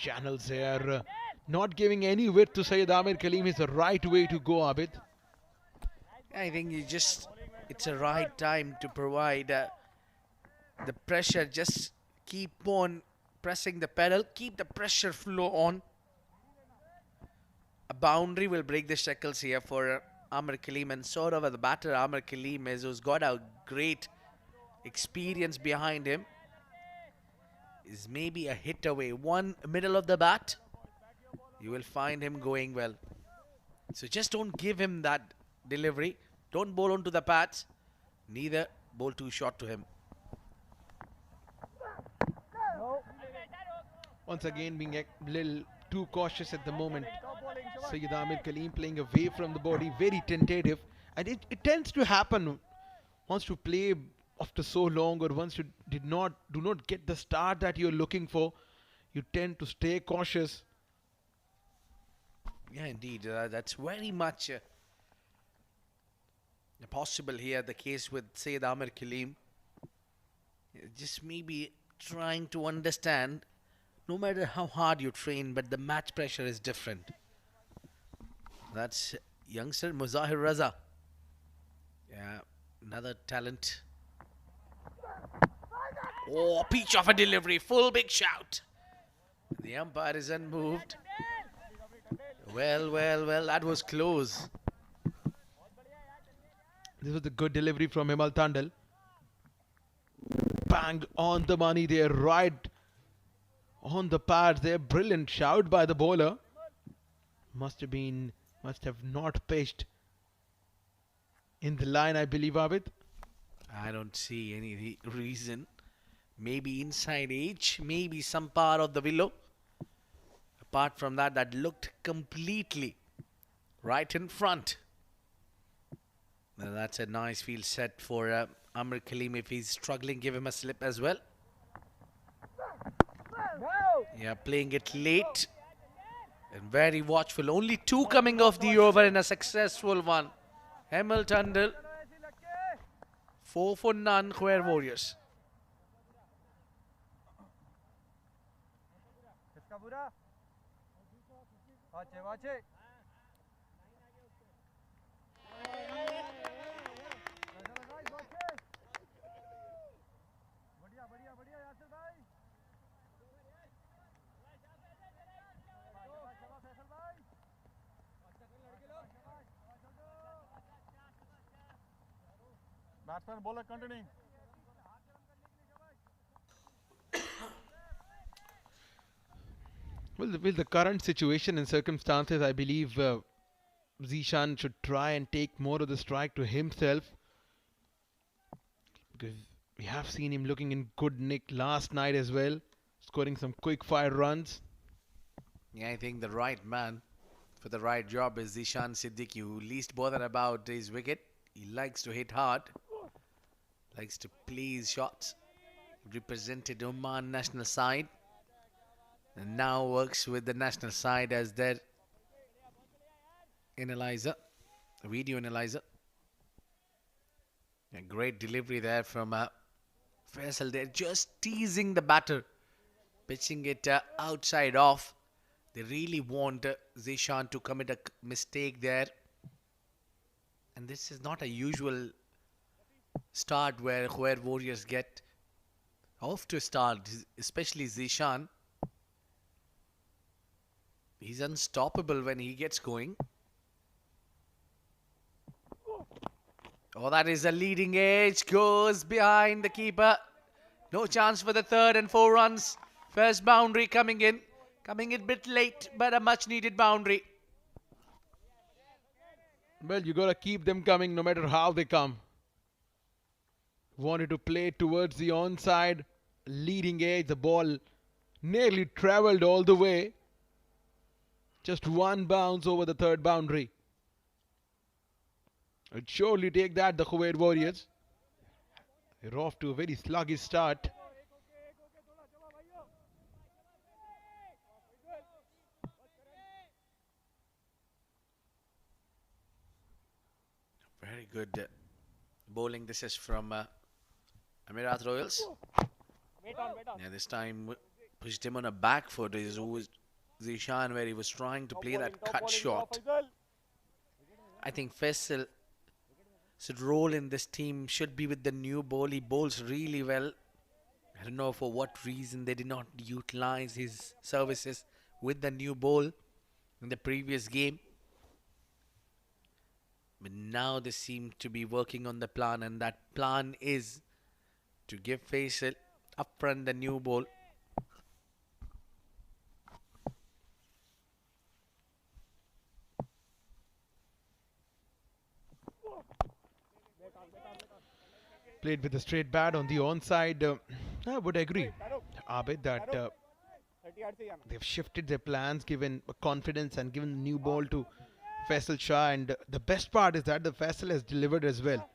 channels here. Not giving any width to Sayyid Amir Kaleem is the right way to go, Abid. I think it's a right time to provide the pressure. Just keep on pressing the pedal, keep the pressure flow on. A boundary will break the shackles here for Amir Kaleem, and sort of the batter Amir Kaleem is, who's got a great experience behind him, is maybe a hit away. One middle of the bat, you will find him going well. So just don't give him that delivery. Don't bowl onto the pads. Neither bowl too short to him. Once again being a little too cautious at the moment. Sayyid Amir Kaleem playing away from the body, very tentative. And it tends to happen once you play after so long, or once you do not get the start that you're looking for, you tend to stay cautious. Yeah, indeed. That's very much possible here. The case with Sayyid Amir Kaleem. Just maybe trying to understand, no matter how hard you train, but the match pressure is different. That's youngster Muzahir Raza. Yeah, another talent. Oh, peach of a delivery, full big shout. The umpire is unmoved. Well, that was close. This was a good delivery from Himal Tandal. Bang on the money there, right on the pads there. Brilliant shout by the bowler. Must have not pitched in the line, I believe, Abid. I don't see any reason. Maybe inside edge, maybe some part of the willow. Apart from that, that looked completely right in front. Now that's a nice field set for Amir Kaleem. If he's struggling, give him a slip as well. Yeah, playing it late and very watchful. Only two coming off the over in a successful one. Himal Tandal, 4 for none, Khuwair Warriors. Batsman bowler continuing. Well, with the current situation and circumstances, I believe Zishan should try and take more of the strike to himself, because we have seen him looking in good nick last night as well, scoring some quick fire runs. Yeah, I think the right man for the right job is Zishan Siddiqui, who least bothered about his wicket. He likes to hit hard, likes to play his shots. Represented Oman national side, and now works with the national side as their analyzer, video analyzer. A great delivery there from Faisal. They're just teasing the batter, pitching it outside off. They really want Zishan to commit a mistake there. And this is not a usual start where Khuwair Warriors get off to start, especially Zishan. He's unstoppable when he gets going. Oh, that is a leading edge. Goes behind the keeper. No chance for the third and 4 runs. First boundary coming in. Coming in a bit late, but a much needed boundary. Well, you got to keep them coming no matter how they come. Wanted to play towards the onside, leading edge. The ball nearly travelled all the way. Just one bounce over the third boundary. It surely take that, the Khuwair Warriors. They're off to a very sluggish start. Very good bowling. This is from Amerat Royals. Yeah, this time Pushed him on a back foot. Is Zishan, where he was trying to play that cut shot. I think Faisal should role in this team should be with the new ball. He bowls really well. I don't know for what reason they did not utilize his services with the new ball in the previous game. But now they seem to be working on the plan, and that plan is to give Faisal up front the new ball. Played with a straight bat on the onside. I would agree, Abid, that they've shifted their plans, given confidence and given the new ball to Faisal Shah. And the best part is that the Faisal has delivered as well.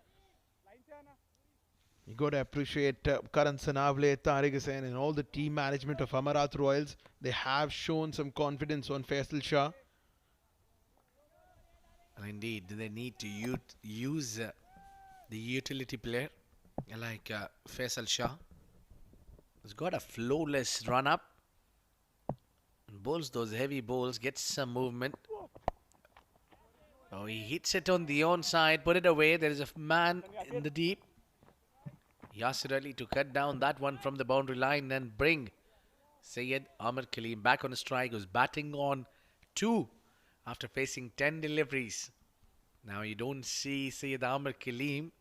You got to appreciate Karan Sanavle, Tariq Hussain, and all the team management of Amerat Royals. They have shown some confidence on Faisal Shah. And indeed, they need to use the utility player like Faisal Shah. He's got a flawless run up. Bowls those heavy bowls, gets some movement. Oh, he hits it on the onside, put it away. There is a man in the deep. Yasir Ali to cut down that one from the boundary line and bring Syed Amir Kaleem back on a strike, who's batting on 2 after facing 10 deliveries. Now you don't see Syed Amir Kaleem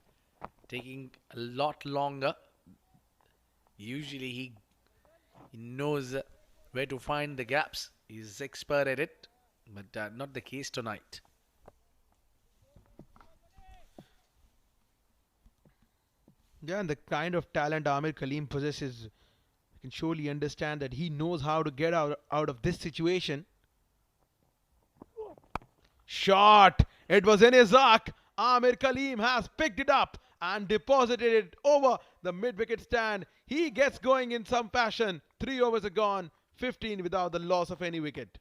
taking a lot longer. Usually he knows where to find the gaps. He's expert at it, but not the case tonight. Yeah, and the kind of talent Amir Kaleem possesses, you can surely understand that he knows how to get out of this situation. Shot! It was in his arc. Amir Kaleem has picked it up and deposited it over the mid-wicket stand. He gets going in some fashion. 3 overs are gone, 15 without the loss of any wicket.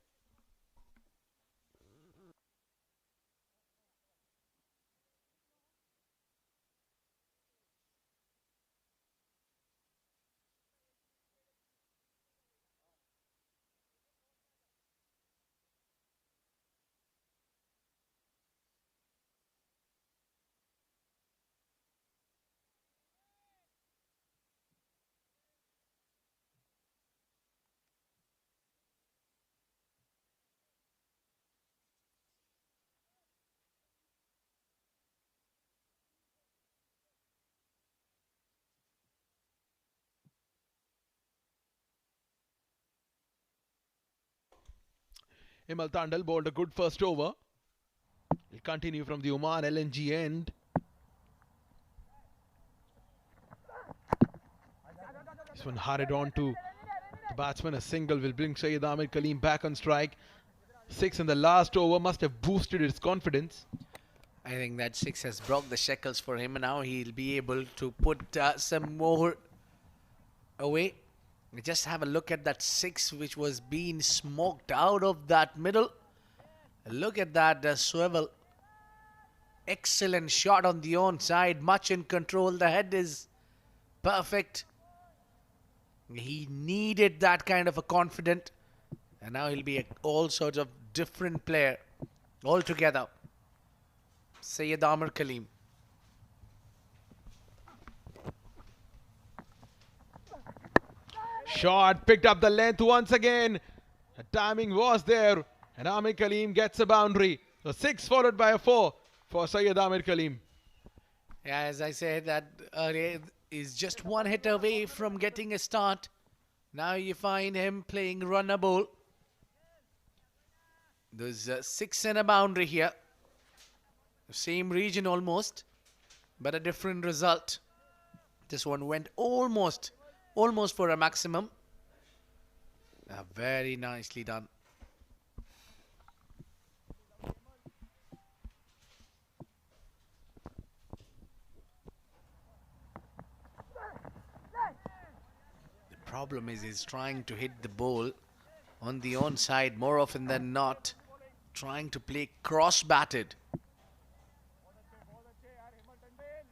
Imal Tandal bowled a good first over. He'll continue from the Oman LNG end. This one hurried on to the batsman. A single will bring Syed Amir Kaleem back on strike. 6 in the last over must have boosted his confidence. I think that 6 has broke the shackles for him. Now he'll be able to put some more away. Just have a look at that 6 which was being smoked out of that middle. Look at that swivel. Excellent shot on the onside. Much in control. The head is perfect. He needed that kind of a confident. And now he'll be all sorts of different player altogether. Syed Amir Kaleem. Shot picked up the length once again. The timing was there. And Amir Kaleem gets a boundary. So 6 followed by a 4 for Syed Amir Kaleem. Yeah, as I said, that is just 1 hit away from getting a start. Now you find him playing runner ball. There's 6 and a boundary here. Same region almost, but a different result. This one went almost for a maximum. Very nicely done. The problem is he's trying to hit the ball on the onside more often than not, trying to play cross-batted.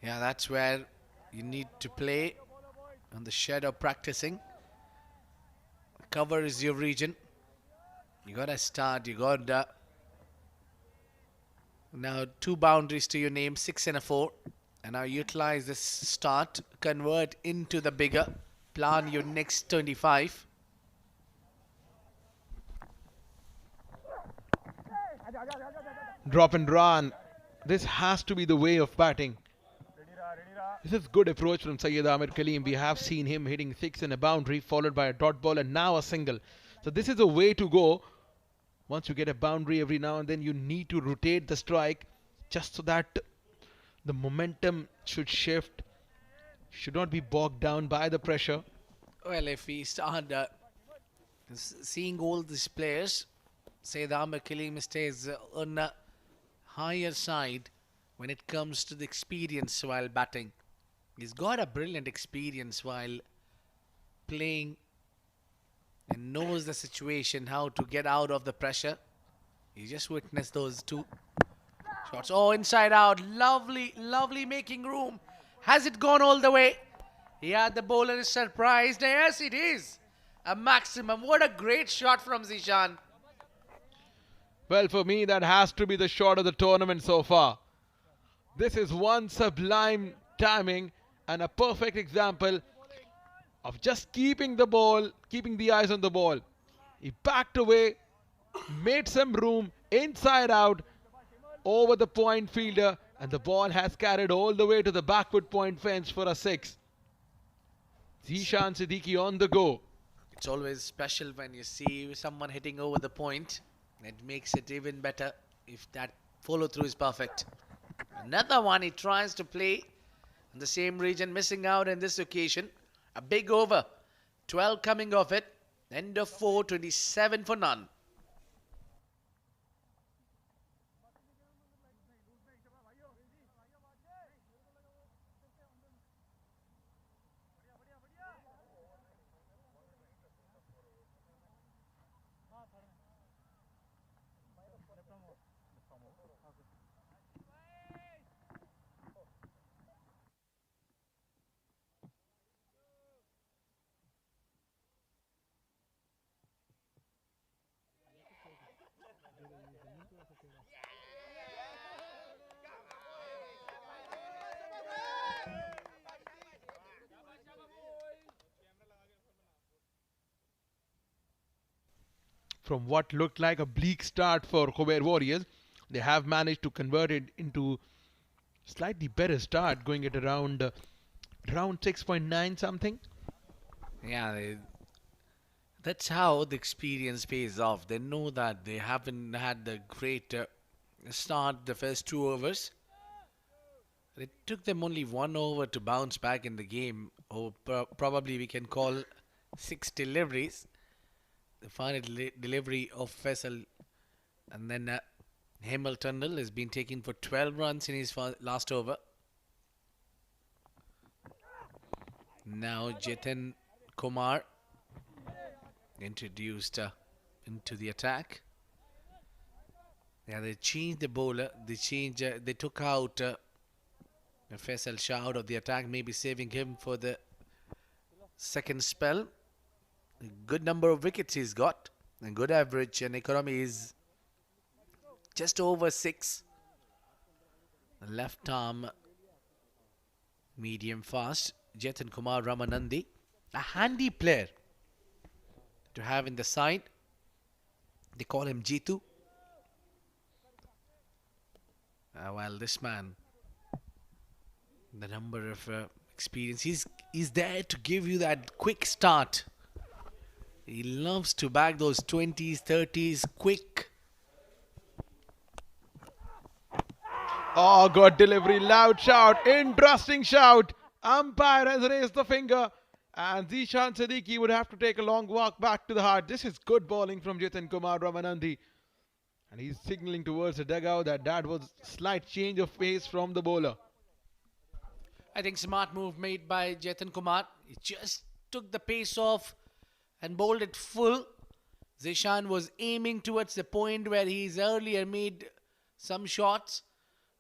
Yeah, that's where you need to play on the shed of practicing. Cover is your region. You gotta start. You got now 2 boundaries to your name, 6 and a 4. And now utilize this start, convert into the bigger, plan your next 25. Drop and run. This has to be the way of batting. This is good approach from Syed Amir Kaleem. We have seen him hitting 6 in a boundary, followed by a dot ball and now a single. So this is a way to go. Once you get a boundary every now and then, you need to rotate the strike just so that the momentum should shift. Should not be bogged down by the pressure. Well, if we start seeing all these players, say the Amir Kaleem stays on a higher side when it comes to the experience while batting. He's got a brilliant experience while playing and knows the situation, how to get out of the pressure. You just witnessed those 2 shots. Oh, inside out. Lovely, lovely making room. Has it gone all the way? Yeah, the bowler is surprised. Yes, it is. A maximum. What a great shot from Zishan. Well, for me, that has to be the shot of the tournament so far. This is one sublime timing and a perfect example of just keeping the ball, keeping the eyes on the ball. He backed away, made some room, inside out, over the point fielder, and the ball has carried all the way to the backward point fence for a 6. Zishan Siddiqui on the go. It's always special when you see someone hitting over the point. It makes it even better if that follow through is perfect. Another one he tries to play in the same region, missing out in this occasion. A big over. 12 coming off it. End of 4, 27 for none. From what looked like a bleak start for Khuwair Warriors, they have managed to convert it into slightly better start, going at around 6.9 something. Yeah, that's how the experience pays off. They know that they haven't had the great start the first 2 overs. It took them only 1 over to bounce back in the game, or probably we can call 6 deliveries. The final delivery of Faisal, and then Hemal Tundal has been taken for 12 runs in his last over. Now Jetan Kumar introduced into the attack. Yeah, they changed the bowler. They took out Faisal Shah out of the attack, maybe saving him for the second spell. A good number of wickets he's got, a good average, and economy is just over 6. Left arm, medium fast. Jetan Kumar Ramanandi, a handy player to have in the side. They call him Jitu. While this man, the number of experience, he's there to give you that quick start. He loves to bag those 20s, 30s, quick. Oh, good delivery, loud shout, interesting shout. Umpire has raised the finger, and Zishan Siddiqui would have to take a long walk back to the heart. This is good bowling from Jetan Kumar Ramanandi. And he's signaling towards the dugout that was slight change of pace from the bowler. I think smart move made by Jetan Kumar. He just took the pace off and bowled it full. Zishan was aiming towards the point where he's earlier made some shots.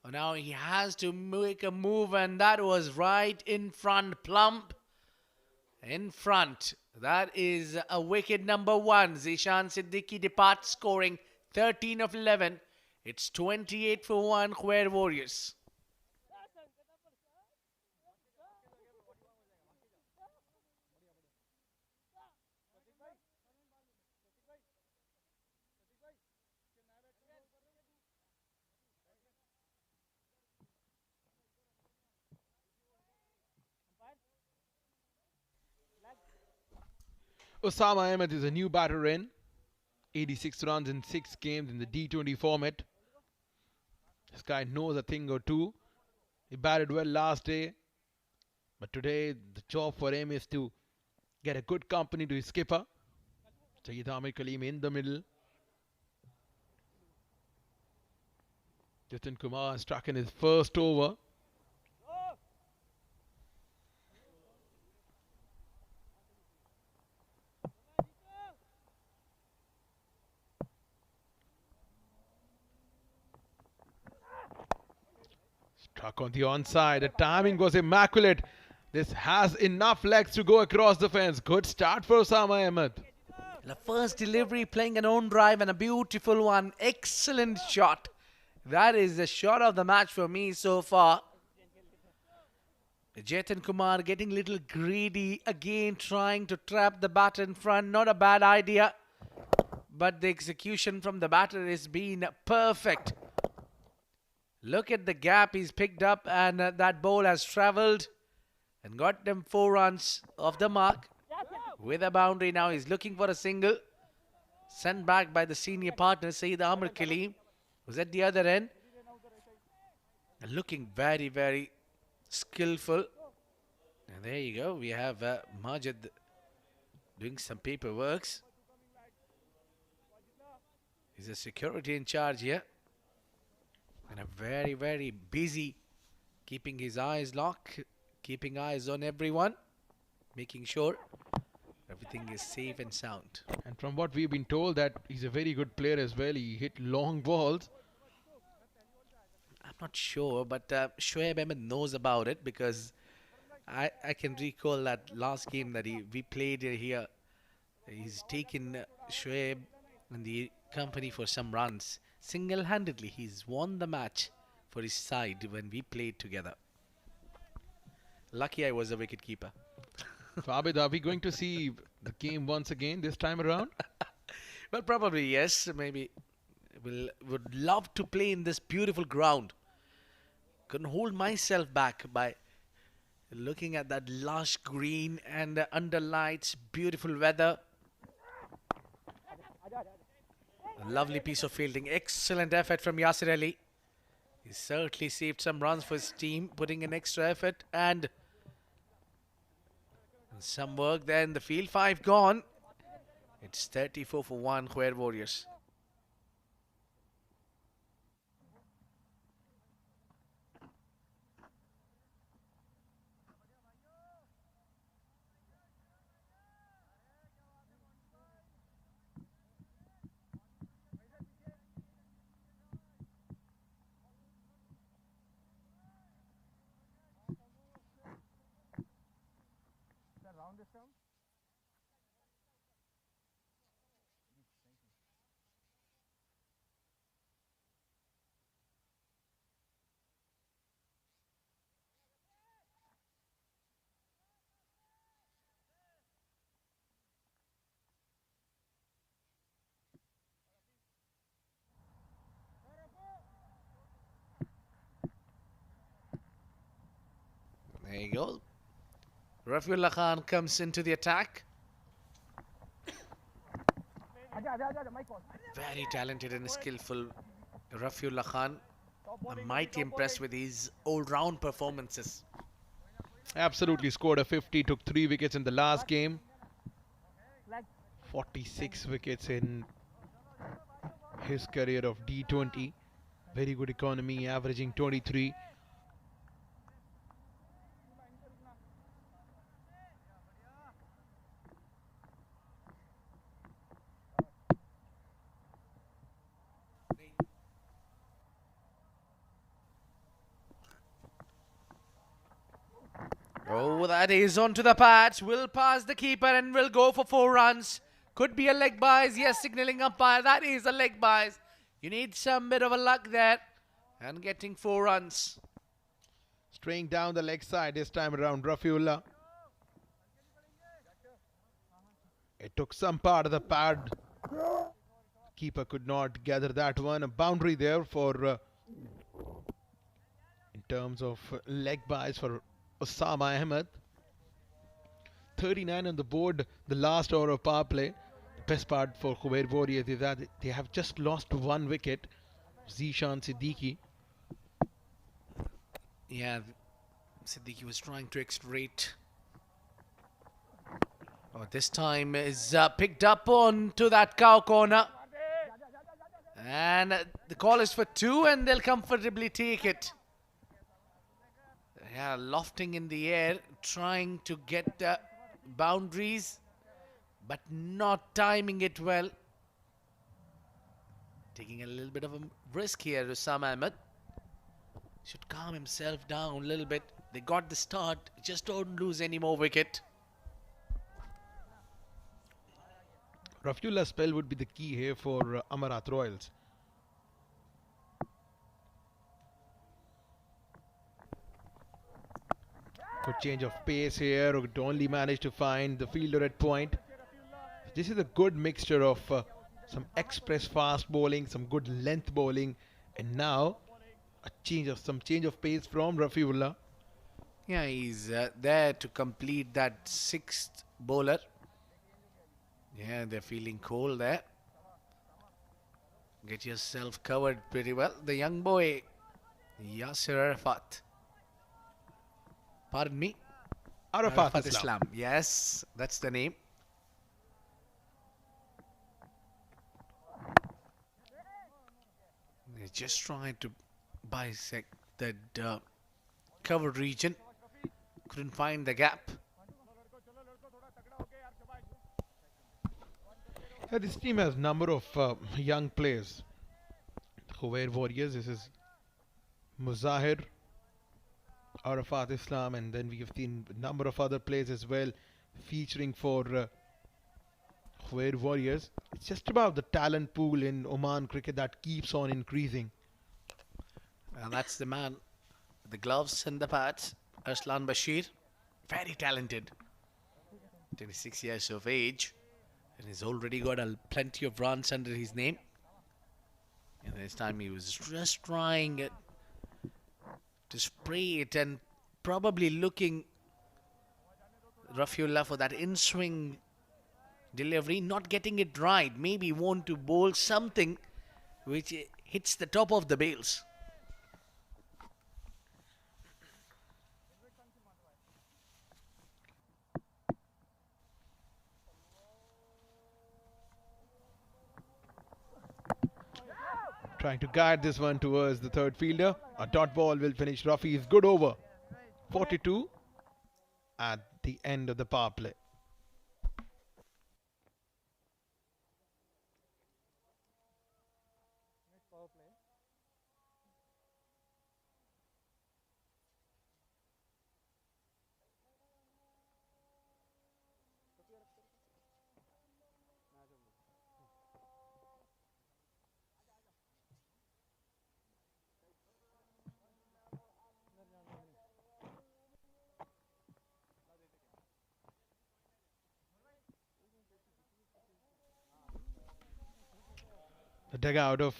Now he has to make a move, and that was right in front, plump in front. That is a wicket number one. Zishan Siddiqui departs scoring 13 of 11. It's 28 for 1 Khuwair Warriors. Osama Ahmed is a new batter in. 86 runs in 6 games in the D20 format. This guy knows a thing or two. He batted well last day, but today the job for him is to get a good company to his skipper. Sayyid Amir Kaleem in the middle. Jatin Kumar struck in his first over. Struck on the onside. The timing was immaculate. This has enough legs to go across the fence. Good start for Osama Ahmed. The first delivery playing an own drive and a beautiful one. Excellent shot. That is the shot of the match for me so far. Jatin Kumar getting a little greedy again, trying to trap the batter in front. Not a bad idea, but the execution from the batter has been perfect. Look at the gap he's picked up, and that ball has travelled and got them 4 runs off the mark with a boundary. Now he's looking for a single. Sent back by the senior partner, Sayyid Amir Kaleem, who's at the other end. And looking very, very skillful. And there you go. We have Majid doing some paperwork. He's a security in charge here. And a very, very busy, keeping his eyes locked, keeping eyes on everyone, making sure everything is safe and sound. And from what we've been told, that he's a very good player as well. He hit long balls. I'm not sure, but Shoaib Ahmed knows about it, because I can recall that last game that we played here. He's taken Shoaib and the company for some runs. Single-handedly, he's won the match for his side when we played together. Lucky I was a wicketkeeper. So Abid, are we going to see the game once again this time around? Well, probably yes. Maybe would love to play in this beautiful ground. Couldn't hold myself back by looking at that lush green and under lights, beautiful weather. A lovely piece of fielding. Excellent effort from Yasir Ali. He certainly saved some runs for his team, putting in extra effort and some work there in the field. 5 gone. It's 34 for 1 Khuwair Warriors. There you go. Rafiullah Khan comes into the attack. Very talented and skillful Rafiullah Khan. I'm mighty impressed with his all-round performances. Absolutely scored a 50, took 3 wickets in the last game. 46 wickets in his career of D20. Very good economy, averaging 23. Oh, Oh, that is onto the patch. Will pass the keeper and will go for 4 runs. Could be a leg bias. Yes, signaling umpire. That is a leg bias. You need some bit of a luck there. And getting 4 runs. Straying down the leg side this time around, Rafiullah. It took some part of the pad. Keeper could not gather that one. A boundary there for in terms of leg buys for Osama Ahmed. 39 on the board, the last over of power play. The best part for Khuwair Warriors is that they have just lost 1 wicket. Zishan Siddiqui. Yeah, Siddiqui was trying to extract. Oh, this time is picked up onto that cow corner. And the call is for 2 and they'll comfortably take it. Yeah, lofting in the air, trying to get the boundaries, but not timing it well. Taking a little bit of a risk here, Osama Ahmed. Should calm himself down a little bit. They got the start, just don't lose any more wicket. Rafiullah's spell would be the key here for Amerat Royals. Good change of pace here. Would only manage to find the fielder at point. This is a good mixture of some express fast bowling, some good length bowling, and now some change of pace from Rafiullah. Yeah, he's there to complete that 6th bowler. Yeah, they're feeling cold there. Get yourself covered pretty well. The young boy, Yasir Arafat. Pardon me? Arafat Islam. Yes, that's the name. They're just trying to bisect that covered region. Couldn't find the gap. Yeah, this team has a number of young players. Khuwair Warriors, this is Muzahir, Arafat Islam, and then we have seen a number of other players as well featuring for Khuwair Warriors. It's just about the talent pool in Oman cricket that keeps on increasing. And that's the man, the gloves and the pads, Arslan Bashir. Very talented. 26 years of age. And he's already got plenty of runs under his name. And this time he was just trying to spray it and probably looking Rafiullah for that in-swing delivery, not getting it right. Maybe want to bowl something which hits the top of the bails. Trying to guide this one towards the third fielder. A dot ball will finish Rafi's good over. 42 at the end of the power play. The dugout of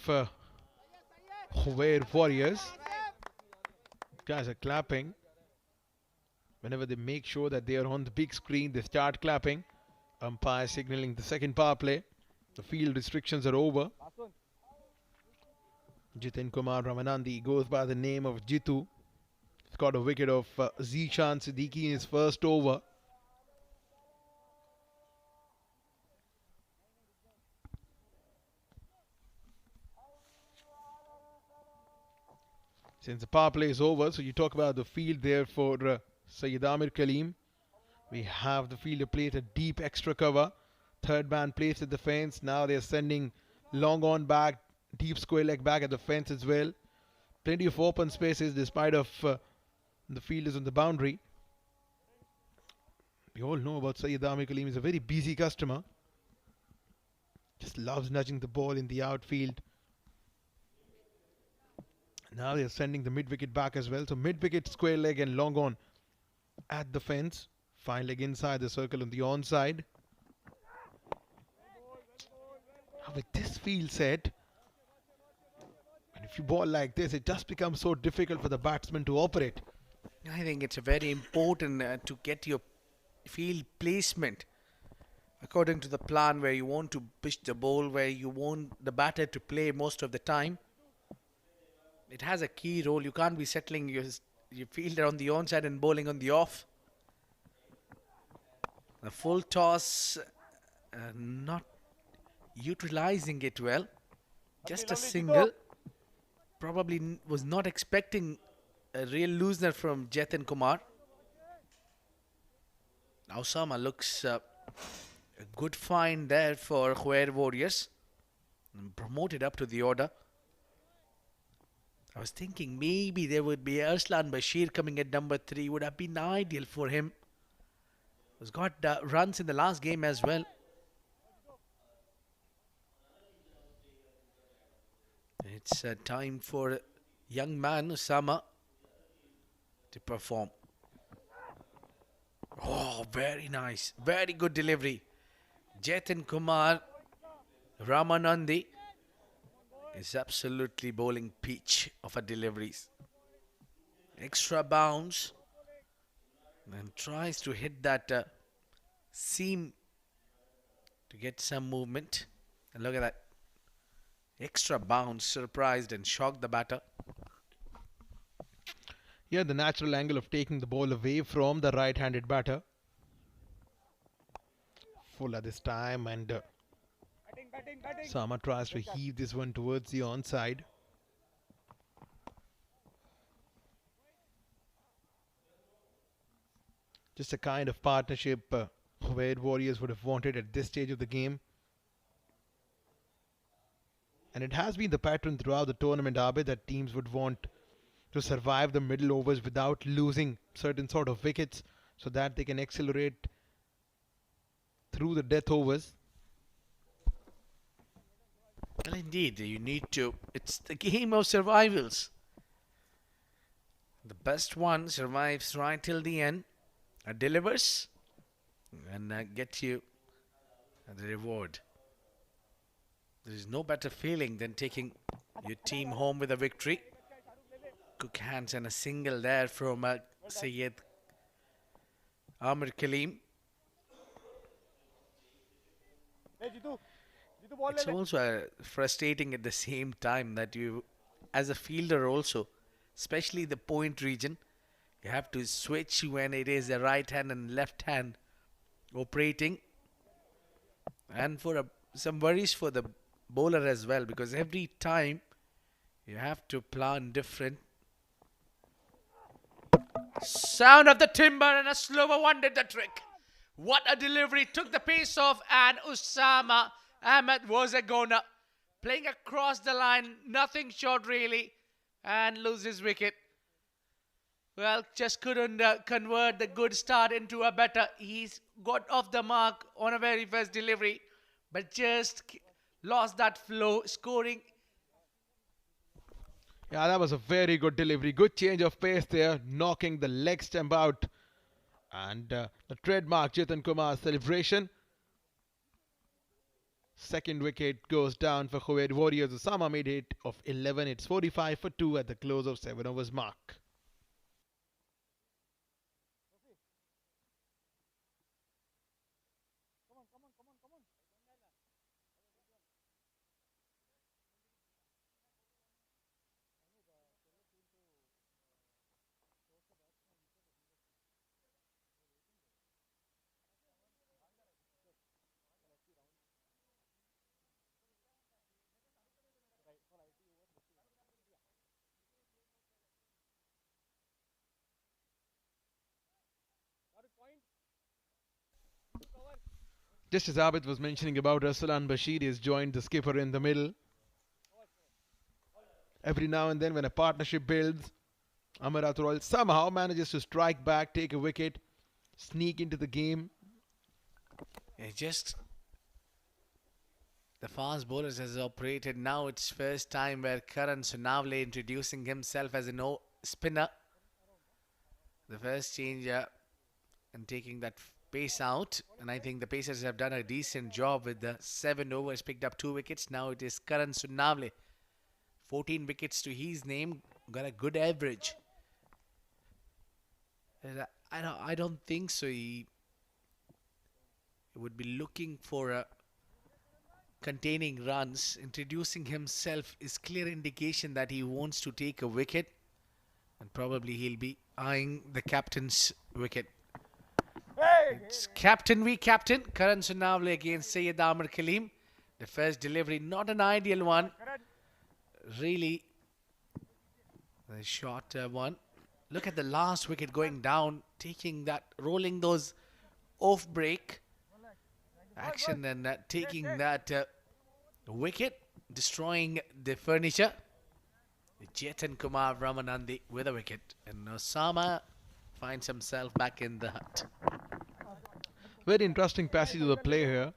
Khuwair Warriors. Guys are clapping. Whenever they make sure that they are on the big screen, they start clapping. Umpire signaling the second power play. The field restrictions are over. Jitin Kumar Ramanandi goes by the name of Jitu. He's got a wicket of Zishan Siddiqui in his first over. Since the power play is over, so you talk about the field there for Sayyid Amir Kaleem. We have the fielder placed a deep extra cover. Third man placed at the fence. Now they're sending long on back, deep square leg back at the fence as well. Plenty of open spaces despite of the fielders on the boundary. We all know about Sayyid Amir Kaleem. He's a very busy customer. Just loves nudging the ball in the outfield. Now they're sending the mid-wicket back as well. So mid-wicket, square leg and long on at the fence. Fine leg inside the circle on the onside. Now with this field set, and if you ball like this, it just becomes so difficult for the batsman to operate. I think it's very important to get your field placement according to the plan, where you want to pitch the ball, where you want the batter to play most of the time. It has a key role. You can't be settling your fielder on the onside and bowling on the off. The full toss, not utilizing it well. Just a single. Probably was not expecting a real loosener from Jatin Kumar. Now Sama looks a good find there for Khuwair Warriors. Promoted up to the order. I was thinking maybe there would be Arslan Bashir coming at number 3. Would have been ideal for him. He's got runs in the last game as well. It's time for young man Usama to perform. Oh, very nice. Very good delivery. Jatin Kumar Ramanandi is absolutely bowling peach of her deliveries. Extra bounce and tries to hit that seam to get some movement. And look at that. Extra bounce, surprised and shocked the batter. Yeah, the natural angle of taking the ball away from the right-handed batter. Fuller this time, and Sama tries to heave this one towards the onside. Just a kind of partnership Khuwair Warriors would have wanted at this stage of the game. And it has been the pattern throughout the tournament, Abid, that teams would want to survive the middle overs without losing certain sort of wickets, so that they can accelerate through the death overs. Well, indeed, you need to. It's the game of survivals. The best one survives right till the end, delivers, and gets you the reward. There is no better feeling than taking your team home with a victory. Cook hands and a single there from Sayyid Amir Kaleem. It's also frustrating at the same time that you, as a fielder also, especially the point region, you have to switch when it is the right hand and left hand operating. And for some worries for the bowler as well, because every time you have to plan different. Sound of the timber, and a slower one did the trick. What a delivery. Took the pace off, and Usama Ahmed was a goner. Playing across the line, nothing short really, and loses wicket. Well, just couldn't convert the good start into a better. He's got off the mark on a very first delivery, but just lost that flow, scoring. Yeah, that was a very good delivery. Good change of pace there, knocking the leg stump out. And the trademark Jatin Kumar celebration. Second wicket goes down for Khuwair Warriors. Osama made it of 11. It's 45 for 2 at the close of 7 overs mark. Just as Abid was mentioning about Arslan Bashir, has joined the skipper in the middle. Every now and then when a partnership builds, Amerat somehow manages to strike back, take a wicket, sneak into the game. It's just the fast bowlers has operated. Now it's first time where Karan Sunavle introducing himself as a no spinner. The first change and taking that pace out. And I think the Pacers have done a decent job with the 7 overs, picked up 2 wickets. Now it is Karan Sunavle. 14 wickets to his name. Got a good average. And I don't think so. He would be looking for a containing runs. Introducing himself is clear indication that he wants to take a wicket. And probably he'll be eyeing the captain's wicket. It's captain v captain. Karan Sunavle against Syed Amir Kaleem. The first delivery, not an ideal one. Really, a short one. Look at the last wicket going down, taking that, rolling those off break action and taking that wicket, destroying the furniture. Chetan Kumar Ramanandi with a wicket, and Osama finds himself back in the hut. Very interesting passage of the play here.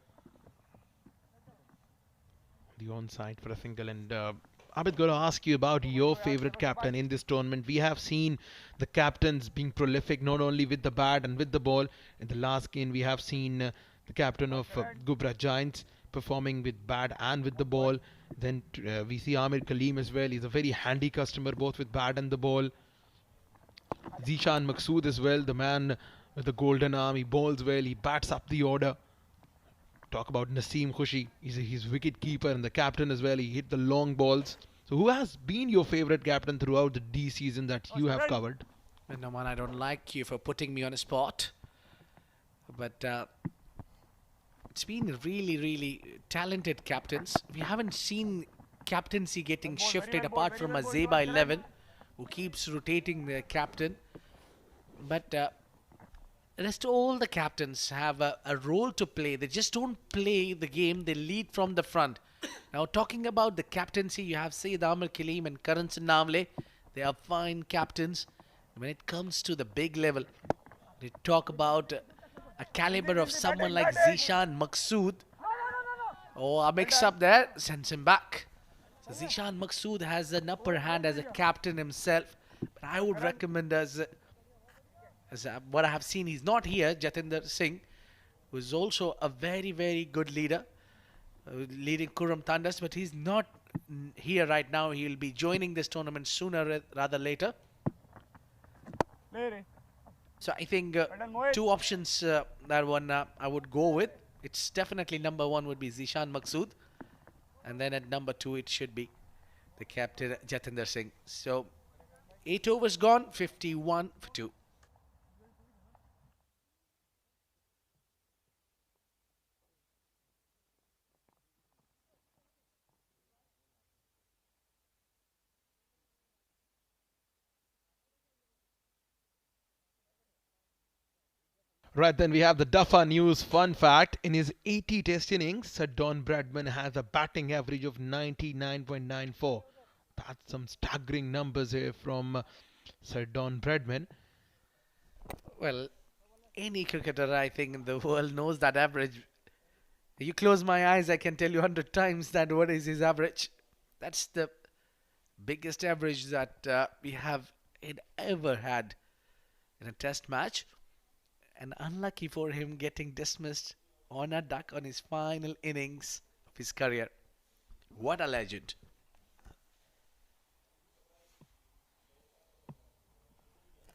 The onside for a single. And Abid, going to ask you about your favorite captain in this tournament. We have seen the captains being prolific not only with the bat and with the ball. In the last game, we have seen the captain of Gubra Giants performing with bat and with the ball. Then we see Amir Kaleem as well. He's a very handy customer both with bat and the ball. Zishan Maqsood as well, the man with the golden arm. He bowls well, he bats up the order. Talk about Naseem Khushi. He's wicket keeper and the captain as well. He hit the long balls. So who has been your favorite captain throughout the D season that you have covered? And no, man, I don't like you for putting me on a spot. But it's been really, really talented captains. We haven't seen captaincy getting shifted apart from a Zeba 11 who keeps rotating the captain. But rest all the captains have a role to play. They just don't play the game, they lead from the front. Now talking about the captaincy, you have Syed Amir Kaleem and Karan Sunavle. They are fine captains. When it comes to the big level, they talk about a caliber of someone like Zishan Maqsood. Oh, a mix up there, sends him back. So Zishan Maqsood has an upper hand as a captain himself. But I would recommend as what I have seen, he's not here, Jatinder Singh, who is also a very, very good leader, leading Kurram Thunders, but he's not here right now. He'll be joining this tournament sooner rather later. So I think two options that one I would go with. It's definitely number 1 would be Zishan Maqsood, and then at number 2 it should be the captain Jatinder Singh. So 8 overs gone, 51 for 2. Right, then we have the Duffer News fun fact. In his 80 test innings, Sir Don Bradman has a batting average of 99.94. That's some staggering numbers here from Sir Don Bradman. Well, any cricketer I think in the world knows that average. You close my eyes, I can tell you 100 times that what is his average. That's the biggest average that we have ever had in a test match. And unlucky for him getting dismissed on a duck on his final innings of his career. What a legend.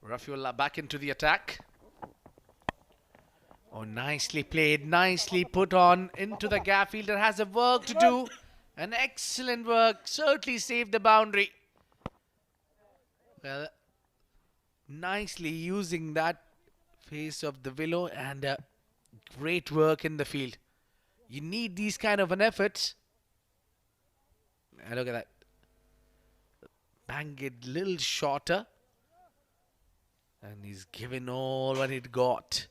Rafiullah back into the attack. Oh, nicely played, nicely put on into the gap. Fielder has a work to do. An excellent work, certainly saved the boundary. Well, nicely using that face of the willow and great work in the field. You need these kind of an efforts. And look at that. Bang it little shorter. And he's given all what it got.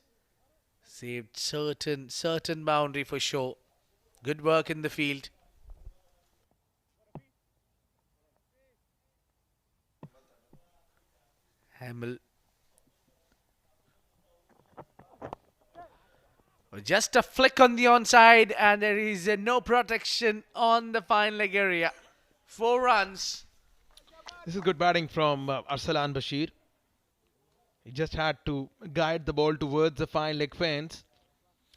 Saved certain boundary for sure. Good work in the field. Hamill Just a flick on the onside, and there is no protection on the fine leg area. 4 runs. This is good batting from Arsalan Bashir. He just had to guide the ball towards the fine leg fence.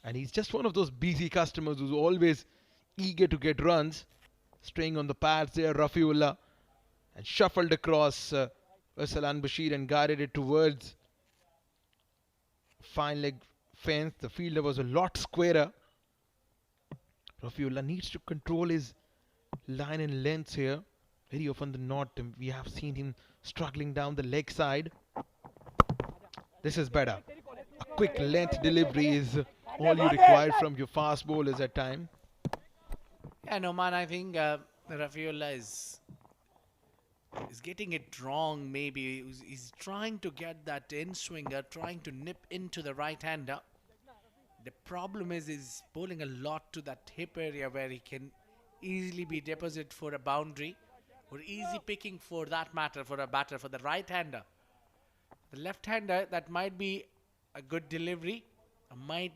And he's just one of those busy customers who's always eager to get runs. Staying on the pads there, Rafiullah, and shuffled across Arsalan Bashir and guided it towards fine leg fence. The fielder was a lot squarer. Rafiullah needs to control his line and lengths here. Very often than not, we have seen him struggling down the leg side. This is better. A quick length delivery is all you require from your fast bowlers at time. Yeah, no man, I think Rafiullah is getting it wrong. Maybe he's trying to get that in swinger, trying to nip into the right hander. The problem is he's bowling a lot to that hip area where he can easily be deposited for a boundary, or easy picking for that matter for a batter, for the right hander. The left hander, that might be a good delivery, might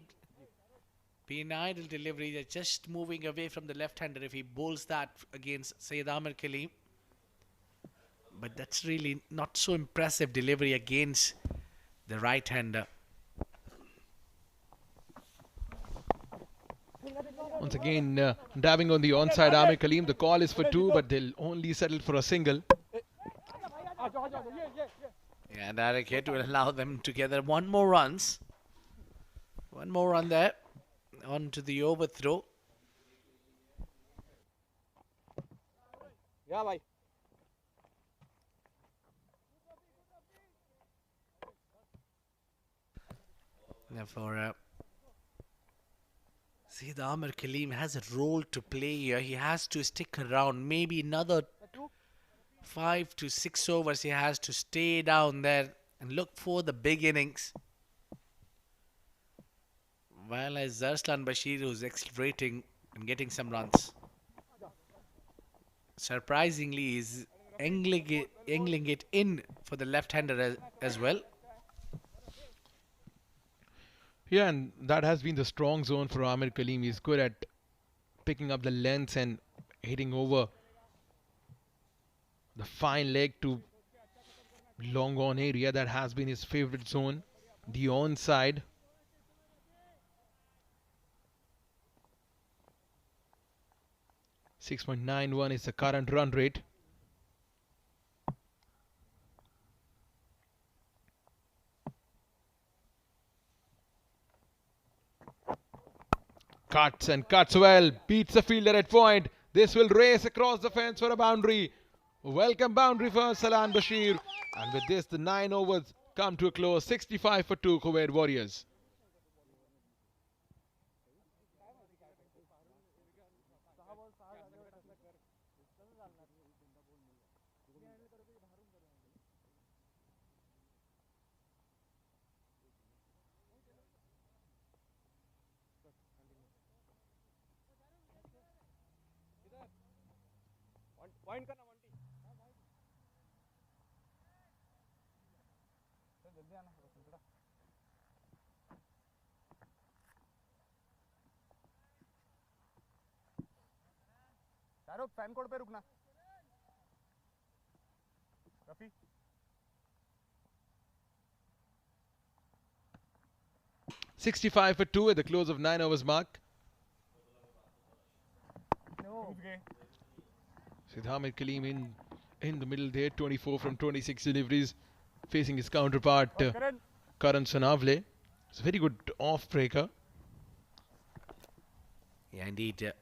be an idle delivery. They're just moving away from the left hander if he bowls that against Sayyid Amir Khalil. But that's really not so impressive delivery against the right hander. Once again, dabbing on the onside Amir Khalil. The call is for 2, but they'll only settle for a single. Yeah, direct hit will allow them to gather 1 more runs. 1 more run there. On to the overthrow. Yeah, bhai. Therefore, Sayyid Amir Khalil has a role to play here. He has to stick around. Maybe another 5 to 6 overs. He has to stay down there and look for the big innings. While as Arslan Bashir, who's accelerating and getting some runs. Surprisingly, he's angling it in for the left-hander as well. Yeah, and that has been the strong zone for Amir Khalil. He's good at picking up the lengths and hitting over the fine leg to long on area. That has been his favorite zone. The onside. .91 is the current run rate. Cuts and cuts well. Beats the fielder at point. This will race across the fence for a boundary. Welcome boundary for Salan Bashir. And with this, the 9 overs come to a close. 65 for 2 Khuwair Warriors. Point करना वंटी तो जल्दी आना थोड़ा Shahrukh fan code पे रुकना Rafi 65 for 2 at the close of 9 overs mark. With Amir Khalil in the middle there, 24 from 26 deliveries, facing his counterpart Karan Sanavle. It's a very good off-breaker. Yeah, indeed.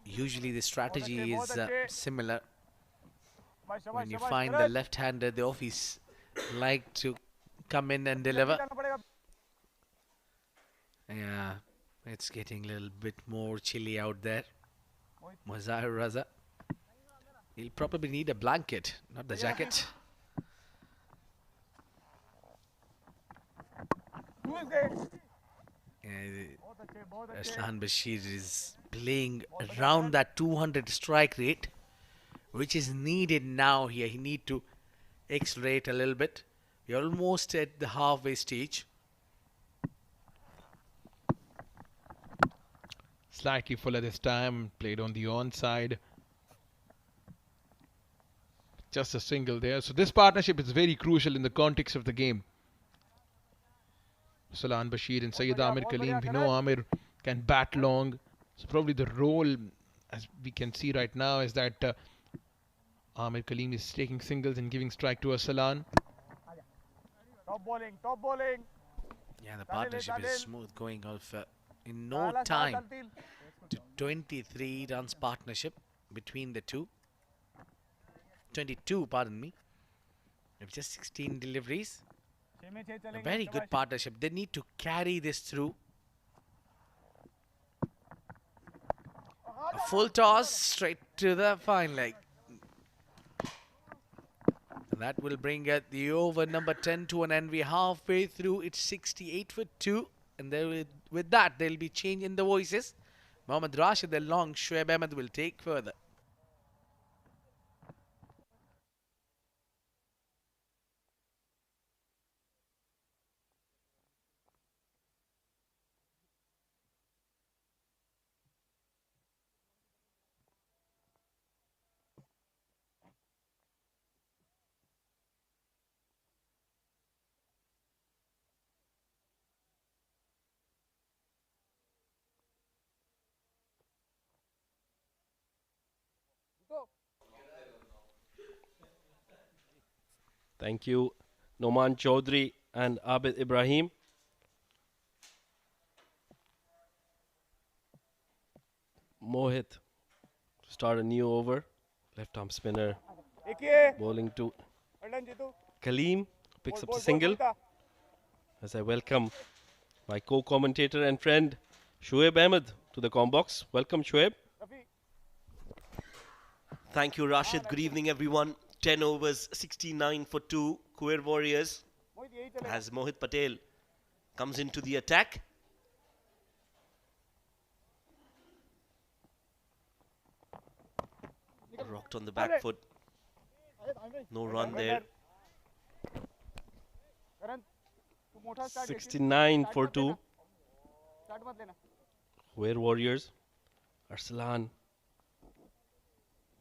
Usually the strategy is similar. When you find the left-hander, the office like to come in and deliver. Yeah, it's getting a little bit more chilly out there. Mazahir Raza. He'll probably need a blanket, not the jacket. Arslan Bashir is playing around that 200 strike rate, which is needed now here. He need to accelerate a little bit. We're almost at the halfway stage. Slightly fuller this time, played on the onside. Just a single there. So this partnership is very crucial in the context of the game. Salan Bashir and Sayyid Amir Kaleem. We know Amir can bat long. So probably the role, as we can see right now, is that Amir Kaleem is taking singles and giving strike to Salan. Top bowling, top bowling. Yeah, the partnership is smooth, going off in no time to 23 runs partnership between the two. 22, pardon me. With just 16 deliveries. A very good partnership. They need to carry this through. A full toss straight to the fine leg. And that will bring the over number 10 to an end. We're halfway through. It's 68 for 2. And with that, there'll be change in the voices. Mohammad Rashid, the long, Shoaib Ahmed will take further. Thank you, Noman Chaudhry and Abid Ibrahim. Mohit to start a new over. Left arm spinner. Bowling to Kaleem. Picks up the single. As I welcome my co-commentator and friend Shoaib Ahmed to the combox. Welcome, Shoaib. Thank you, Rashid. Good evening, everyone. 10 overs, 69 for 2. Khuwair Warriors as Mohit Patel comes into the attack. Rocked on the back foot. No run there. 69 for 2. Khuwair Warriors. Arsalan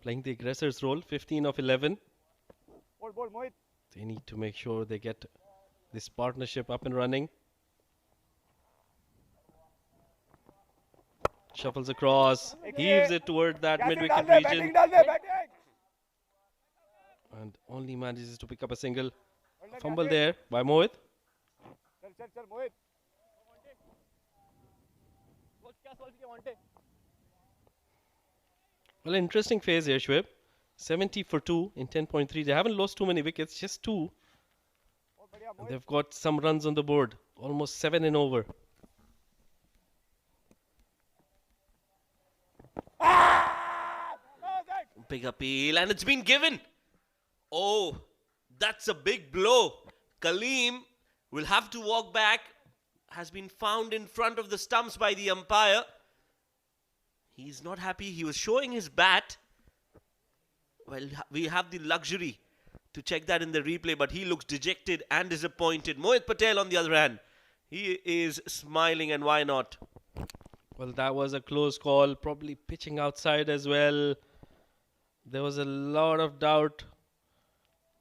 playing the aggressor's role, 15 of 11. They need to make sure they get this partnership up and running. Shuffles across, heaves it toward that mid-wicket region. And only manages to pick up a single. Fumble there by Mohit. Well, interesting phase here, Shoaib. 70 for 2 in 10.3. They haven't lost too many wickets, just 2. And they've got some runs on the board. Almost 7 and over. Big appeal, and it's been given. Oh, that's a big blow. Kaleem will have to walk back. Has been found in front of the stumps by the umpire. He's not happy. He was showing his bat. Well, we have the luxury to check that in the replay, but he looks dejected and disappointed. Mohit Patel, on the other hand, he is smiling, and why not? Well, that was a close call. Probably pitching outside as well. There was a lot of doubt.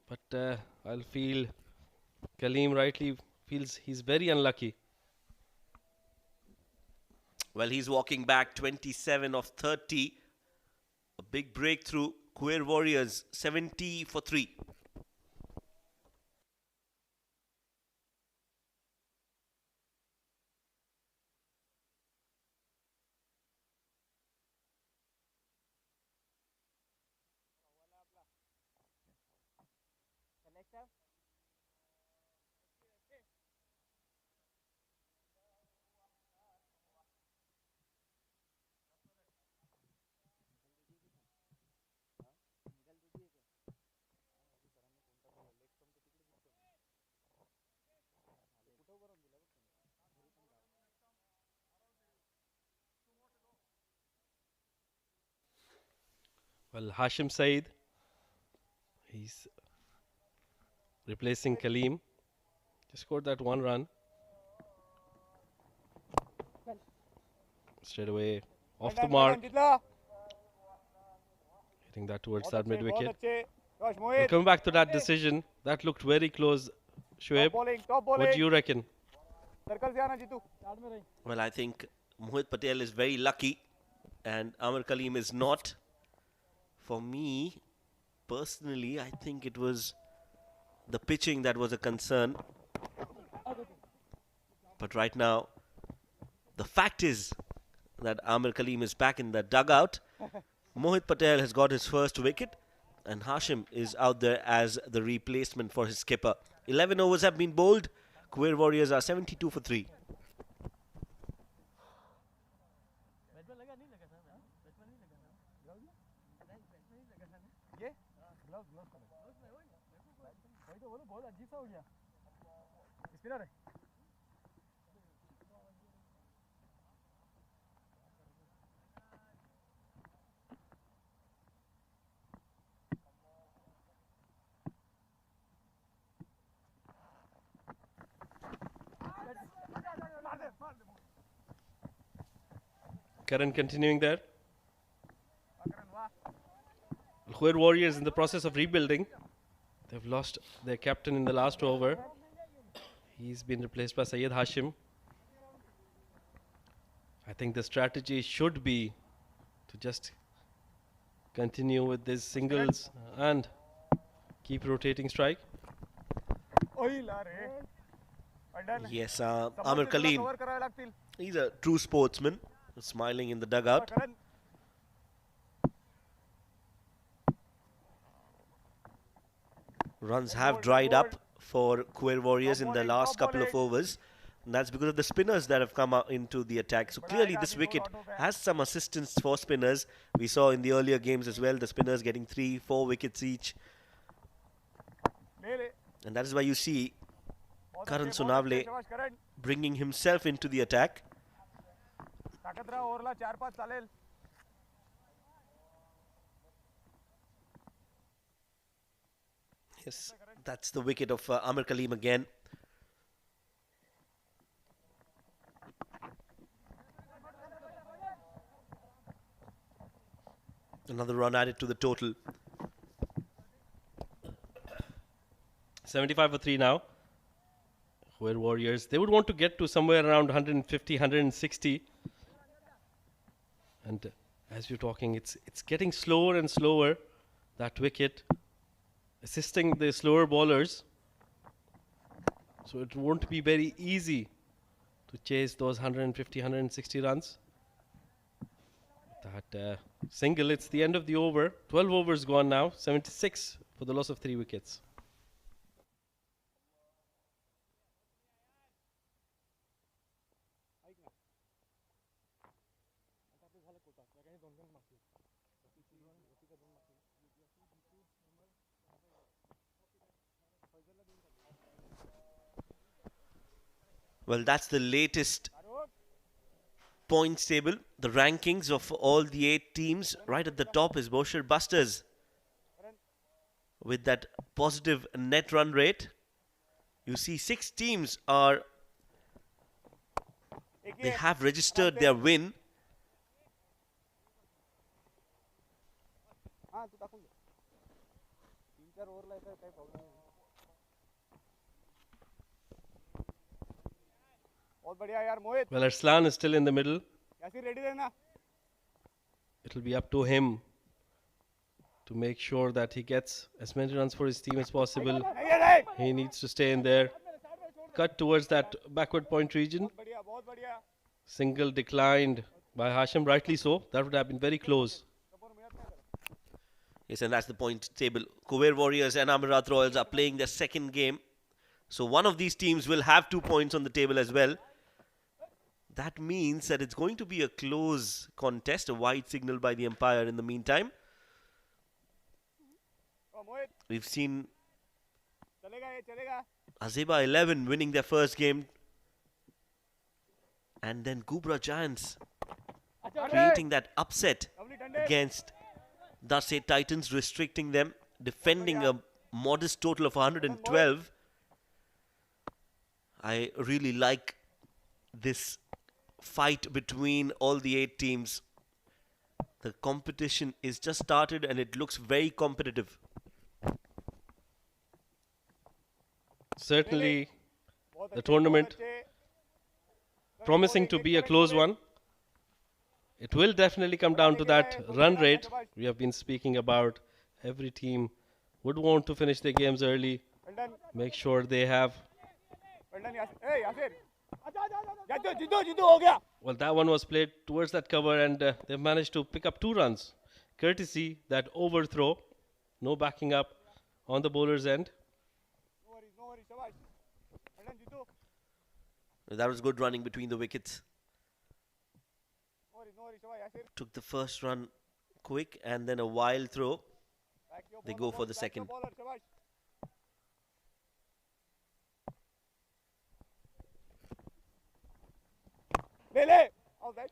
But I'll feel Kaleem rightly feels he's very unlucky. Well, he's walking back 27 of 30. A big breakthrough. Khuwair Warriors 70 for 3. Well, Hashim Saeed, he's replacing Kaleem. Just scored that 1 run. Straight away off the mark. Hitting that towards that mid wicket. We'll come back to that decision. That looked very close. Shoaib, what do you reckon? Well, I think Mohit Patel is very lucky and Amar Kaleem is not. For me, personally, I think it was the pitching that was a concern. But right now, the fact is that Amar Kaleem is back in the dugout. Mohit Patel has got his first wicket and Hashim is out there as the replacement for his skipper. 11 overs have been bowled. Khuwair Warriors are 72 for 3. Karan continuing there. Khuwair Warriors in the process of rebuilding. They've lost their captain in the last over. He's been replaced by Syed Hashim. I think the strategy should be to just continue with these singles and keep rotating strike. Yes, Amar Kaleem, he's a true sportsman, smiling in the dugout. Runs have dried up for Khuwair Warriors in the last couple of overs. And that's because of the spinners that have come out into the attack. So clearly this wicket has some assistance for spinners. We saw in the earlier games as well, the spinners getting 3-4 wickets each. And that is why you see Karan Sunavle bringing himself into the attack. Yes, that's the wicket of Amar Kaleem again. Another run added to the total. 75 for 3 now. Khuwair Warriors, they would want to get to somewhere around 150, 160. And as we're talking, it's getting slower and slower, that wicket, assisting the slower bowlers. So it won't be very easy to chase those 150, 160 runs. That single, it's the end of the over. 12 overs gone now, 76 for the loss of 3 wickets. Well, that's the latest points table, the rankings of all the 8 teams. Right at the top is Boshir Busters with that positive net run rate. You see 6 teams they have registered their win. Well, Arslan is still in the middle. It'll be up to him to make sure that he gets as many runs for his team as possible. He needs to stay in there. Cut towards that backward point region. Single declined by Hashim, rightly so. That would have been very close. Yes, and that's the point table. Khuwair Warriors and Amerat Royals are playing their second game. So one of these teams will have 2 points on the table as well. That means that it's going to be a close contest, a wide signal by the umpire in the meantime. We've seen Azeba 11 winning their first game. And then Gubra Giants creating that upset against Darse Titans, restricting them, defending a modest total of 112. I really like this fight between all the 8 teams. The competition is just started and it looks very competitive. Certainly, the tournament promising to be a close one. It will definitely come down to that run rate we have been speaking about. Every team would want to finish their games early, Well done. make sure they have. Well done, Yasir. Hey, Yasir. Jiddu, Jiddu, Jiddu, ho gaya. Well, that one was played towards that cover, and they've managed to pick up 2 runs, courtesy that overthrow. No backing up on the bowler's end. No worries, no worries, Shabash. Well done, Jiddu. That was good running between the wickets. No worries, Shabash, Yasir. Took the first run quick and then a wild throw. Back your They bowler, go for the back your second. bowler, Shabash. Le. How's that?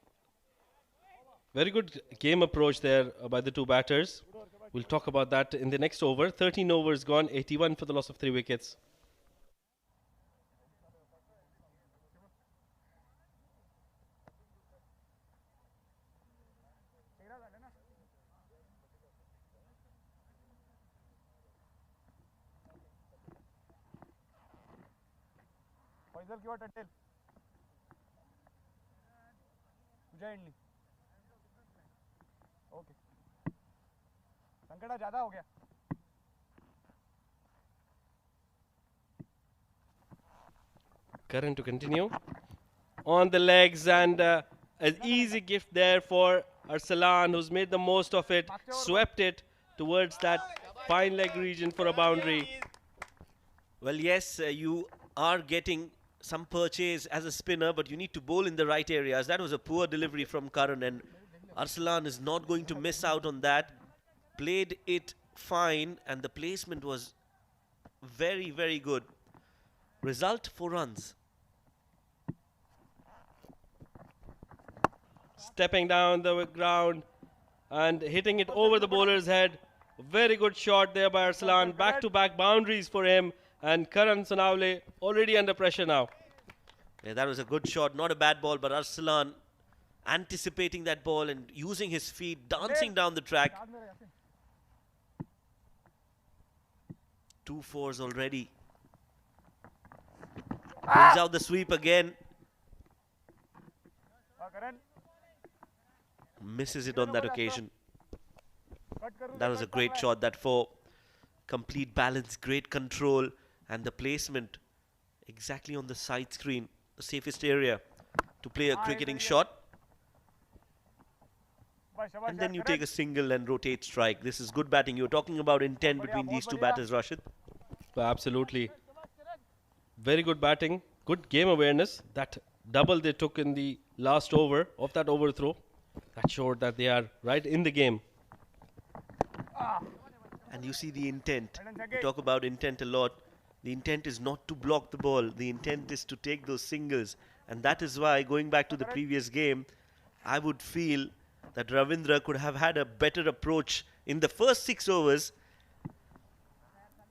Very good game approach there by the 2 batters. We'll talk about that in the next over. 13 overs gone, 81 for the loss of 3 wickets. Faisal की ओर टट्टेल तुझे and नहीं okay संकटा ज्यादा हो गया Karan to continue. On the legs, and an easy gift there for Arsalan, who's made the most of it. Swept it towards that fine leg region for a boundary. Well, yes, you are getting some purchase as a spinner, but you need to bowl in the right areas. That was a poor delivery from Karan, and Arsalan is not going to miss out on that. Played it fine, and the placement was very, very good. Result 4 runs. Stepping down the ground and hitting it over the bowler's head. Very good shot there by Arsalan. Back-to-back boundaries for him. And Karan Sonawale already under pressure now. Yeah, that was a good shot. Not a bad ball, but Arsalan anticipating that ball and using his feet, dancing down the track. 2 fours already. Brings out the sweep again. Karan Misses it on that occasion. That was a great shot. That 4. Complete balance, great control, and the placement exactly on the side screen, the safest area to play a cricketing shot. And then you take a single and rotate strike. This is good batting. You're talking about intent between these 2 batters, Rashid. Absolutely. Very good batting. Good game awareness. That double they took in the last over of that overthrow, that showed that they are right in the game. And you see the intent. We talk about intent a lot. The intent is not to block the ball. The intent is to take those singles. And that is why, going back to the previous game, I would feel that Ravindra could have had a better approach in the first 6 overs.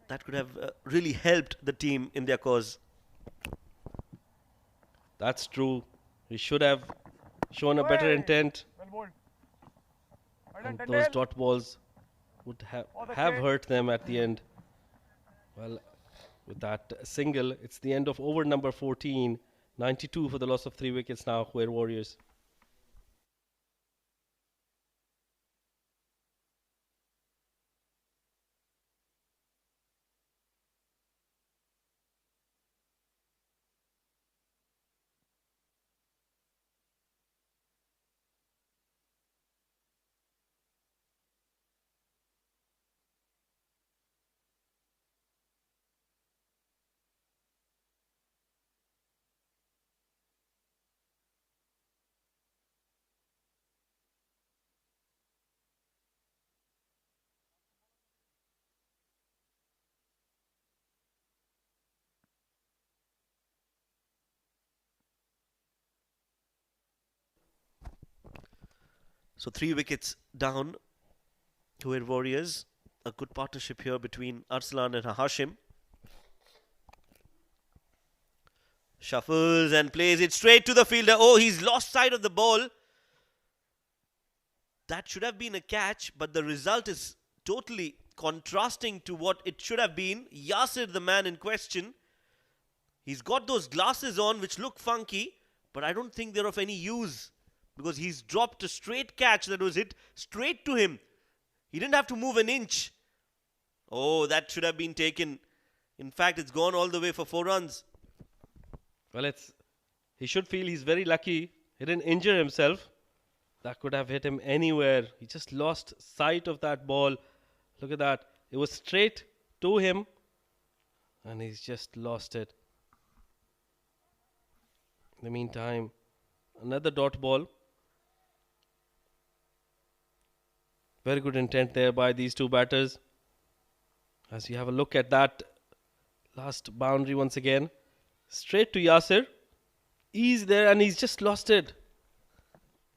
That could have really helped the team in their cause. That's true. He should have shown a better intent. And those dot balls would have hurt them at the end. Well, with that single, it's the end of over number 14. 92 for the loss of 3 wickets now, Khuwair Warriors. So 3 wickets down. Khuwair Warriors. A good partnership here between Arsalan and Hashim. Shuffles and plays it straight to the fielder. Oh, he's lost sight of the ball. that should have been a catch, but the result is totally contrasting to what it should have been. Yasir, the man in question, he's got those glasses on which look funky, but I don't think they're of any use because he's dropped a straight catch that was hit straight to him. He didn't have to move an inch. Oh, that should have been taken. In fact, it's gone all the way for 4 runs. Well, he should feel he's very lucky. He didn't injure himself. That could have hit him anywhere. He just lost sight of that ball. Look at that. It was straight to him, and he's just lost it. In the meantime, another dot ball. Very good intent there by these two batters. As you have a look at that last boundary once again. Straight to Yasir. He's there and he's just lost it.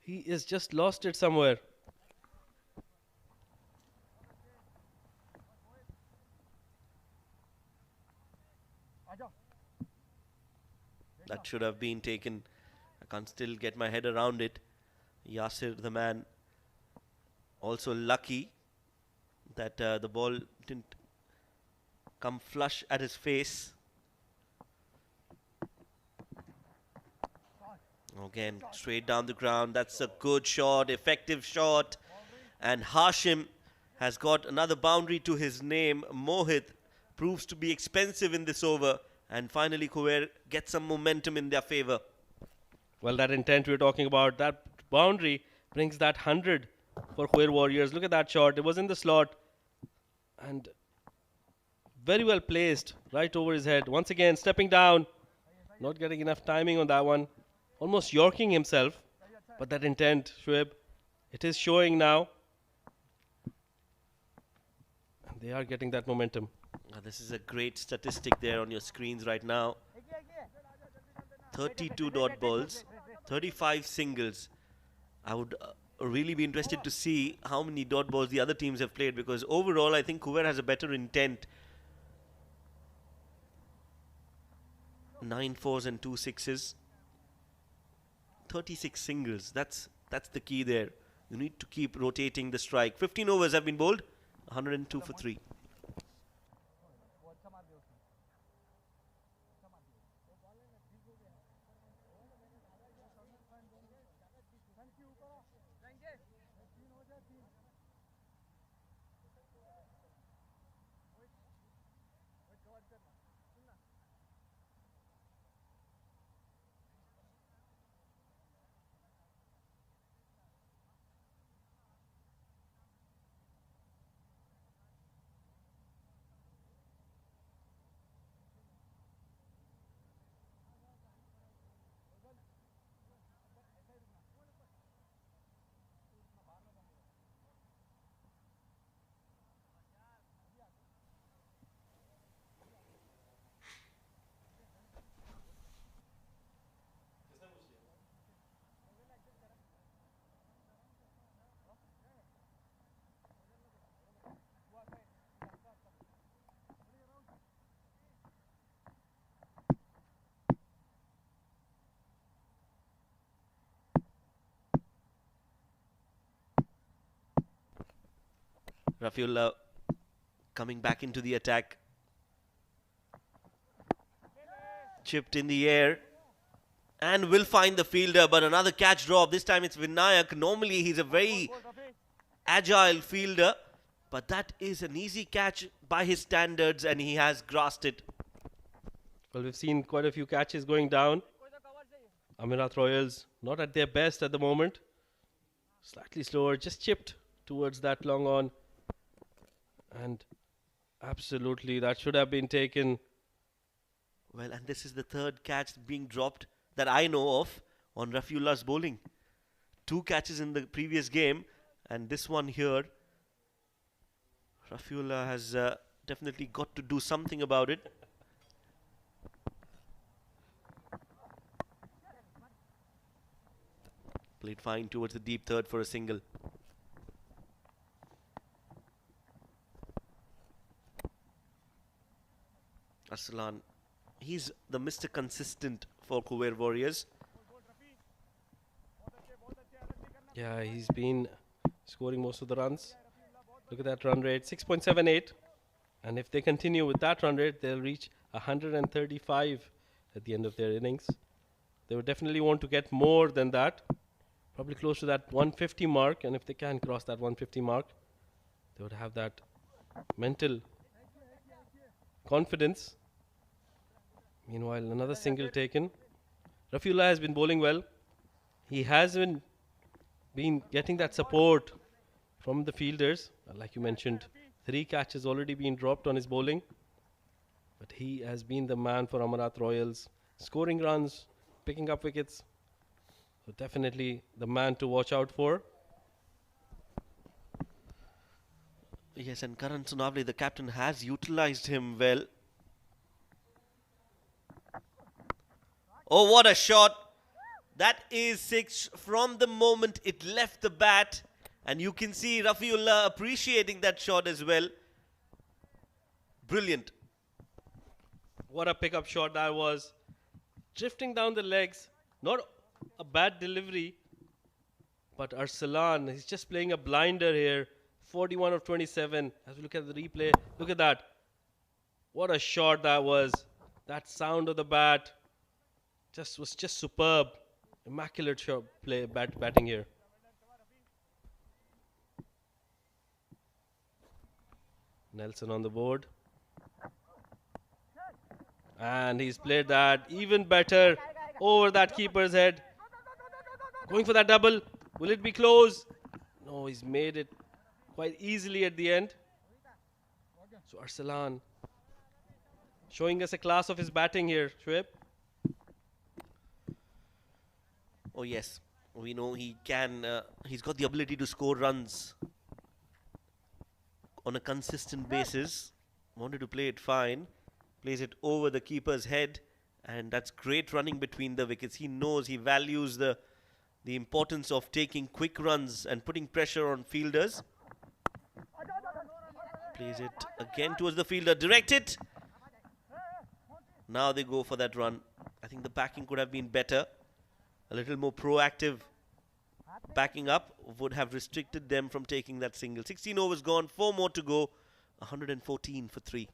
He has just lost it somewhere. That should have been taken. I can't still get my head around it. Yasir, the man, also lucky that the ball didn't come flush at his face. Again, straight down the ground. That's a good shot, effective shot. And Hashim has got another boundary to his name. Mohit proves to be expensive in this over. And finally, Khuwair gets some momentum in their favour. Well, that intent we were talking about, that boundary brings that 100 for Khuwair Warriors. Look at that shot. It was in the slot. And very well placed, right over his head. Once again, stepping down. Not getting enough timing on that one. Almost yorking himself. But that intent, Shoaib, it is showing now. And they are getting that momentum. This is a great statistic there on your screens right now. 32 dot balls, 35 singles. I would really be interested to see how many dot balls the other teams have played, because overall I think Khuwair has a better intent. 9 fours and 2 sixes. 36 singles. That's the key there. You need to keep rotating the strike. 15 overs have been bowled. 102 for 3. Rafiullah coming back into the attack. Chipped in the air. And will find the fielder, but another catch drop. This time it's Vinayak. Normally he's a very agile fielder, but that is an easy catch by his standards and he has grasped it. Well, we've seen quite a few catches going down. Amerat Royals not at their best at the moment. Slightly slower, just chipped towards that long on. And absolutely, that should have been taken. Well, and this is the third catch being dropped that I know of on Rafiullah's bowling. 2 catches in the previous game, and this one here. Rafiullah has definitely got to do something about it. Played fine towards the deep third for a single. Arslan, he's the Mr. Consistent for Khuwair Warriors. Yeah, he's been scoring most of the runs. Look at that run rate, 6.78. And if they continue with that run rate, they'll reach 135 at the end of their innings. They would definitely want to get more than that, probably close to that 150 mark. And if they can cross that 150 mark, they would have that mental confidence. Meanwhile, another single taken. Rafiullah has been bowling well. He hasn't been getting that support from the fielders. Like you mentioned, 3 catches already been dropped on his bowling. But he has been the man for Amerat Royals, scoring runs, picking up wickets. So definitely the man to watch out for. Yes, and Karan Sunavle, the captain, has utilized him well. Oh, what a shot. That is 6 from the moment it left the bat. And you can see Rafiullah appreciating that shot as well. Brilliant. What a pickup shot that was. Drifting down the legs. Not a bad delivery. But Arsalan, he's just playing a blinder here. 41 of 27. As we look at the replay, look at that. What a shot that was. That sound of the bat was just superb. Immaculate shot batting here. Nelson on the board. And he's played that even better over that keeper's head. Going for that double. Will it be close? No, he's made it quite easily at the end. So Arsalan showing us a class of his batting here, Shoaib. Oh, yes. We know he can. He's got the ability to score runs on a consistent basis. Wanted to play it fine. Plays it over the keeper's head. And that's great running between the wickets. He knows, he values the importance of taking quick runs and putting pressure on fielders. Plays it again towards the fielder. Direct it. Now they go for that run. I think the backing could have been better. A little more proactive backing up would have restricted them from taking that single. 16 overs gone, 4 more to go. 114 for 3.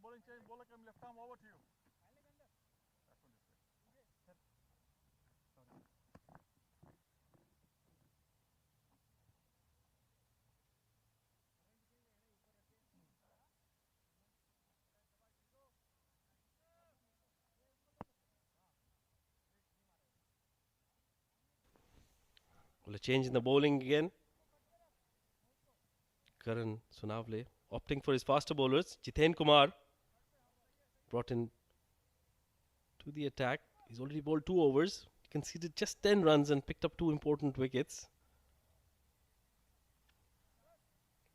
Bowling change, bowler come left arm over to you. Well, a change in the bowling again. Karan Sunavle opting for his faster bowlers. Jiten Kumar brought in to the attack. He's already bowled 2 overs. He conceded just 10 runs and picked up 2 important wickets.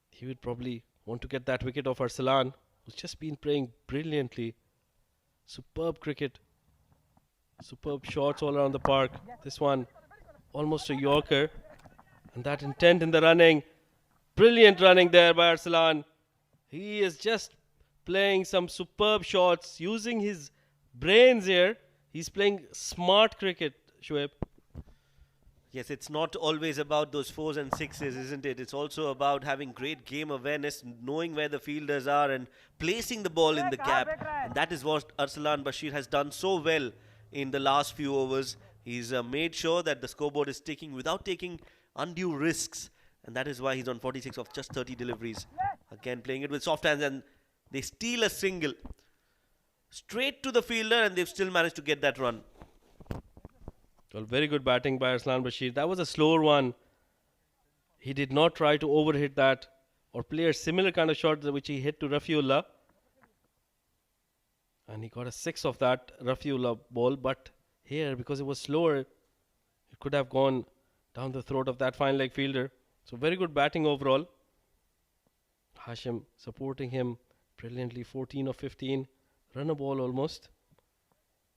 He would probably want to get that wicket off Arsalan, who's just been playing brilliantly. Superb cricket. Superb shots all around the park. This one almost a Yorker. And that intent in the running. Brilliant running there by Arsalan. He is just playing some superb shots, using his brains here. He's playing smart cricket, Shoaib. Yes, it's not always about those 4s and 6s, isn't it? It's also about having great game awareness, knowing where the fielders are and placing the ball in the gap. And that is what Arsalan Bashir has done so well in the last few overs. He's made sure that the scoreboard is ticking without taking undue risks. And that is why he's on 46 of just 30 deliveries. Again, playing it with soft hands, and they steal a single straight to the fielder, and they've still managed to get that run. Well, very good batting by Arsalan Bashir. That was a slower one. He did not try to overhit that. or play a similar kind of shot which he hit to Rafiullah. And he got a 6 of that Rafiullah ball. But here, because it was slower, it could have gone down the throat of that fine leg fielder. So very good batting overall. Hashim supporting him brilliantly. 14 of 15. Run a ball almost,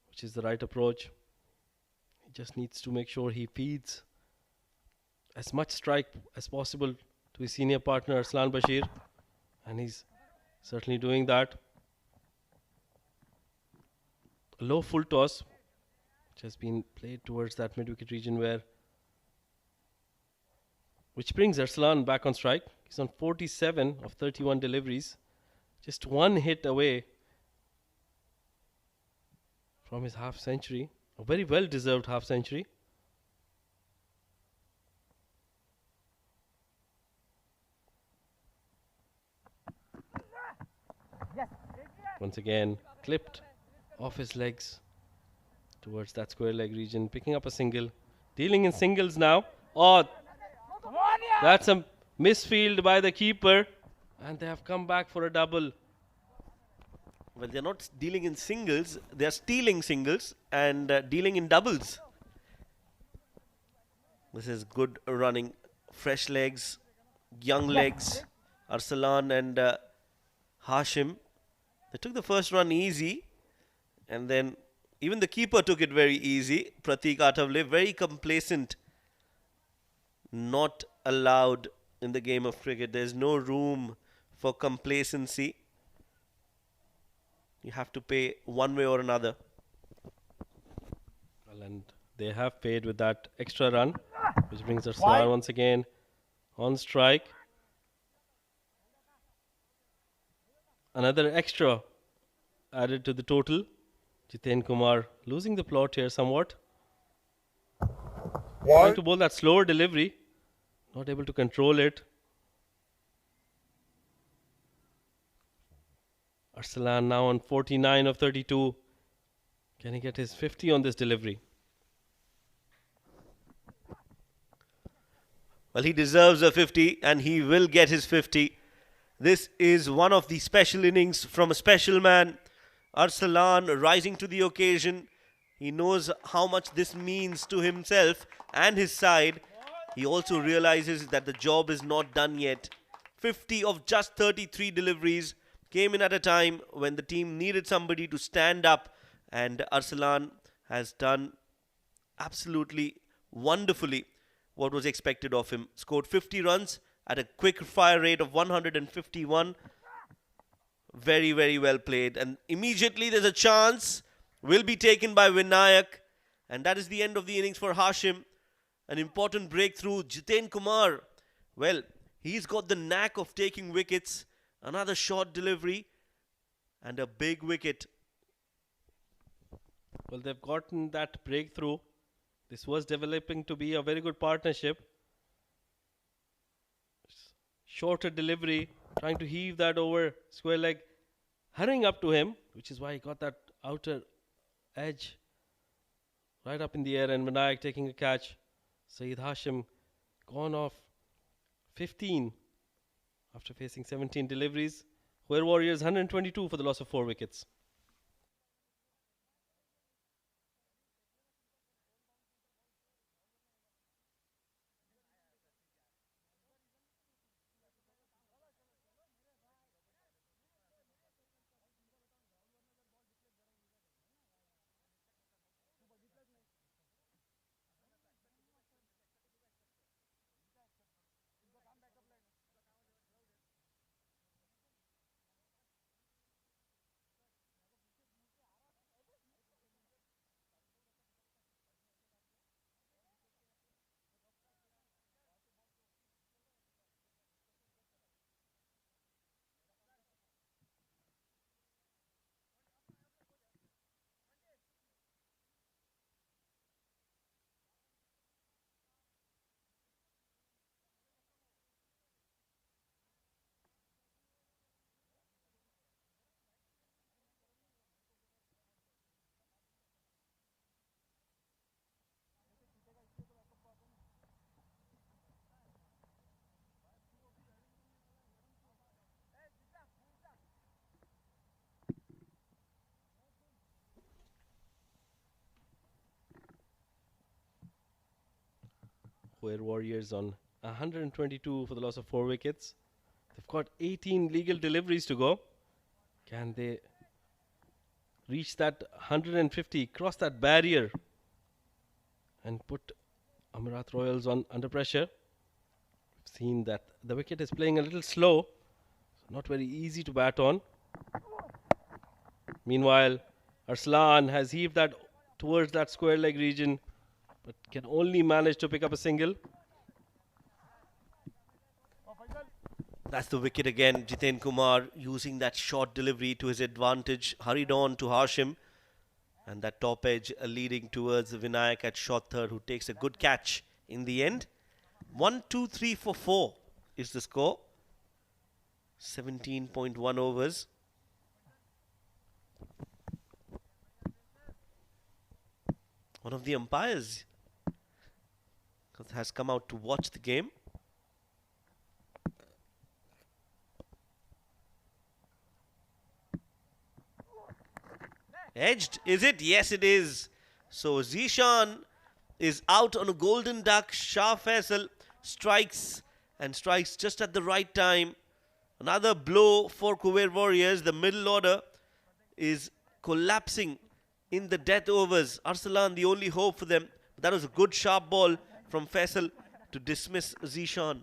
which is the right approach. He just needs to make sure he feeds as much strike as possible to his senior partner Arslan Bashir, and he's certainly doing that. A low full toss which has been played towards that mid-wicket region which brings Arslan back on strike. He's on 47 of 31 deliveries, just one hit away from his half century, a very well deserved half century. Once again, clipped off his legs towards that square leg region, picking up a single, dealing in singles now. Oh, that's a misfield by the keeper, and they have come back for a double. Well, they're not dealing in singles, they're stealing singles and dealing in doubles. This is good running, fresh legs, young legs. Arslan and Hashim, they took the first run easy, and then even the keeper took it very easy. Pratik Athavle, very complacent, not allowed in the game of cricket. There's no room for complacency. You have to pay one way or another. Well, and they have paid with that extra run, which brings Arslan once again on strike. Another extra added to the total. Jiten Kumar losing the plot here somewhat. Trying to bowl that slower delivery, not able to control it. Arslan now on 49 of 32. Can he get his 50 on this delivery? Well, he deserves a 50 and he will get his 50. This is one of the special innings from a special man. Arslan rising to the occasion. He knows how much this means to himself and his side. He also realizes that the job is not done yet. 50 of just 33 deliveries came in at a time when the team needed somebody to stand up, and Arslan has done absolutely wonderfully what was expected of him. Scored 50 runs at a quick fire rate of 151. Very, very well played. And immediately there's a chance will be taken by Vinayak. And that is the end of the innings for Hashim. An important breakthrough. Jiten Kumar, well, he's got the knack of taking wickets. Another short delivery and a big wicket. Well, they've gotten that breakthrough. This was developing to be a very good partnership. Shorter delivery, trying to heave that over square leg, hurrying up to him, which is why he got that outer edge right up in the air, and Vinayak taking a catch. Saeed Hashim gone off 15 after facing 17 deliveries. Khuwair Warriors 122 for the loss of 4 wickets. Khuwair Warriors on 122 for the loss of 4 wickets. They've got 18 legal deliveries to go. Can they reach that 150, cross that barrier, and put Amerat Royals under pressure? We've seen that the wicket is playing a little slow, so not very easy to bat on. Meanwhile, Arslan has heaved that towards that square leg region, but can only manage to pick up a single. That's the wicket again. Jiten Kumar using that short delivery to his advantage. Hurried on to Hashim. And that top edge leading towards Vinayak at short third, who takes a good catch in the end. 1, 2, 3 for 4 is the score. 17.1 overs. One of the umpires has come out to watch the game. Edged, is it? Yes, it is. So Zishan is out on a golden duck. Shah Faisal strikes and strikes just at the right time. Another blow for Khuwair Warriors. The middle order is collapsing in the death overs. Arslan, the only hope for them. That was a good sharp ball from Faisal to dismiss Zishan.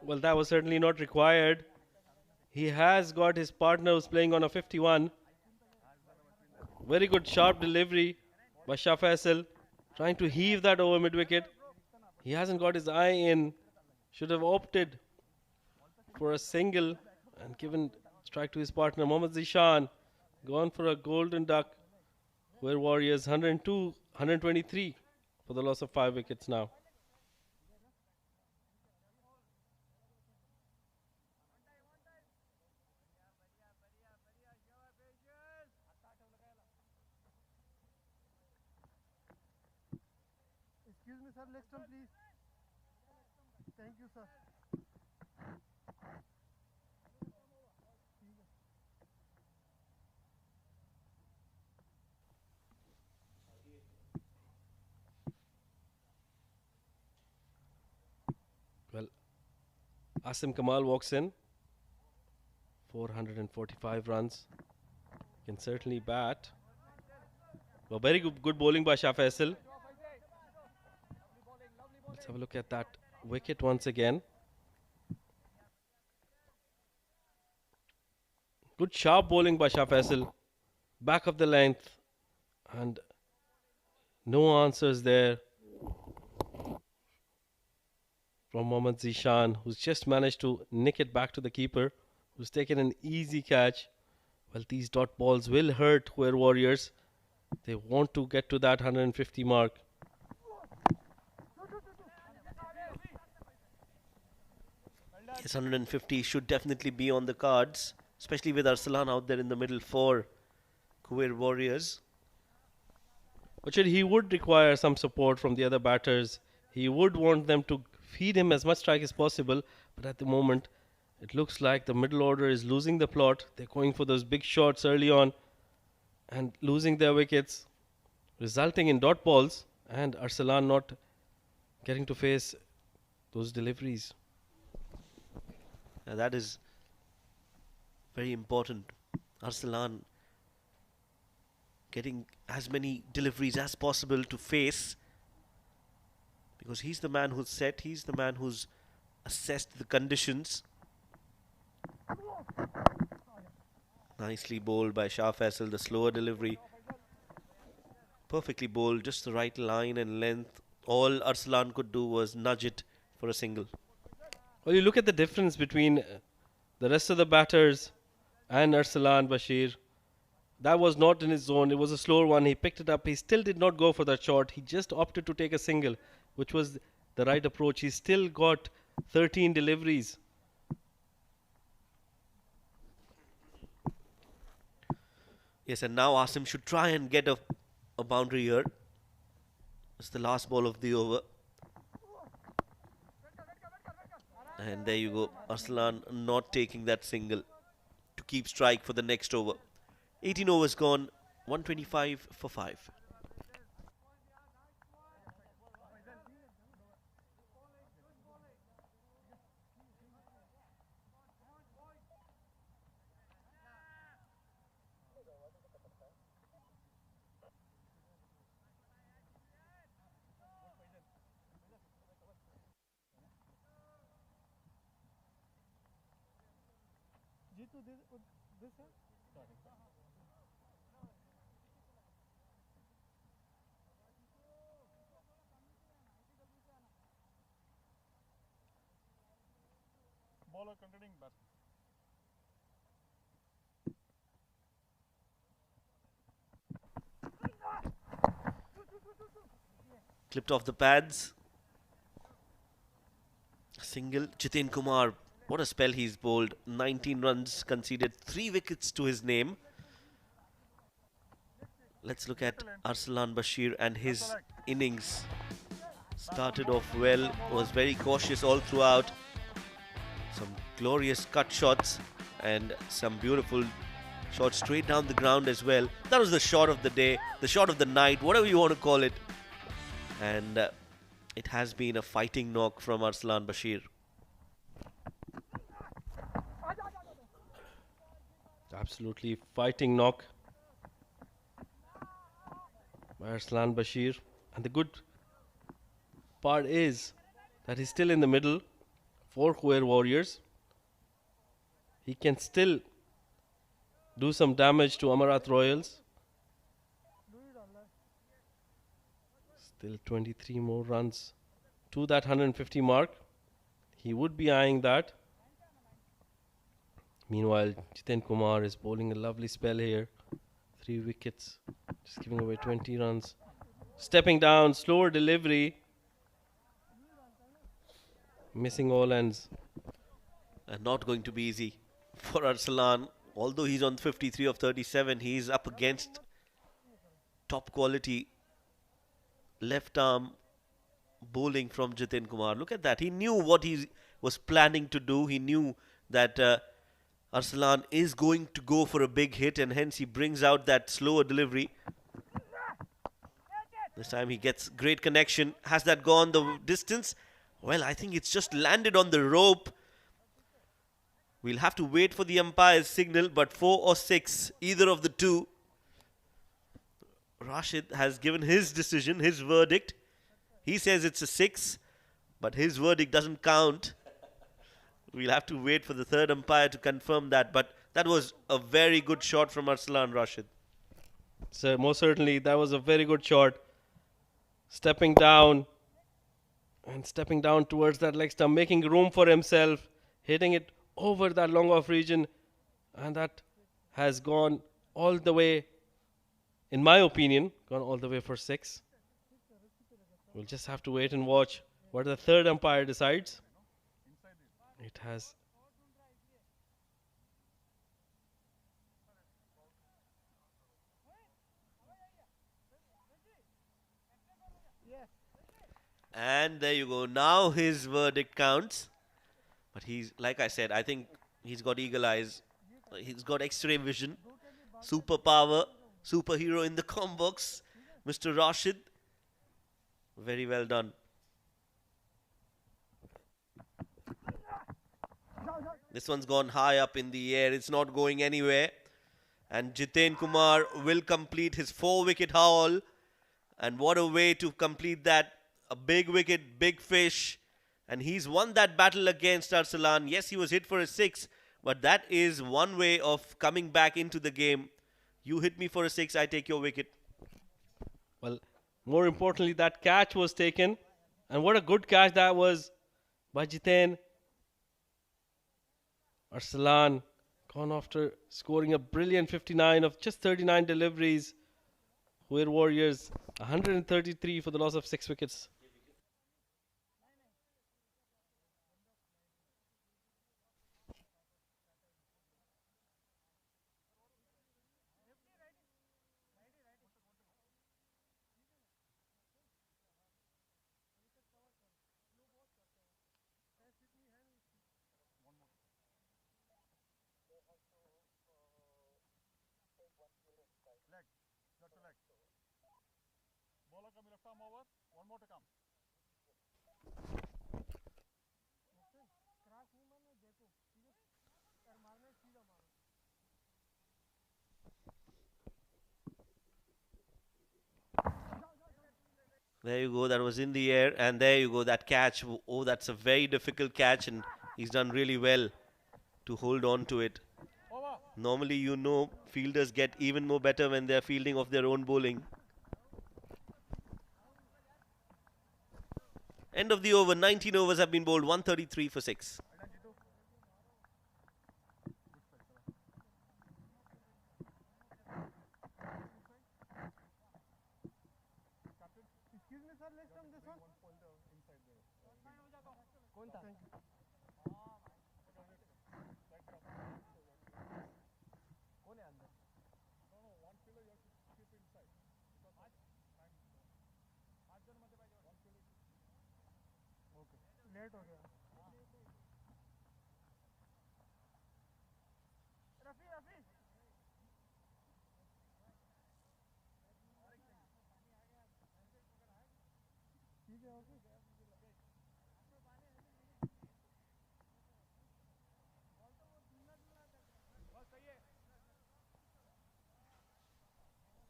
Well, that was certainly not required. He has got his partner who's playing on a 51. Very good sharp delivery by Shah Faisal, trying to heave that over mid-wicket. He hasn't got his eye in. Should have opted for a single and given strike to his partner. Mohammad Zishan gone for a golden duck. Khuwair Warriors 102, 123 for the loss of 5 wickets now. Excuse me, sir. Next one, please. Thank you, sir. Well, Asim Kamal walks in. 445 runs. Can certainly bat. Well, very good bowling by Shah Faisal. Let's have a look at that wicket once again. Good sharp bowling by Shah Faisal. Back of the length. And no answers there from Mohammad Zishan, who's just managed to nick it back to the keeper, who's taken an easy catch. Well, these dot balls will hurt Khuwair Warriors. They want to get to that 150 mark. Yes, 150 should definitely be on the cards, especially with Arslan out there in the middle for Khuwair Warriors. But he would require some support from the other batters. He would want them to feed him as much strike as possible. But at the moment, it looks like the middle order is losing the plot. They're going for those big shots early on and losing their wickets, resulting in dot balls and Arslan not getting to face those deliveries. Now that is very important. Arslan getting as many deliveries as possible to face, because he's the man who's set, he's the man who's assessed the conditions. Nicely bowled by Shah Faisal, the slower delivery. Perfectly bowled, just the right line and length. All Arslan could do was nudge it for a single. Well, you look at the difference between the rest of the batters and Arslan Bashir. That was not in his zone. It was a slower one. He picked it up. He still did not go for that shot. He just opted to take a single, which was the right approach. He still got 13 deliveries. Yes, and now Asim should try and get a boundary here. It's the last ball of the over. And there you go. Arslan not taking that single to keep strike for the next over. 18 overs gone, 125 for 5. Jitu, this side? Sorry. Bowler containing batsman. Clipped off the pads. Single. Jiten Kumar. What a spell he's bowled. 19 runs conceded. 3 wickets to his name. Let's look at Arslan Bashir and his innings. Started off well. Was very cautious all throughout. Some glorious cut shots and some beautiful shots straight down the ground as well. That was the shot of the day, the shot of the night, whatever you want to call it. And it has been a fighting knock from Arslan Bashir. Absolutely fighting knock by Arslan Bashir. And the good part is that he's still in the middle for Khuwair Warriors. He can still do some damage to Amerat Royals. Still 23 more runs to that 150 mark. He would be eyeing that. Meanwhile, Jiten Kumar is bowling a lovely spell here. 3 wickets, just giving away 20 runs. Stepping down, slower delivery. Missing all ends. And not going to be easy for Arslan. Although he's on 53 of 37, he's up against top quality left arm bowling from Jiten Kumar. Look at that. He knew what he was planning to do. He knew that Arslan is going to go for a big hit, and hence he brings out that slower delivery. This time he gets great connection. Has that gone the distance? Well, I think it's just landed on the rope. We'll have to wait for the umpire's signal, but 4 or 6, either of the two. Rashid has given his decision, his verdict. He says it's a 6, but his verdict doesn't count. We'll have to wait for the third umpire to confirm that, but that was a very good shot from Arslan Rashid. So most certainly that was a very good shot. Stepping down and stepping down towards that leg stump, making room for himself, hitting it over that long off region, and that has gone all the way, in my opinion, gone all the way for 6. We'll just have to wait and watch what the third umpire decides. It has And there you go. Now his verdict counts. But he's, like I said, I think he's got eagle eyes. He's got X-ray vision. Superpower. Superhero in the com box. Mr. Rashid. Very well done. This one's gone high up in the air. It's not going anywhere. And Jiten Kumar will complete his 4-wicket haul. And what a way to complete that. A big wicket, big fish. And he's won that battle against Arslan. Yes, he was hit for a 6. But that is one way of coming back into the game. You hit me for a 6, I take your wicket. Well, more importantly, that catch was taken. And what a good catch that was by Jiten. Arslan gone after scoring a brilliant 59 of just 39 deliveries. Khuwair Warriors 133 for the loss of 6 wickets. Leg. Got to leg. Bowler coming left arm over. One more to come. There you go, that was in the air, and there you go, that catch. Oh, that's a very difficult catch, and he's done really well to hold on to it. Normally, you know, fielders get even more better when they're fielding of their own bowling. End of the over, 19 overs have been bowled, 133 for 6. Excuse me, sir. Let's come this one. कौन था? कौन है अंदर? Late हो गया. रफी रफी. ठीक है okay.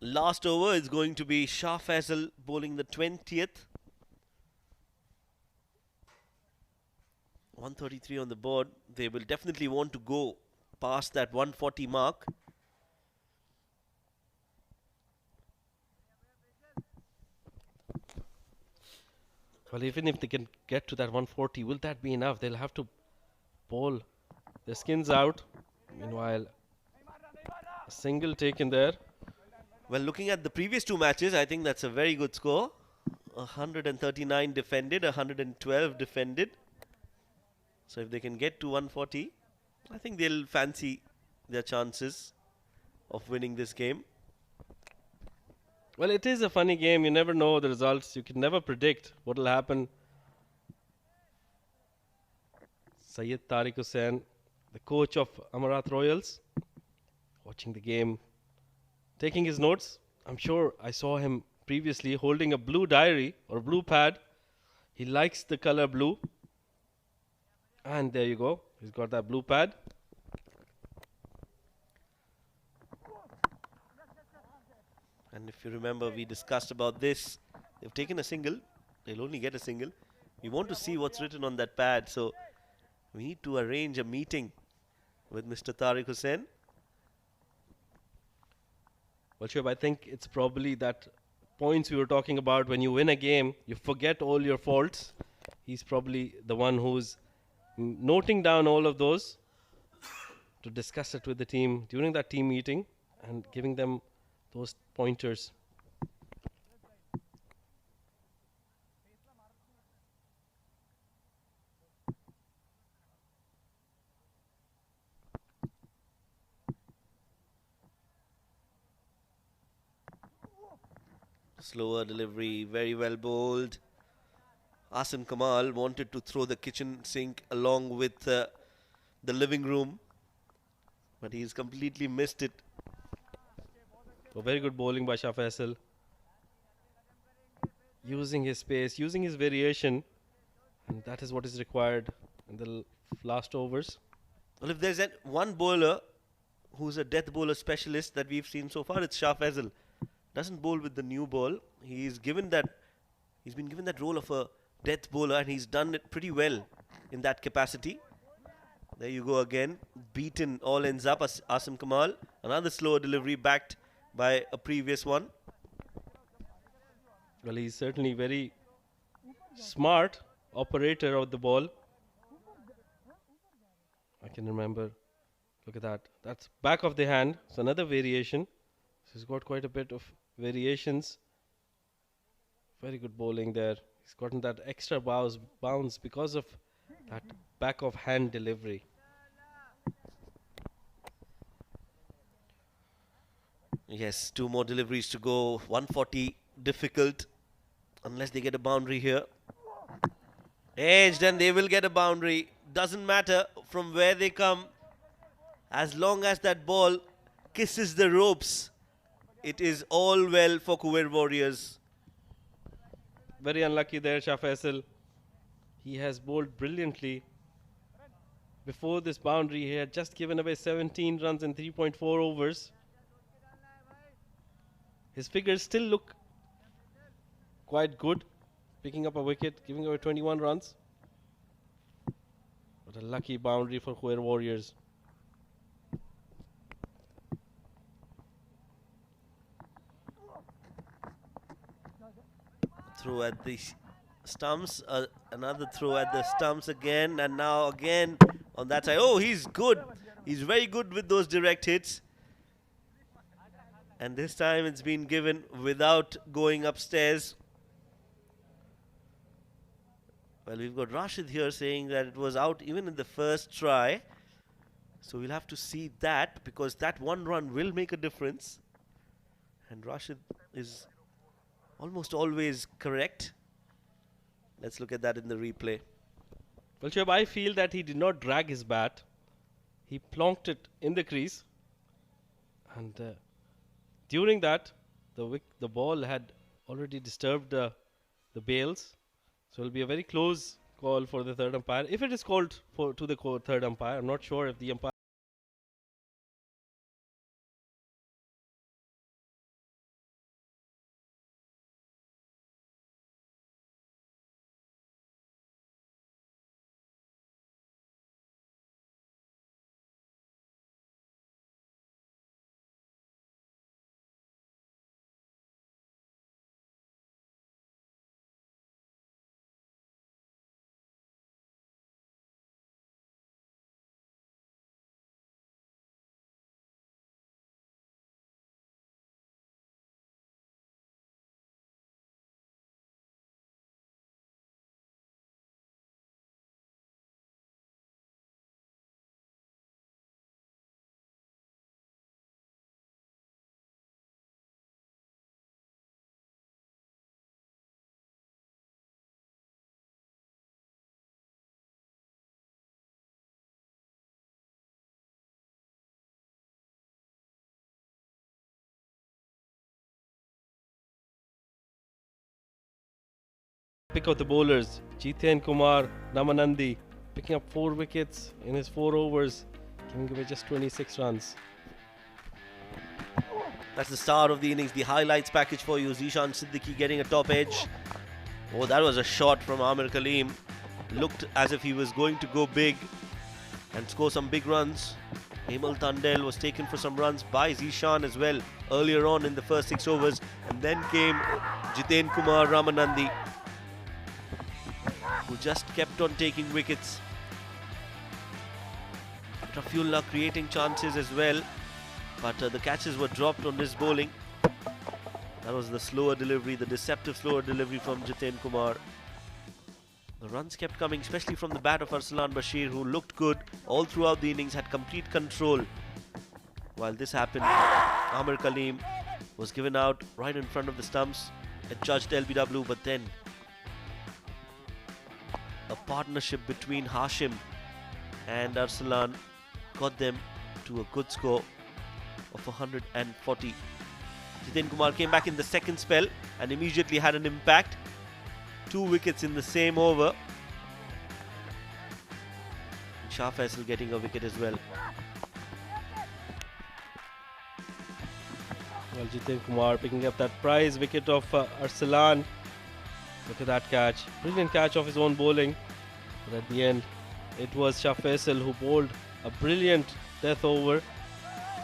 Last over is going to be Shah Faisal bowling the 20th. 133 on the board. They will definitely want to go past that 140 mark. Well, even if they can get to that 140, will that be enough? They'll have to bowl their skins out. Meanwhile, a single taken there. Well, looking at the previous two matches, I think that's a very good score. 139 defended, 112 defended. So if they can get to 140, I think they'll fancy their chances of winning this game. Well, it is a funny game. You never know the results. You can never predict what will happen. Syed Tariq Hussain, the coach of Amerat Royals, watching the game, taking his notes. I'm sure I saw him previously holding a blue diary or blue pad. He likes the color blue. And there you go. He's got that blue pad. And if you remember, we discussed about this. They've taken a single. They'll only get a single. We want to see what's written on that pad. So we need to arrange a meeting with Mr. Tariq Hussain. Well, Shoaib, I think it's probably that points we were talking about. When you win a game, you forget all your faults. He's probably the one who's noting down all of those to discuss it with the team during that team meeting and giving them those pointers. Slower delivery, very well bowled. Asim Kamal wanted to throw the kitchen sink along with the living room, but he's completely missed it. So very good bowling by Shah Faisal. Using his space, using his variation, and that is what is required in the last overs. Well, if there's one bowler who's a death bowler specialist that we've seen so far, it's Shah Faisal. Doesn't bowl with the new ball. He's been given that role of a death bowler, and he's done it pretty well in that capacity. There you go again. Beaten all ends up as Asim Kamal. Another slower delivery backed by a previous one. Well, he's certainly very smart operator of the ball. I can remember. Look at that. That's back of the hand. So another variation. So he's got quite a bit of variations. Very good bowling there. He's gotten that extra bounce because of that back of hand delivery. Yes, two more deliveries to go. 140 difficult unless they get a boundary here. Edged, and they will get a boundary. Doesn't matter from where they come. As long as that ball kisses the ropes, it is all well for Khuwair Warriors. Very unlucky there, Shah Faisal. He has bowled brilliantly. Before this boundary, he had just given away 17 runs in 3.4 overs. His figures still look quite good. Picking up a wicket, giving away 21 runs. But a lucky boundary for Khuwair Warriors. throw at the stumps, another throw at the stumps again, and now again on that side. Oh, he's good. He's very good with those direct hits. And this time it's been given without going upstairs. Well, we've got Rashid here saying that it was out even in the first try. So we'll have to see that, because that one run will make a difference. And Rashid is almost always correct. Let's look at that in the replay. Well, Shoaib, I feel that he did not drag his bat. He plonked it in the crease. And during that, the ball had already disturbed the bails. So it'll be a very close call for the third umpire. If it is called to the third umpire, I'm not sure if the umpire. Pick of the bowlers, Jiten Kumar Ramanandi, picking up 4 wickets in his 4 overs, giving away just 26 runs. That's the start of the innings. The highlights package for you. Zishan Siddiqui getting a top edge. Oh, that was a shot from Amir Kaleem. Looked as if he was going to go big and score some big runs. Hemal Tandel was taken for some runs by Zishan as well earlier on in the first 6 overs. And then came Jiten Kumar Ramanandi, who just kept on taking wickets. Rafiullah creating chances as well, but the catches were dropped on his bowling. That was the slower delivery, the deceptive slower delivery from Jiten Kumar. The runs kept coming, especially from the bat of Arsalan Bashir, who looked good all throughout the innings, had complete control. While this happened, Amir Kaleem was given out right in front of the stumps, adjudged LBW, but then a partnership between Hashim and Arsalan got them to a good score of 140. Jiten Kumar came back in the second spell and immediately had an impact. 2 wickets in the same over. Shah Faisal getting a wicket as well. Well, Jiten Kumar picking up that prize wicket of Arsalan. Look at that catch. Brilliant catch of his own bowling. But at the end, it was Shah Faisal who bowled a brilliant death over,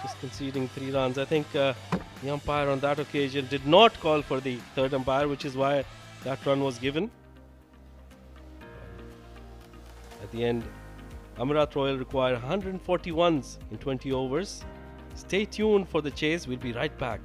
just conceding 3 runs. I think the umpire on that occasion did not call for the third umpire, which is why that run was given. At the end, Amerat Royal require 141s in 20 overs. Stay tuned for the chase. We'll be right back.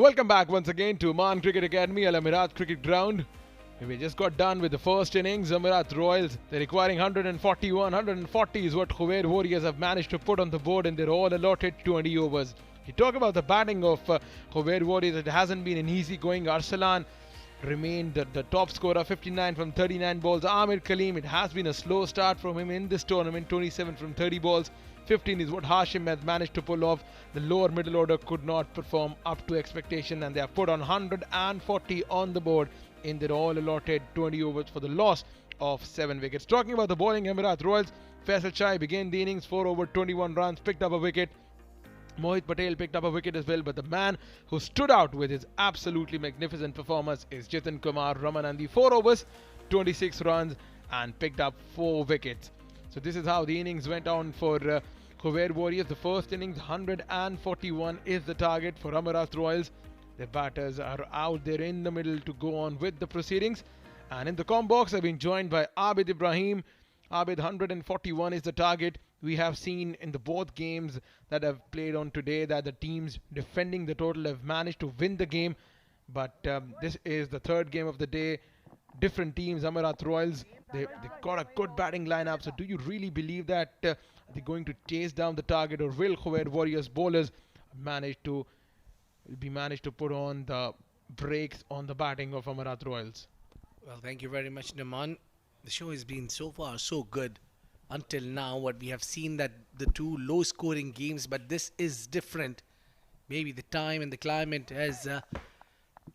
Welcome back once again to Oman Cricket Academy Al Amerat Cricket Ground. We just got done with the first innings. Amerat Royals, they're requiring 141. 140 is what Khuwair Warriors have managed to put on the board in their all allotted 20 overs. You talk about the batting of Khuwair Warriors, it hasn't been an easy going. Arsalan remained the top scorer, 59 from 39 balls. Amir Kaleem, it has been a slow start from him in this tournament, 27 from 30 balls. 15 is what Hashim has managed to pull off. The lower middle order could not perform up to expectation, and they have put on 140 on the board in their all allotted 20 overs for the loss of 7 wickets. Talking about the bowling, Amerat Royals, Faisal Chai began the innings 4 over 21 runs, picked up a wicket. Mohit Patel picked up a wicket as well, but the man who stood out with his absolutely magnificent performance is Jitin Kumar Ramanandi. 4 overs, 26 runs, and picked up 4 wickets. So this is how the innings went on for Khuwair Warriors. The first innings, 141 is the target for Amerat Royals. The batters are out there in the middle to go on with the proceedings. And in the com box, I've been joined by Abid Ibrahim. Abid, 141 is the target. We have seen in the both games that have played on today that the teams defending the total have managed to win the game. But this is the third game of the day. Different teams, Amerat Royals, they've got a good batting lineup. So do you really believe that they're going to chase down the target, or will Khuwair Warriors bowlers manage to put on the brakes on the batting of Amerat Royals? Well, thank you very much, Naman. The show has been so far so good until now. What we have seen that the two low-scoring games, but this is different. Maybe the time and the climate has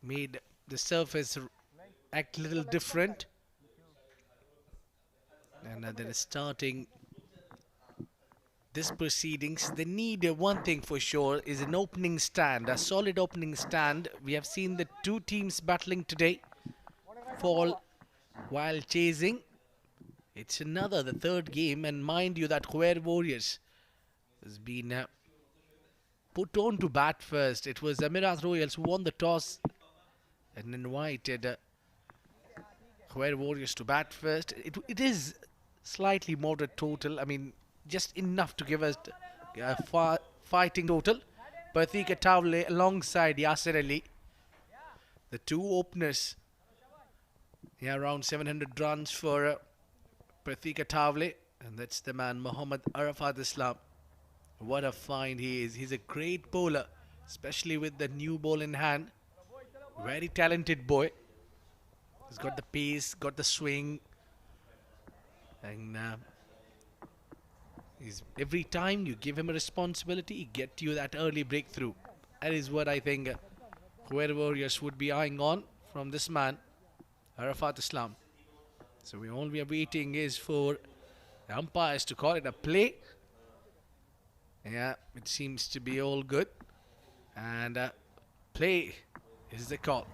made the surface act a little different. And they're starting this proceedings. They need one thing for sure, is an opening stand, a solid opening stand. We have seen the two teams battling today fall while chasing. It's the third game, and mind you that Khuwair Warriors has been put on to bat first. It was Amerat Royals who won the toss and invited Khuwair Warriors to bat first. It is slightly moderate total. I mean, just enough to give us a fighting total. Pratika Tavle alongside Yasir Ali. The two openers. Yeah, around 700 runs for Pratika Tavle. And that's the man, Muhammad Arafat Islam. What a find he is. He's a great bowler, especially with the new ball in hand. Very talented boy. He's got the pace, got the swing. And every time you give him a responsibility, he gets you that early breakthrough. That is what I think Khuwair Warriors would be eyeing on from this man, Arafat Islam. So all we are waiting is for the umpires to call it a play. Yeah, it seems to be all good. And play is the call.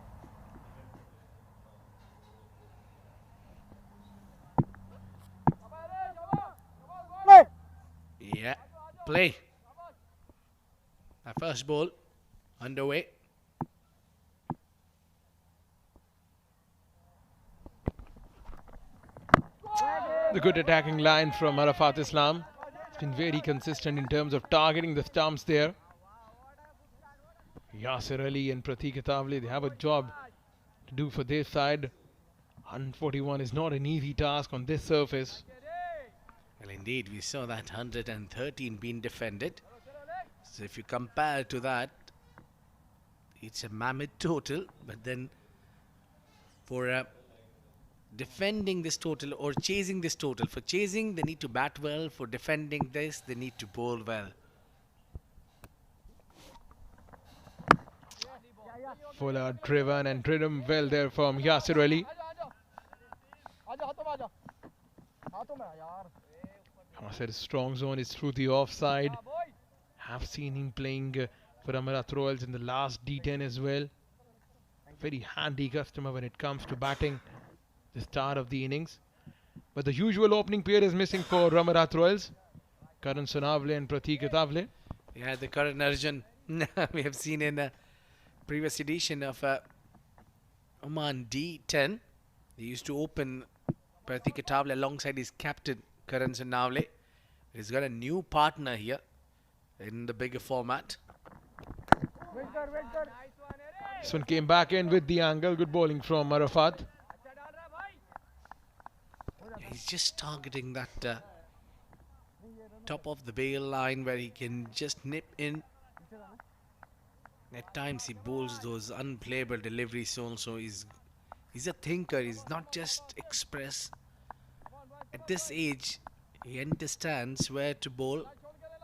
Yeah, play. Our first ball underway. The good attacking line from Arafat Islam. It's been very consistent in terms of targeting the stumps there. Yasir Ali and Pratika Tavle, they have a job to do for their side. 141 is not an easy task on this surface. Well, indeed, we saw that 113 being defended. So if you compare to that, it's a mammoth total. But then for defending this total or chasing this total, for chasing they need to bat well. For defending this, they need to bowl well. Fuller driven and driven well there from Yasir Ali. Yasir's strong zone is through the offside. Have seen him playing for Amerat Royals in the last D10 as well. Very handy customer when it comes to batting the start of the innings. But the usual opening pair is missing for Amerat Royals. Karan Sonavle and Pratika Tavle. Yeah, the Karan Arjun we have seen in a previous edition of Oman D10. They used to open Pratika Tavle alongside his captain Karan Sonavle. He's got a new partner here in the bigger format. This one came back in with the angle. Good bowling from Arafat. He's just targeting that top of the bail line where he can just nip in. At times he bowls those unplayable deliveries also. He's a thinker. He's not just express. At this age, he understands where to bowl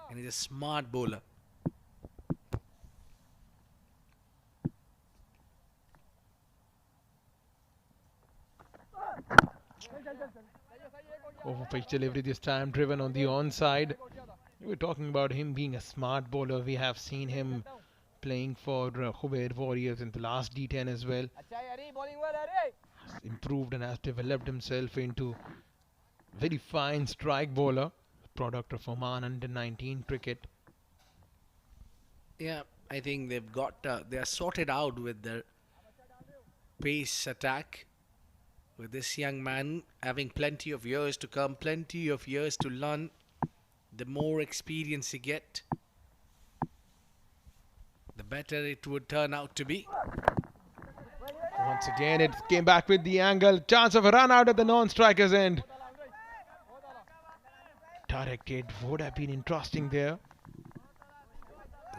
and he's a smart bowler. Over pitch delivery this time, driven on the onside. We were talking about him being a smart bowler. We have seen him playing for Khuwair Warriors in the last D10 as well. Has improved and has developed himself into very fine strike bowler, product of Oman under-19 cricket. Yeah, I think they've got they are sorted out with their pace attack. With this young man having plenty of years to come, plenty of years to learn, the more experience he get, the better it would turn out to be. Once again, it came back with the angle. Chance of a run out at the non-striker's end. Directed would have been interesting there.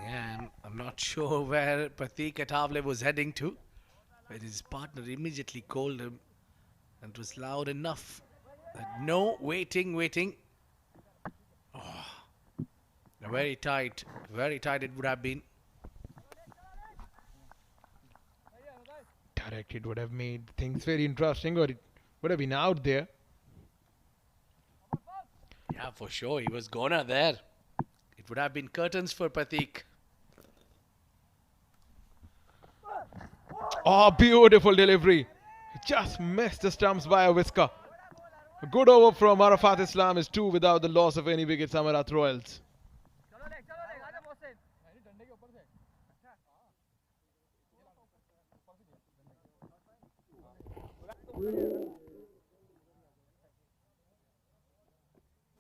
Yeah, I'm not sure where Pratik Atavale was heading to, but his partner immediately called him, and it was loud enough. No, waiting. Oh, very tight it would have been. Directed would have made things very interesting, or it would have been out there. Yeah, for sure, he was gonna there. It would have been curtains for Pratik. Oh, beautiful delivery. He just missed the stumps by a whisker. A good over from Arafat Islam is 2 without the loss of any wickets. Amerat Royals.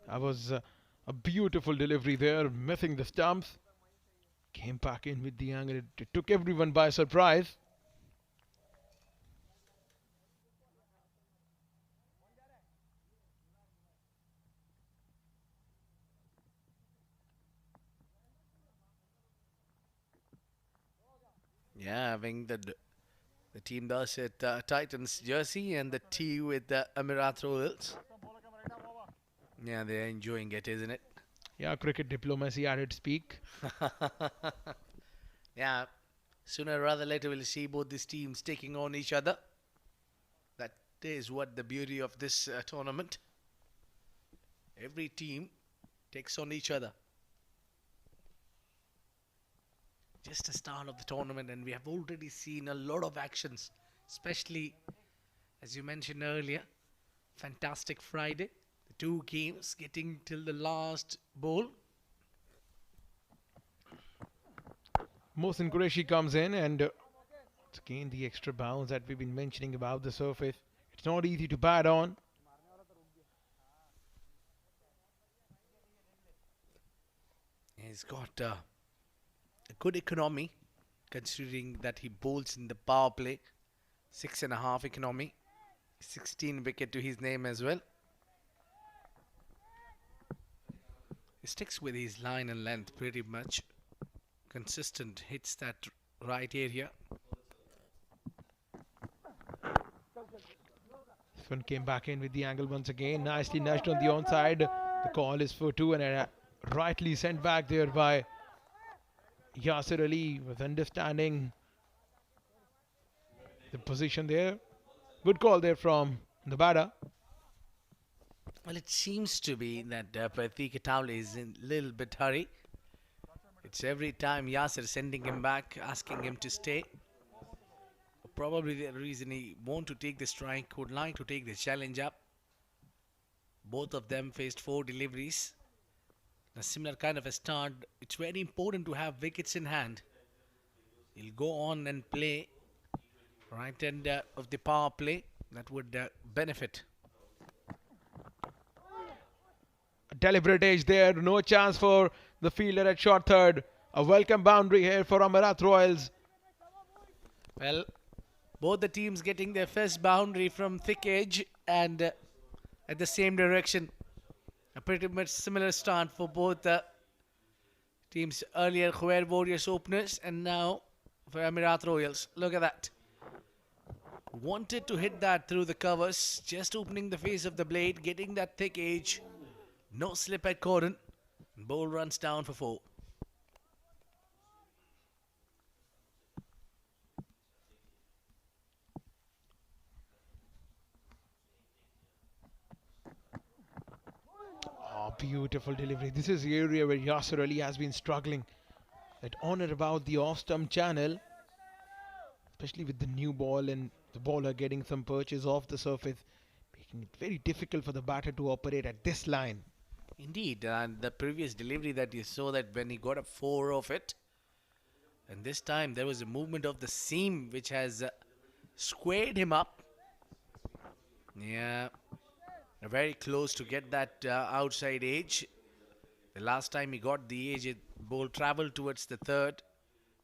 That was a beautiful delivery there, missing the stumps. Came back in with the angle. It took everyone by surprise. Yeah, having the team does it Titans jersey and the T with the Amerat Royals. Yeah, they're enjoying it, isn't it? Yeah, cricket diplomacy at its peak. Yeah, sooner or rather later we'll see both these teams taking on each other. That is what the beauty of this tournament. Every team takes on each other. Just the start of the tournament, and we have already seen a lot of actions, especially as you mentioned earlier, fantastic Friday, the 2 games getting till the last bowl. Mohsin Qureshi comes in, and it's again the extra bounce that we've been mentioning about the surface. It's not easy to bat on. He's got a good economy, considering that he bowls in the power play. 6.5 economy, 16 wicket to his name as well. He sticks with his line and length pretty much. Consistent, hits that right area. This one came back in with the angle once again. Nicely nudged on the onside. The call is for 2, and rightly sent back there by Yasir Ali with understanding the position there. Good call there from the batter. Well, it seems to be that Pratik Atavale is in a little bit hurry. It's every time Yasir sending him back, asking him to stay. Probably the reason he want to take the strike, would like to take the challenge up. Both of them faced 4 deliveries. A similar kind of a start. It's very important to have wickets in hand. He'll go on and play right end of the power play. That would benefit. A deliberate edge there. No chance for the fielder at short third. A welcome boundary here for Amerat Royals. Well, both the teams getting their first boundary from thick edge and at the same direction. A pretty much similar start for both the teams. Earlier, Khuwair Warriors openers, and now for Amerat Royals. Look at that. Wanted to hit that through the covers, just opening the face of the blade, getting that thick edge. No slip at cordon. Ball runs down for 4. Oh, beautiful delivery. This is the area where Yasser Ali has been struggling. That on and about the off-stump channel, especially with the new ball and the bowler getting some perches off the surface, making it very difficult for the batter to operate at this line. Indeed, and the previous delivery that you saw, that when he got a 4 of it, and this time there was a movement of the seam which has squared him up. Yeah, very close to get that outside edge. The last time he got the edge, ball traveled towards the third.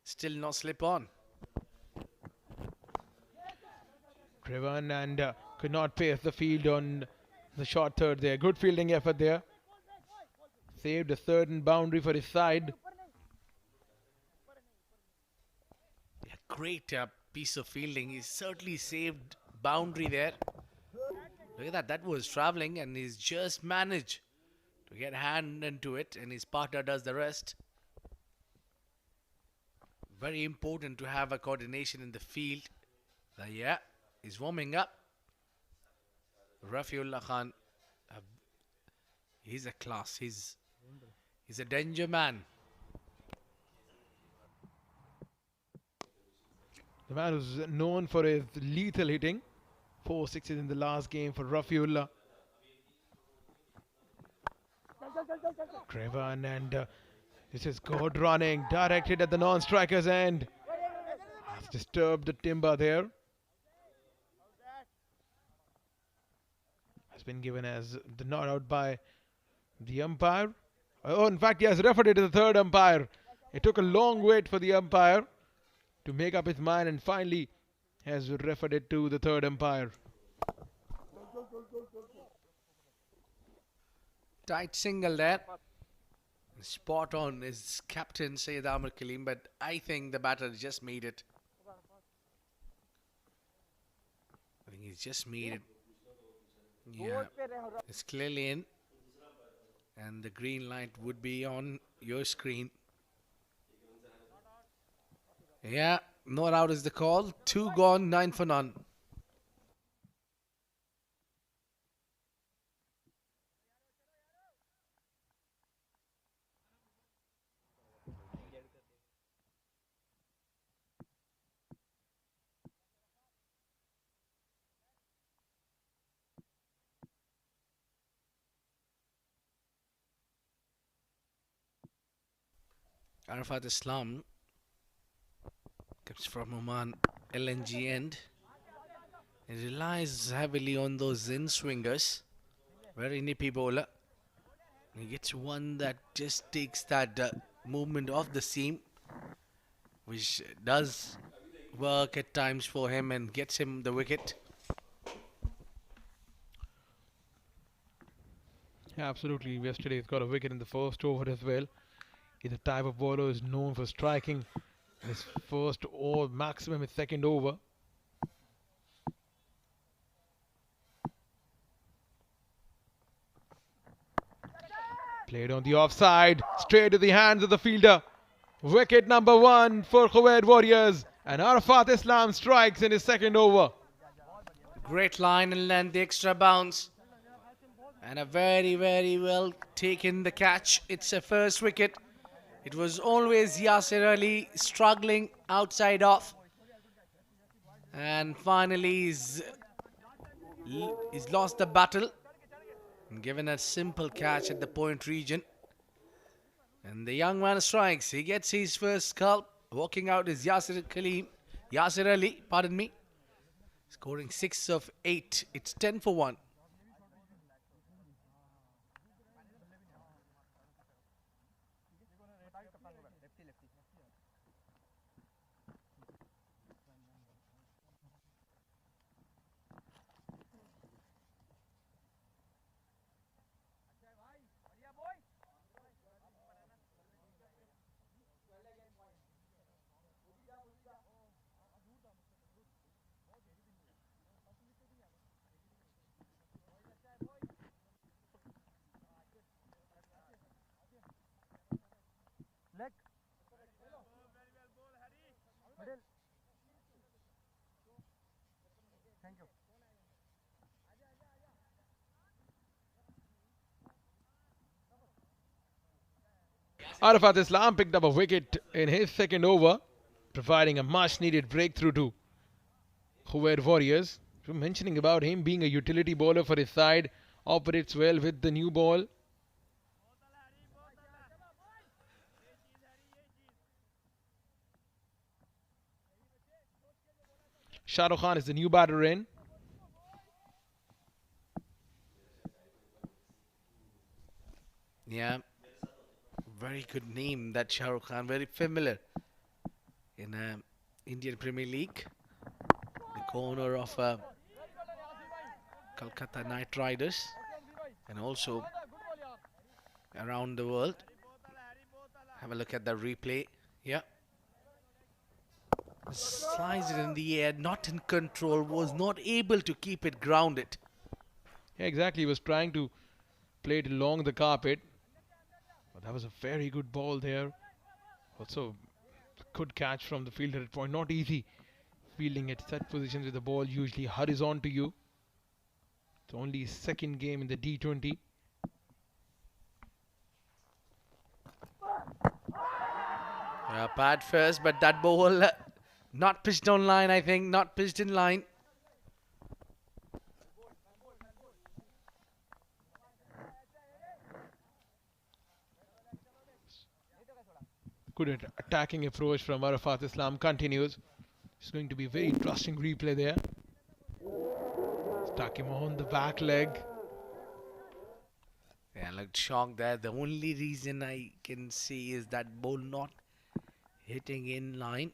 Still no slip on. Driven and could not pace the field on the short third there. Good fielding effort there. Saved a third and boundary for his side. Yeah, great piece of fielding. He certainly saved boundary there. Look at that. That was traveling and he's just managed to get hand into it, and his partner does the rest. Very important to have a coordination in the field. Yeah, he's warming up. Rafiullah Khan, he's a class. He's a danger man. The man who's known for his lethal hitting. 4 sixes in the last game for Rafiullah. Trevan and this is good running, directed at the non-striker's end. Has disturbed the timber there. Has been given as the not out by the umpire. Oh, in fact, he has referred it to the third umpire. It took a long wait for the umpire to make up his mind, and finally has referred it to the third umpire. Tight single there. Spot on is captain Syed Amar Kaleem, but I think the batter just made it. I think he's just made it. Yeah, it's clearly in. And the green light would be on your screen. Yeah, not out is the call. 2 gone, 9 for none. Arafat Islam comes from Oman LNG end. He relies heavily on those in-swingers. Very nippy bowler. He gets one that just takes that movement off the seam, which does work at times for him and gets him the wicket. Absolutely, yesterday he's got a wicket in the first over as well. He's a type of bowler who is known for striking his first or maximum his second over. Played on the offside, straight to the hands of the fielder. Wicket number 1 for Khuwair Warriors, and Arafat Islam strikes in his second over. Great line and length, the extra bounce. And a very, very well taken the catch. It's a first wicket. It was always Yasser Ali struggling outside off. And finally he's lost the battle. And given a simple catch at the point region. And the young man strikes. He gets his first scalp. Walking out is Yasser Ali, pardon me. Scoring 6 of 8. It's 10 for 1. Leg. Middle. Thank you. Arafat Islam picked up a wicket in his second over, providing a much needed breakthrough to Khuwair Warriors. We were mentioning about him being a utility bowler for his side, operates well with the new ball. Shah Rukh Khan is the new batter in. Yeah, very good name, that Shah Rukh Khan, very familiar in Indian Premier League. The co-owner of Kolkata Knight Riders and also around the world. Have a look at the replay. Yeah. Sliced it in the air, not in control, was not able to keep it grounded. Yeah, exactly. He was trying to play it along the carpet. But that was a very good ball there. Also, good catch from the fielder at point. Not easy fielding at set positions with the ball usually hurries on to you. It's only his second game in the D20. Yeah, bad first, but that ball not pitched on line, I think. Not pitched in line. Good attacking approach from Arafat Islam continues. It's going to be a very interesting replay there. Stuck him on the back leg. Yeah, looked shocked there. The only reason I can see is that ball not hitting in line.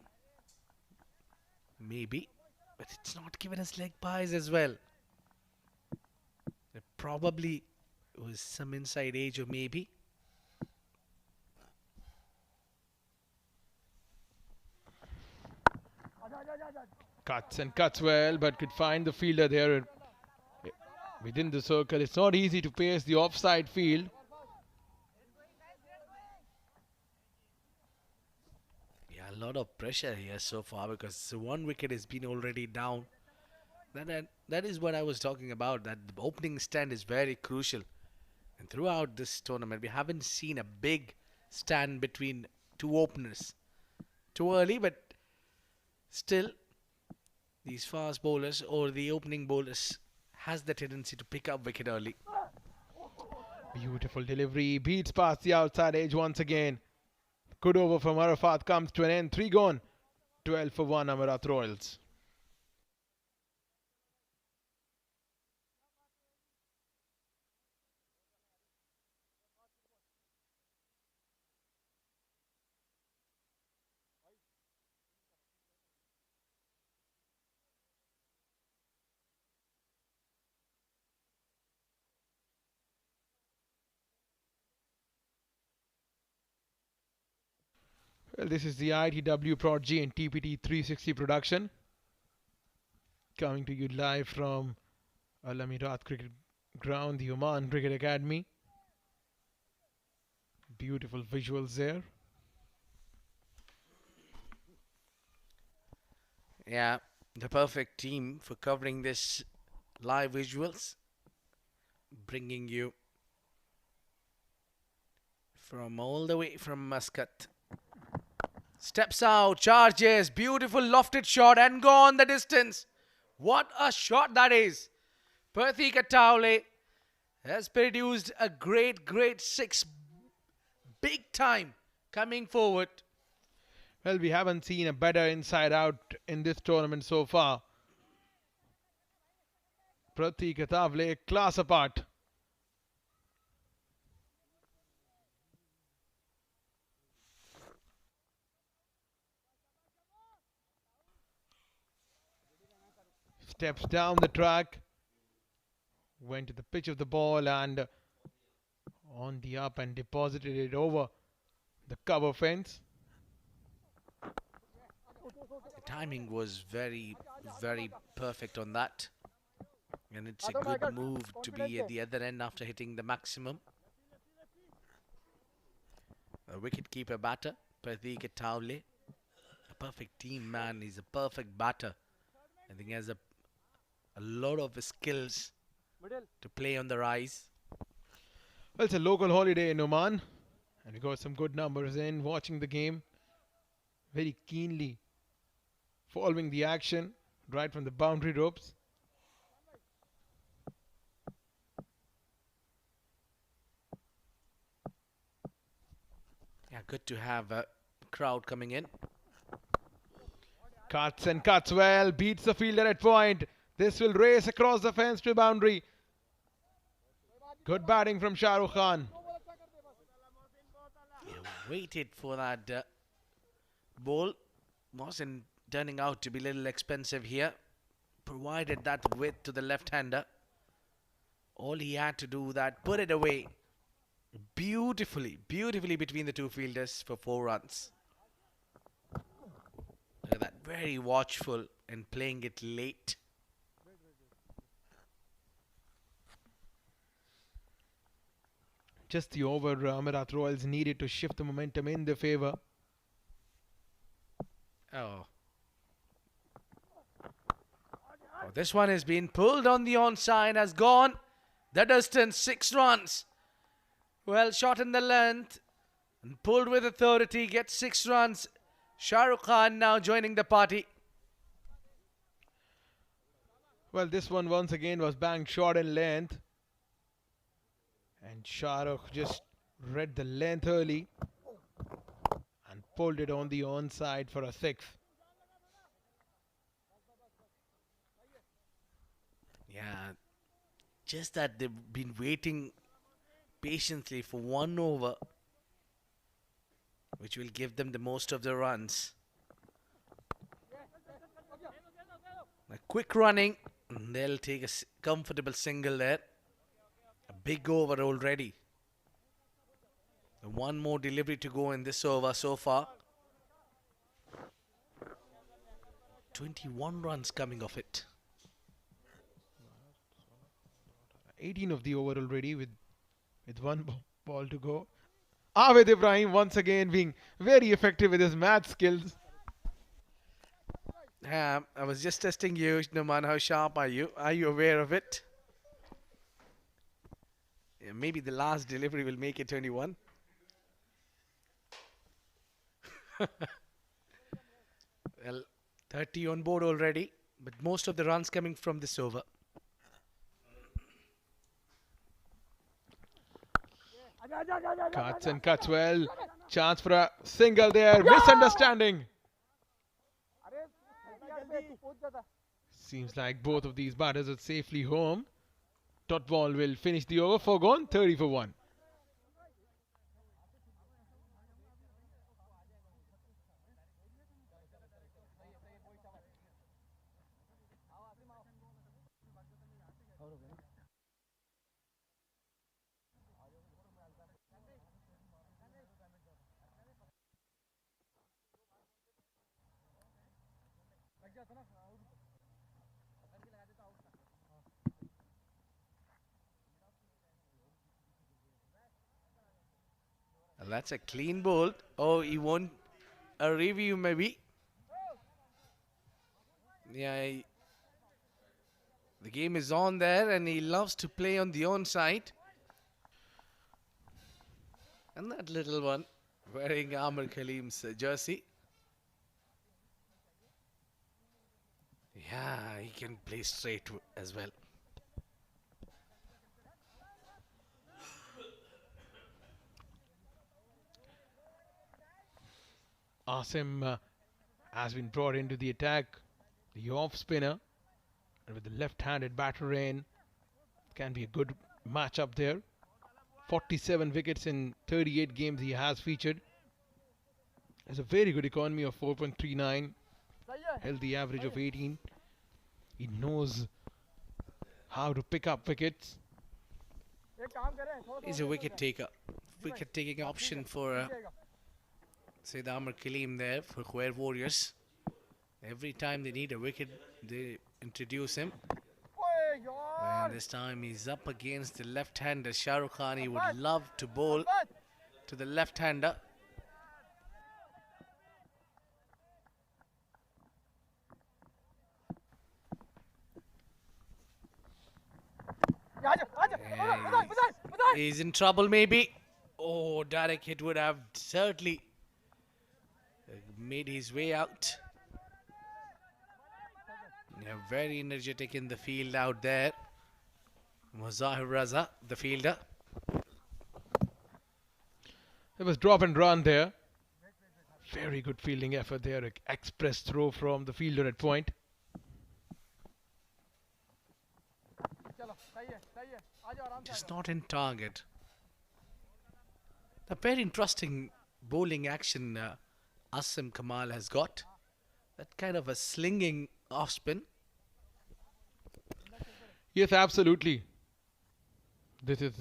Maybe. But it's not given us leg pies as well. It probably was some inside edge or maybe. Cuts and cuts well, but could find the fielder there within the circle. It's not easy to pace the offside field. Yeah, a lot of pressure here so far because one wicket has been already down. That is what I was talking about, that the opening stand is very crucial. And throughout this tournament, we haven't seen a big stand between two openers. Too early, but still, these fast bowlers or the opening bowlers has the tendency to pick up wicket early. Beautiful delivery. Beats past the outside edge once again. Good over from Arafat comes to an end. 3 gone. 12 for 1 Amerat Royals. Well, this is the ITW Prodigy and TPT 360 production. Coming to you live from Amerat Cricket Ground, the Oman Cricket Academy. Beautiful visuals there. Yeah, the perfect team for covering this live visuals. Bringing you from all the way from Muscat. Steps out, charges, beautiful lofted shot and gone the distance. What a shot that is. Pratik Ataule has produced a great 6. Big time coming forward. Well, we haven't seen a better inside out in this tournament so far. Pratik Atavle, class apart. Steps down the track, went to the pitch of the ball and on the up and deposited it over the cover fence. The timing was very perfect on that. And it's a good move to be at the other end after hitting the maximum. A wicket-keeper batter, Pratik Tawle. A perfect team man. He's a perfect batter. I think he has a lot of skills to play on the rise. Well, it's a local holiday in Oman, and we got some good numbers in watching the game. Very keenly following the action right from the boundary ropes. Yeah, good to have a crowd coming in. Cuts and cuts well, beats the fielder at point. This will race across the fence to boundary. Good batting from Shah Rukh Khan. Yeah, waited for that ball. Wasn't turning out to be a little expensive here. Provided that width to the left-hander. All he had to do that, put it away. Beautifully between the two fielders for 4 runs. Look at that, very watchful and playing it late. Just the over Amerat Royals needed to shift the momentum in their favour. Oh, this one has been pulled on the onside, has gone the distance, 6 runs. Well shot in the length and pulled with authority, gets 6 runs. Shah Rukh Khan now joining the party. Well, this one once again was banged short in length. And Shah Rukh just read the length early and pulled it on the onside for a 6. Yeah, just that they've been waiting patiently for 1 over, which will give them the most of the runs. A quick running, and they'll take a comfortable single there. A big over already. 1 more delivery to go in this over so far. 21 runs coming off it. 18 of the over already with 1 ball to go. Aved Ibrahim once again being very effective with his math skills. I was just testing you, Numan. How sharp are you? Are you aware of it? Yeah, maybe the last delivery will make it 21. Well, 30 on board already, but most of the runs coming from this over. Cuts and cuts well. Chance for a single there. Misunderstanding. Seems like both of these batters are safely home. Dot ball will finish the over. 4 gone, 30 for 1. And that's a clean bolt. Oh, he won a review maybe. Yeah, the game is on there and he loves to play on the onside. And that little one wearing Amir Khalim's jersey. Yeah, he can play straight as well. Asim has been brought into the attack. The off spinner. And with the left-handed batter in, can be a good matchup there. 47 wickets in 38 games he has featured. Has a very good economy of 4.39. Healthy average of 18. He knows how to pick up wickets. He's a wicket taker. Wicket taking option for say the Amir Khalim there for Khuwair Warriors. Every time they need a wicket, they introduce him. And this time he's up against the left-hander Shah Rukh Khan. He would love to bowl to the left-hander. He's in trouble maybe. Oh, direct hit would have certainly made his way out. Yeah, very energetic in the field out there. Muzahir Raza, the fielder. It was drop and run there. Very good fielding effort there. Express throw from the fielder at point. चलो सही है आ जाओ आराम से Just not in target. A very interesting bowling action Asim Kamal has got. That kind of a slinging off spin. Yes, absolutely. This is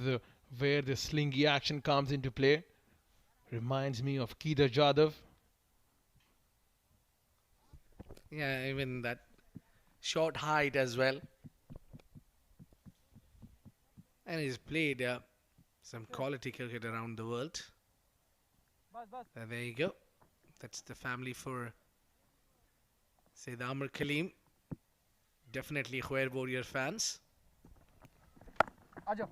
where the slingy action comes into play. Reminds me of Kedar Jadhav. Yeah, even that short height as well. And he's played some quality cricket around the world. बस बस There you go. That's the family for Sayyid Amr Kaleem. Definitely Khuwair Warrior fans. आ जाओ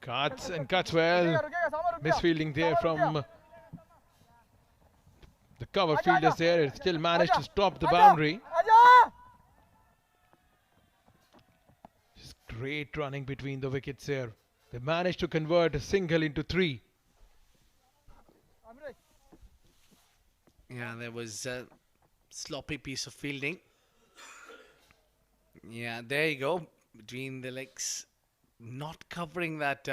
Cuts and cuts well. रुकेगा सामने रुक Misfielding there from the cover fielders there. It still managed to stop the boundary. आजा Just great running between the wickets there. They managed to convert a single into 3. अमरे Yeah, there was a sloppy piece of fielding. Yeah, there you go. Between the legs. Not covering that,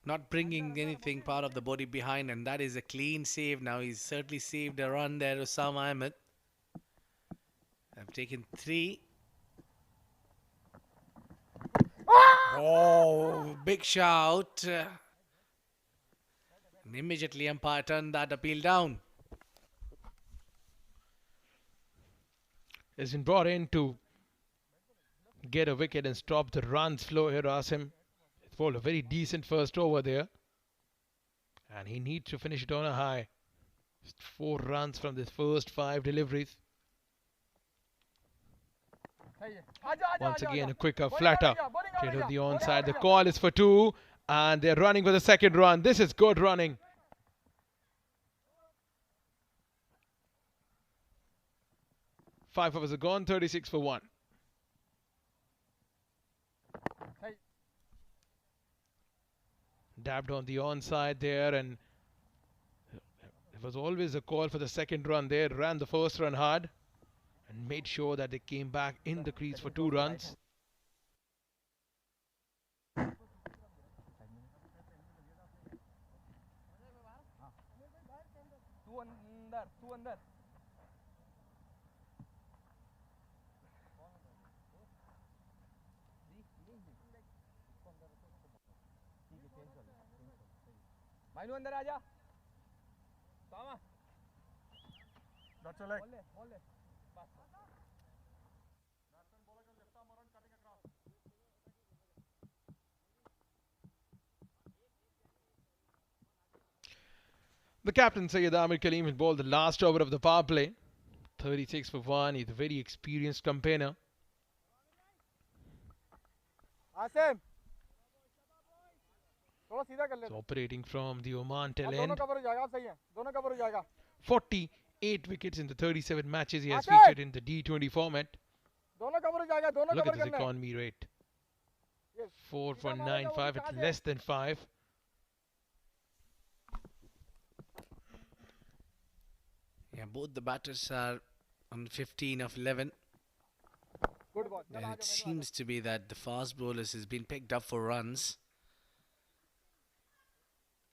not bringing anything part of the body behind, and that is a clean save. Now he's certainly saved a run there, Osama Ahmed. I've taken 3. Oh, big shout. And immediately umpire turned that appeal down. Has been brought in to get a wicket and stop the runs flow here, Asim. It's bowled a very decent first over there. And he needs to finish it on a high. Just 4 runs from his first 5 deliveries. सही है आजा आजा Once आजा, again, आजा। a quicker Bowling flatter. आ गया, bowling आ Straight गया, on the bowling uh onside. The गया। call is for 2. And they're running for the second run. This is good running. 5 overs are gone. 36 for 1. सही Dabbed on the onside there, and it was always a call for the second run there. Ran the first run hard and made sure that they came back in the crease for 2 runs. तू अंदर भाई अंदर आजा सामा That's a leg. बोल ले बस Batsman bowler can left arm around cutting across. The captain, Syed Amir Kaleem, had bowled the last over of the power play. 36 for 1. He's a very experienced campaigner. Asim थोड़ा सीधा कर ले He's operating from the Oman tail दोनों end. Cover हो जाएगा आप सही है दोनों कवर हो जाएगा 48 wickets in the 37 matches he has Asim! featured in the D20 format. दोनों कवर हो जाएगा दोनों Look at कवर this करना है economy rate. Yes. 4.95. It's less than 5. Yeah, both the batters are on 15 of 11. Good ball And it seems to be that the fast bowlers has been picked up for runs.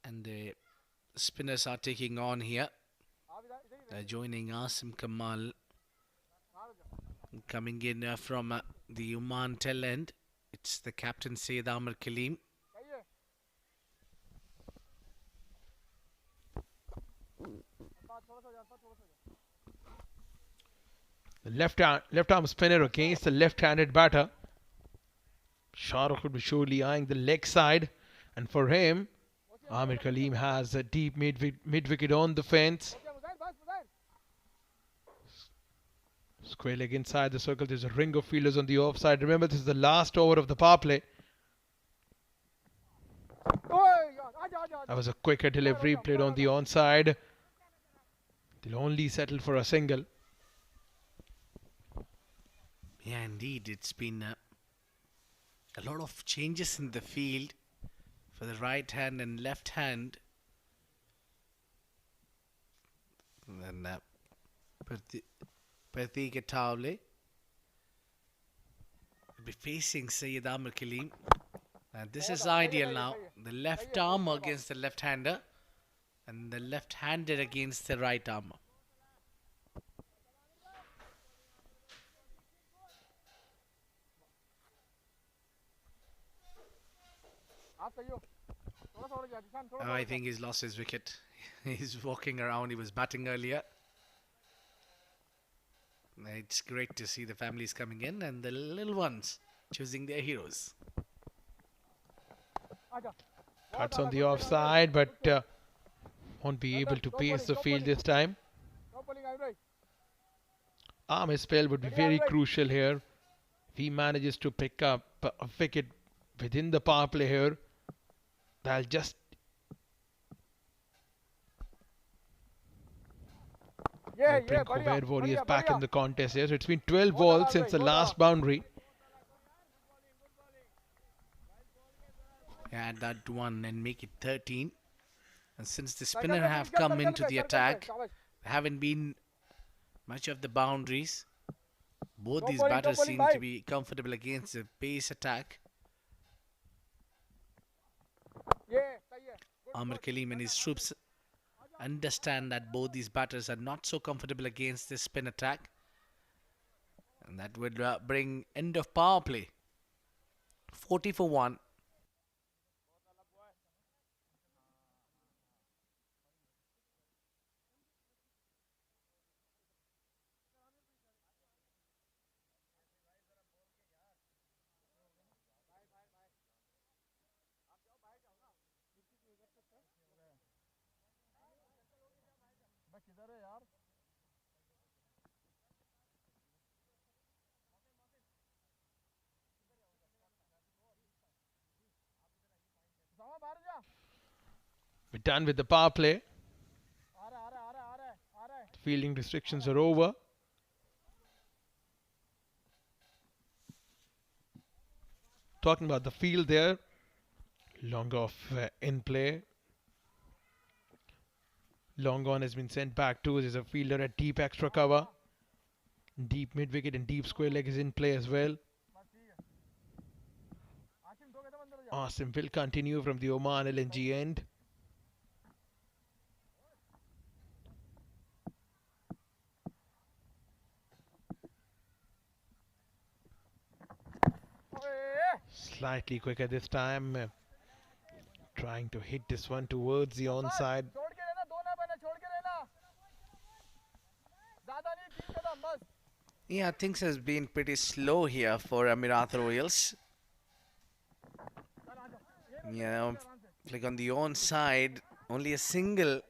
And the spinners are taking on here. Joining Asim Kamal. Coming in from the Oman tail end. It's the captain Syed Amr Kaleem. सही है थोड़ा सा हो जाता थोड़ा सा The left arm spinner against the left-handed batter. Shahrukh would be surely eyeing the leg side, and for him, Amir Kaleem has a deep mid wicket on the fence. Okay Mujahir बस Mujahir Square leg inside the circle. There's a ring of fielders on the offside. Remember, this is the last over of the power play. That was a quicker delivery played on the onside. They'll only settle for a single. Yeah, indeed. It's been a lot of changes in the field for the right hand and left hand. And then Pratik Atawale will be facing Syed Amir Kaleem. And this is ideal now. The left arm against the left-hander and the left-handed against the right arm. I think he's lost his wicket. He's walking around. He was batting earlier. It's great to see the families coming in and the little ones choosing their heroes. Cuts on the offside, but won't be able to pace the field this time. Arm spell would be very crucial here. If he manages to pick up a wicket within the power play here, that'll just bring Khuwair Warriors back in the contest here. So it's been 12 balls since the last boundary. Add that one and make it 13. And since the spinner have come into the attack, there haven't been much of the boundaries. Both these batters seem to be comfortable against the pace attack. Amir Kaleem and his troops understand that both these batters are not so comfortable against the spin attack. And that would bring end of power play. 40 for 1. We're done with the power play. Fielding restrictions are over. Talking about the field there. Long off in play. Long on has been sent back to. There's a fielder at deep extra cover. Deep mid wicket and deep square leg is in play as well. Asim will continue from the Oman LNG end. Slightly quicker this time. Trying to hit this one towards the onside. Yeah, things has been pretty slow here for Amerat Royals. Yeah, like on the onside, only a single.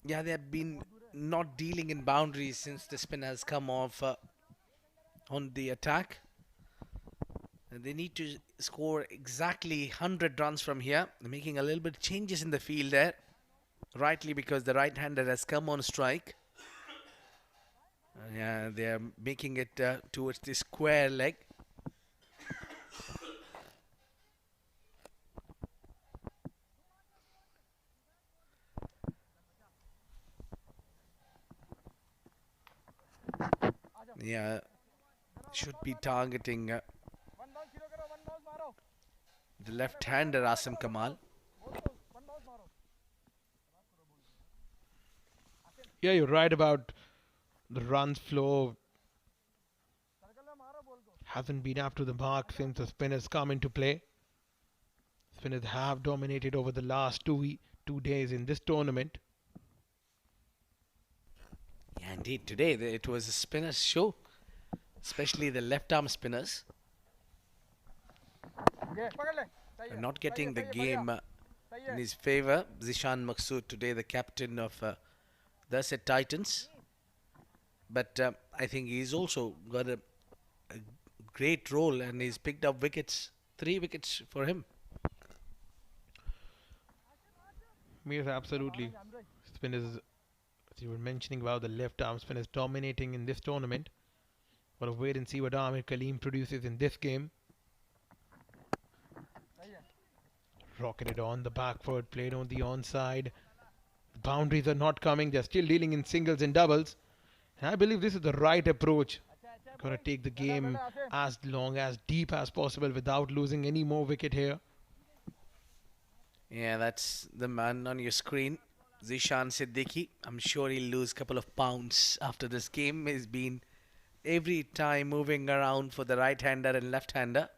Yeah, they have been not dealing in boundaries since the spin has come off on the attack. And they need to score exactly 100 runs from here. They're making a little bit changes in the field there. Rightly because the right-hander has come on strike. Yeah, they are making it towards the square leg. Yeah, should be targeting the left-hander Asim Kamal. Yeah, you're right about the run flow. Hasn't been up to the mark since the spinners come into play. Spinners have dominated over the last two days in this tournament. Yeah, indeed. Today it was a spinners show, especially the left-arm spinners. Not getting the game in his favour. Zishan Maqsood today, the captain of the Asset Titans. But I think he's also got a great role and he's picked up wickets 3 wickets for him. Yes, absolutely. Spinners, as you were mentioning about the left arm spinners dominating in this tournament. But wait and see what Amir Kaleem produces in this game. Rocketed on the back foot, played on the onside. The boundaries are not coming. They're still dealing in singles and doubles. And I believe this is the right approach. Gonna take the game as long, as deep as possible without losing any more wicket here. Yeah, that's the man on your screen, Zishan Siddiqui. I'm sure he'll lose a couple of pounds after this game. He's been every time moving around for the right-hander and left-hander.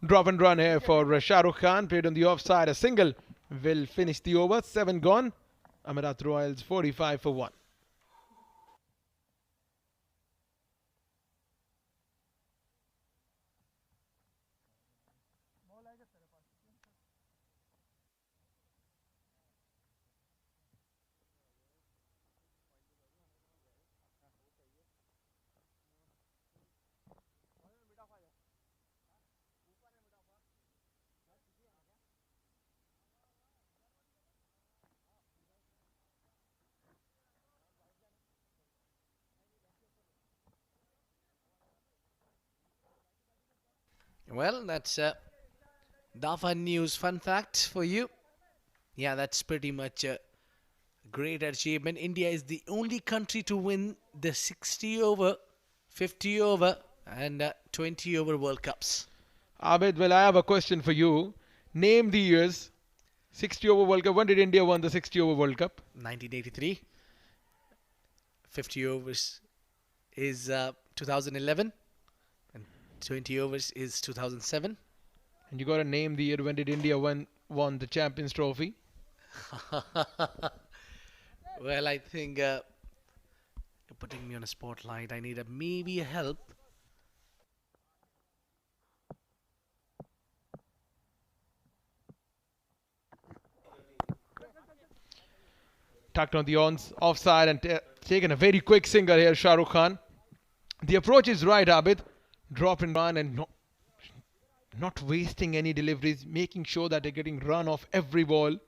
Drop and run here for Shah Rukh Khan. Played on the offside. A single will finish the over. 7 gone. Amerat Royals 45 for 1. Well, that's Dafa News fun fact for you. Yeah, that's pretty much a great achievement. India is the only country to win the 60 over, 50 over, and 20 over World Cups. Abid, well, I have a question for you. Name the years. 60 over World Cup. When did India won the 60 over World Cup? 1983. 50 overs is 2011. And 20 overs is 2007. And you got to name the year when did India won the Champions Trophy? Well, I think you're putting me on a spotlight. I need maybe a help. Tucked on the offside and taken a very quick single here, Shah Rukh Khan. The approach is right, Abid. Drop and run and not wasting any deliveries, making sure that they're getting run off every ball.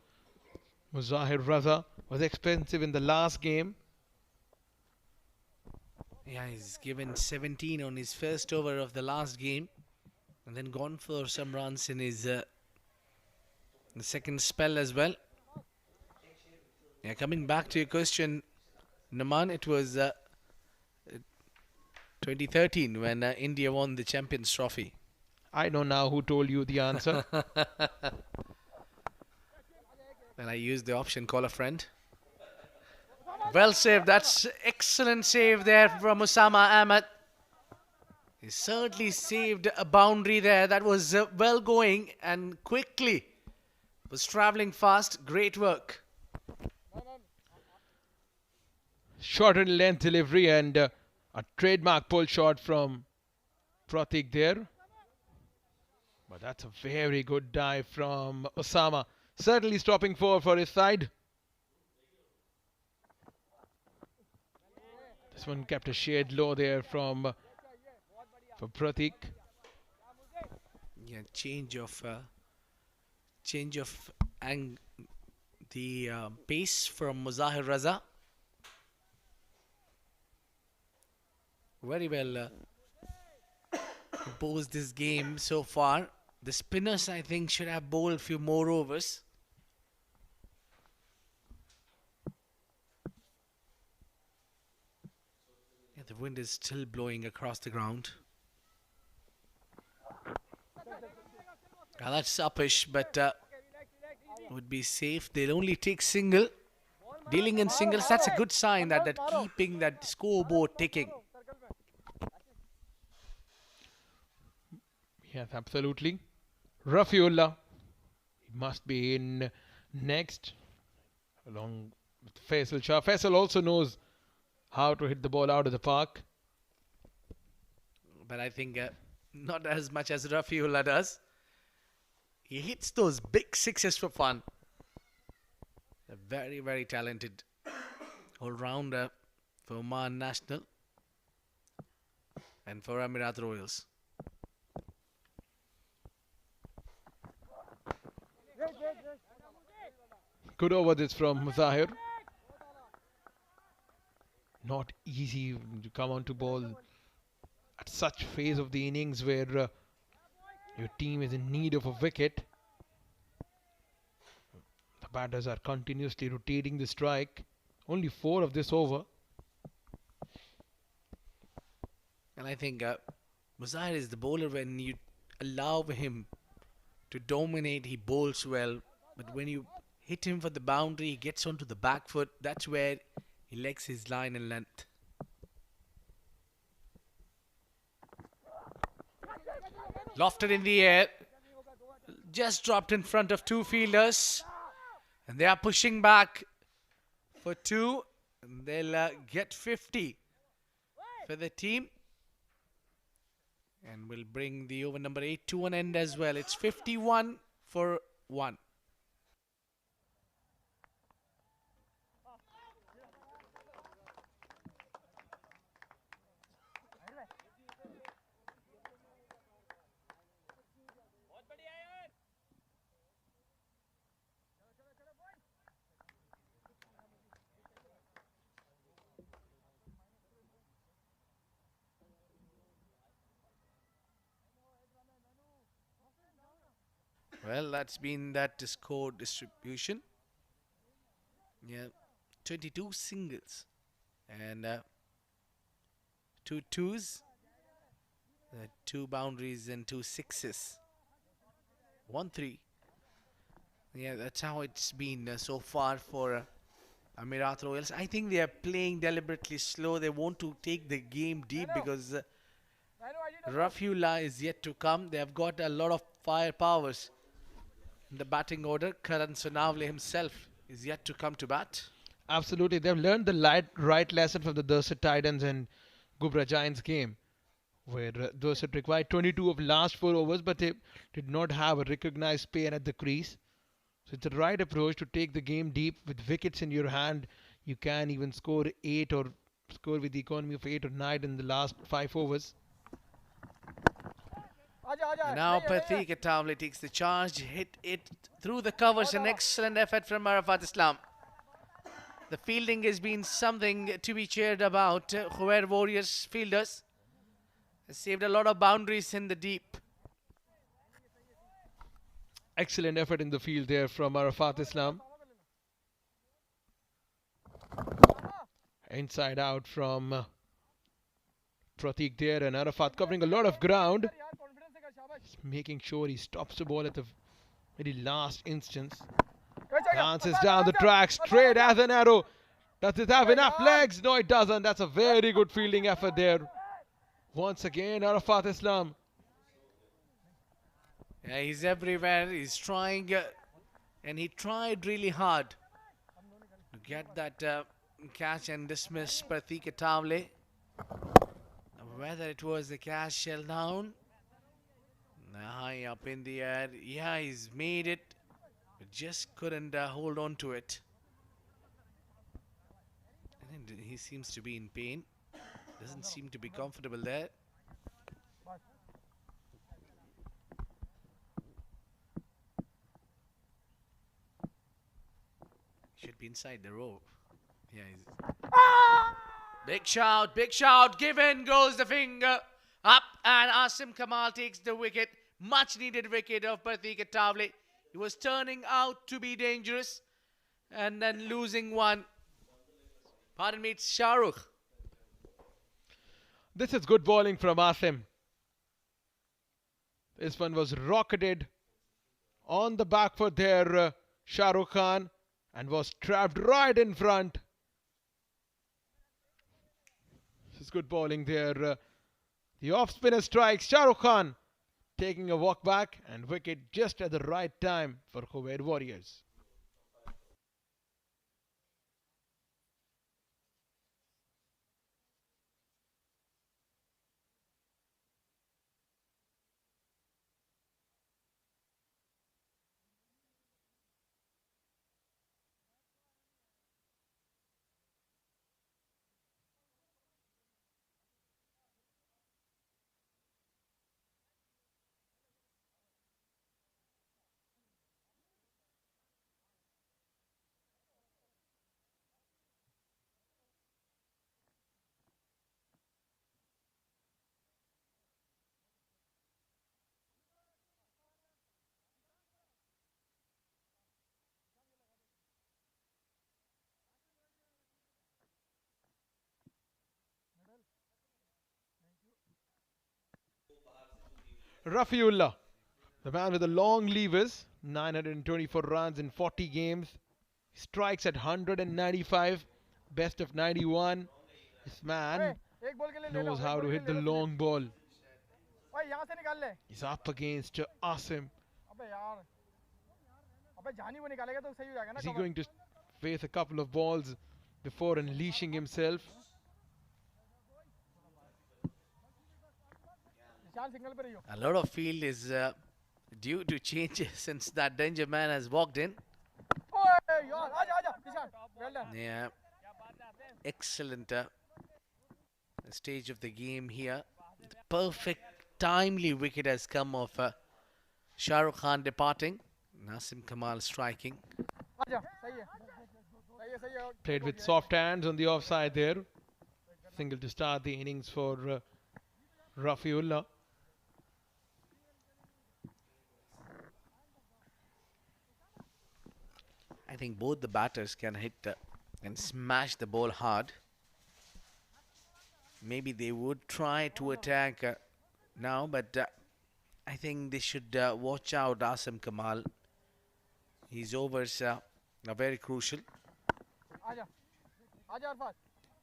Muzahir Raza was expensive in the last game. Yeah, he's given 17 on his first over of the last game. And then gone for some runs in his the second spell as well. Yeah, coming back to your question, Naman, it was 2013 when India won the Champions Trophy. I know now who told you the answer. Well, I used the option call a friend. Well saved. That's excellent save there from Osama Ahmed. He certainly saved a boundary there. That was well going and quickly. Was travelling fast. Great work. Short and length delivery and a trademark pull shot from Pratik there. But that's a very good dive from Osama. Certainly stopping for his side. This one kept a shade low there for Pratik. Yeah, change of the pace from Muzahir Raza. Very well composed this game so far. The spinners, I think, should have bowled a few more overs. Yeah, the wind is still blowing across the ground. Now that's uppish, but would be safe. They'll only take single. Dealing in singles, that's a good sign that keeping that scoreboard ticking. Yes, absolutely. Rafiullah, he must be in next, along with Faisal Shah. Faisal also knows how to hit the ball out of the park. But I think not as much as Rafiullah does. He hits those big sixes for fun. A very, very talented all-rounder for Oman National. and for Amerat Royals. Good over this from Zahir. Not easy to come onto ball at such phase of the innings where your team is in need of a wicket. The batters are continuously rotating the strike. Only 4 of this over. And I think Muzahir is the bowler. When you allow him to dominate, he bowls well. But when you hit him for the boundary, he gets onto the back foot. That's where he lacks his line and length. Lofted in the air. Just dropped in front of 2 fielders. And they are pushing back for 2. And they'll get 50 for the team. And will bring the over number 8 to an end as well. It's 51 for 1. Well, that's been that score distribution. Yeah, 22 singles and 2 twos, 2 boundaries and 2 sixes. 1-3. Yeah, that's how it's been so far for Amerat Royals. I think they are playing deliberately slow. They want to take the game deep because Rafiullah is yet to come. They have got a lot of firepowers. In the batting order, Karan Sonavle himself is yet to come to bat. Absolutely, they've learned the right lesson from the Dorset Titans and Gubra Giants game, where Dorset required 22 of last 4 overs, but they did not have a recognized span at the crease. So it's the right approach to take the game deep with wickets in your hand. You can even score 8 or score with the economy of 8 or 9 in the last 5 overs. And now Pratik Atavle takes the charge, hit it through the covers. An excellent effort from Arafat Islam. The fielding has been something to be cheered about. Khuwair Warriors fielders saved a lot of boundaries in the deep. Excellent effort in the field there from Arafat Islam. Inside out from Pratik there, and Arafat covering a lot of ground. He's making sure he stops the ball at the very last instance. Dances down the track straight as an arrow. Does it have enough legs? No, it doesn't. That's a very good fielding effort there. Once again, Arafat Islam. Yeah, he's everywhere. He's trying, and he tried really hard to get that catch and dismiss Pratik Atavle. Whether it was the catch held down, high up in the air. Yeah, he's made it, but just couldn't hold on to it. And he seems to be in pain. Doesn't seem to be comfortable there. Should be inside the rope. Yeah, he's... Big shout, given goes the finger up, and Asim Kamal takes the wicket. Much needed wicket of Pratik Atavle. He was turning out to be dangerous and then losing one. Pardon me, it's Shahrukh. This is good bowling from Asim. This one was rocketed on the back foot there, Shah Rukh Khan, and was trapped right in front. This is good bowling there. The off spinner strikes. Shah Rukh Khan taking a walk back, and wicket just at the right time for Khuwair Warriors. Rafiullah, the man with the long levers, 924 runs in 40 games, strikes at 195, best of 91. This man एक ball के लिए ले लो knows एक how ball to के hit लिए the ले लो long ball. ओए यहाँ से निकाल ले He's up against Asim. अबे यार अबे जानी वो निकालेगा तो सही हो जाएगा ना Is he cover। going to face a couple of balls before unleashing himself? निशान सिग्नल पे रहियो A lot of field is due to changes since that danger man has walked in. ओए यार आजा आजा निशान well done Yeah, excellent stage of the game here. The perfect timely wicket has come of Shah Rukh Khan departing. Nasim Kamal striking. आजा सही है सही है सही है Played with soft hands on the offside there. Single to start the innings for Rafiullah. I think both the batters can hit and smash the ball hard. Maybe they would try to attack now, but I think they should watch out Asim Kamal. His overs are very crucial. आजा आजा Arfat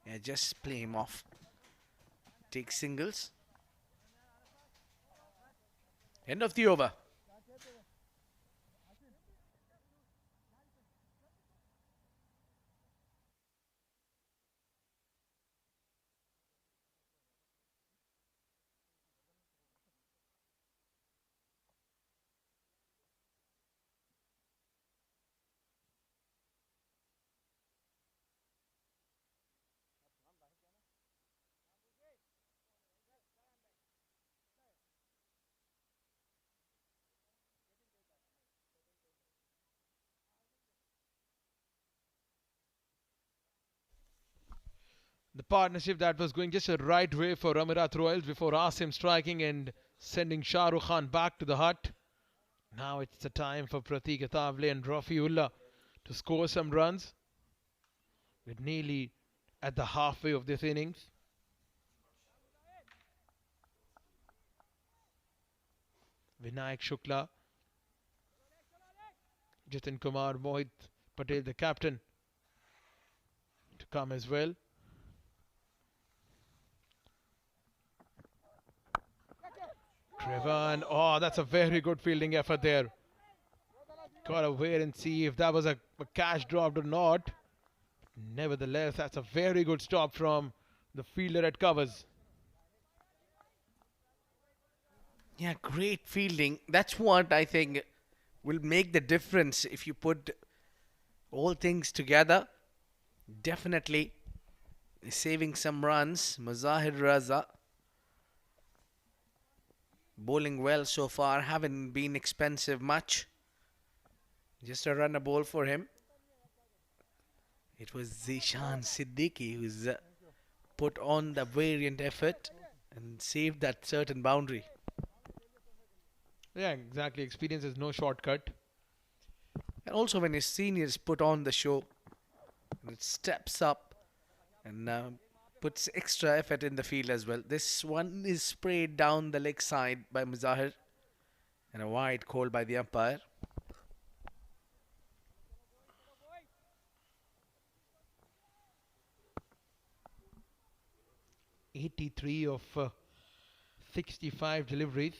Yeah, just play him off. Take singles. End of the over. The partnership that was going just a right way for Amerat Royals before Asim striking and sending Shah Rukh Khan back to the hut. Now it's the time for Pratik Atavale and Rafiullah to score some runs. We're nearly at the halfway of this innings. Vinayak Shukla, Jatin Kumar, Mohit Patel, the captain, to come as well. Trevan, oh, that's a very good fielding effort there. Gotta wait and see if that was a catch dropped or not. Nevertheless, that's a very good stop from the fielder at covers. Yeah, great fielding. That's what I think will make the difference if you put all things together. Definitely saving some runs. Mazahir Raza bowling well so far. Haven't been expensive much. Just a runner ball for him. It was Zishan Siddiqui who's put on the variant effort and saved that certain boundary. Yeah, exactly. Experience is no shortcut. And also when his seniors put on the show, and it steps up and puts extra effort in the field as well. This one is sprayed down the leg side by Muzahir and a wide call by the umpire. '83 of 65 deliveries.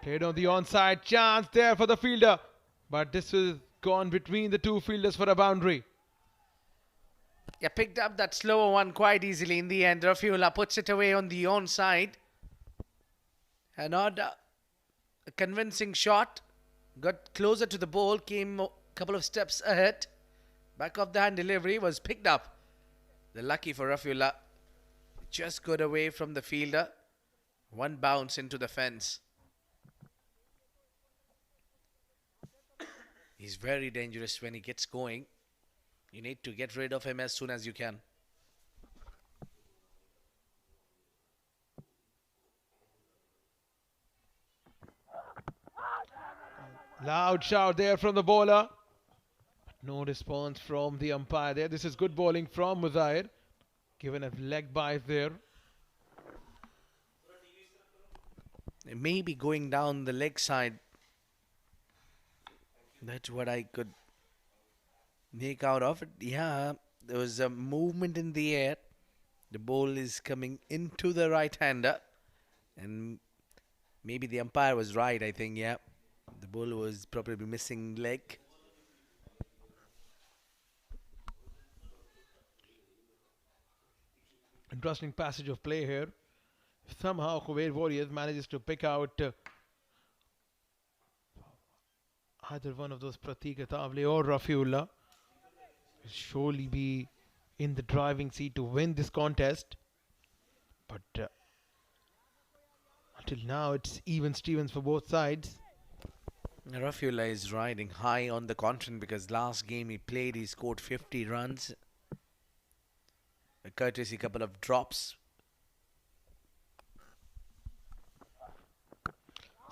Played on the onside, chance there for the fielder, but this is gone between the two fielders for a boundary. Yeah, picked up that slower one quite easily in the end. Rafiullah puts it away on the onside. Another convincing shot. Got closer to the ball, came a couple of steps ahead. Back of the hand delivery was picked up. The lucky for Rafiullah. Just got away from the fielder. One bounce into the fence. He's very dangerous when he gets going. You need to get rid of him as soon as you can. Loud shout there from the bowler. No response from the umpire there. This is good bowling from Muzahir. Given a leg bite there. Maybe going down the leg side. That's what I could make out of it. Yeah, there was a movement in the air. The ball is coming into the right-hander. And maybe the umpire was right, I think, yeah. The ball was probably missing leg. Interesting passage of play here. Somehow Khuwair Warriors manages to pick out either one of those Pratik Atavle or Rafiullah. Will surely be in the driving seat to win this contest. But until now it's even Stevens for both sides. Rafiullah is riding high on the continent because last game he played, he scored 50 runs. A courtesy couple of drops.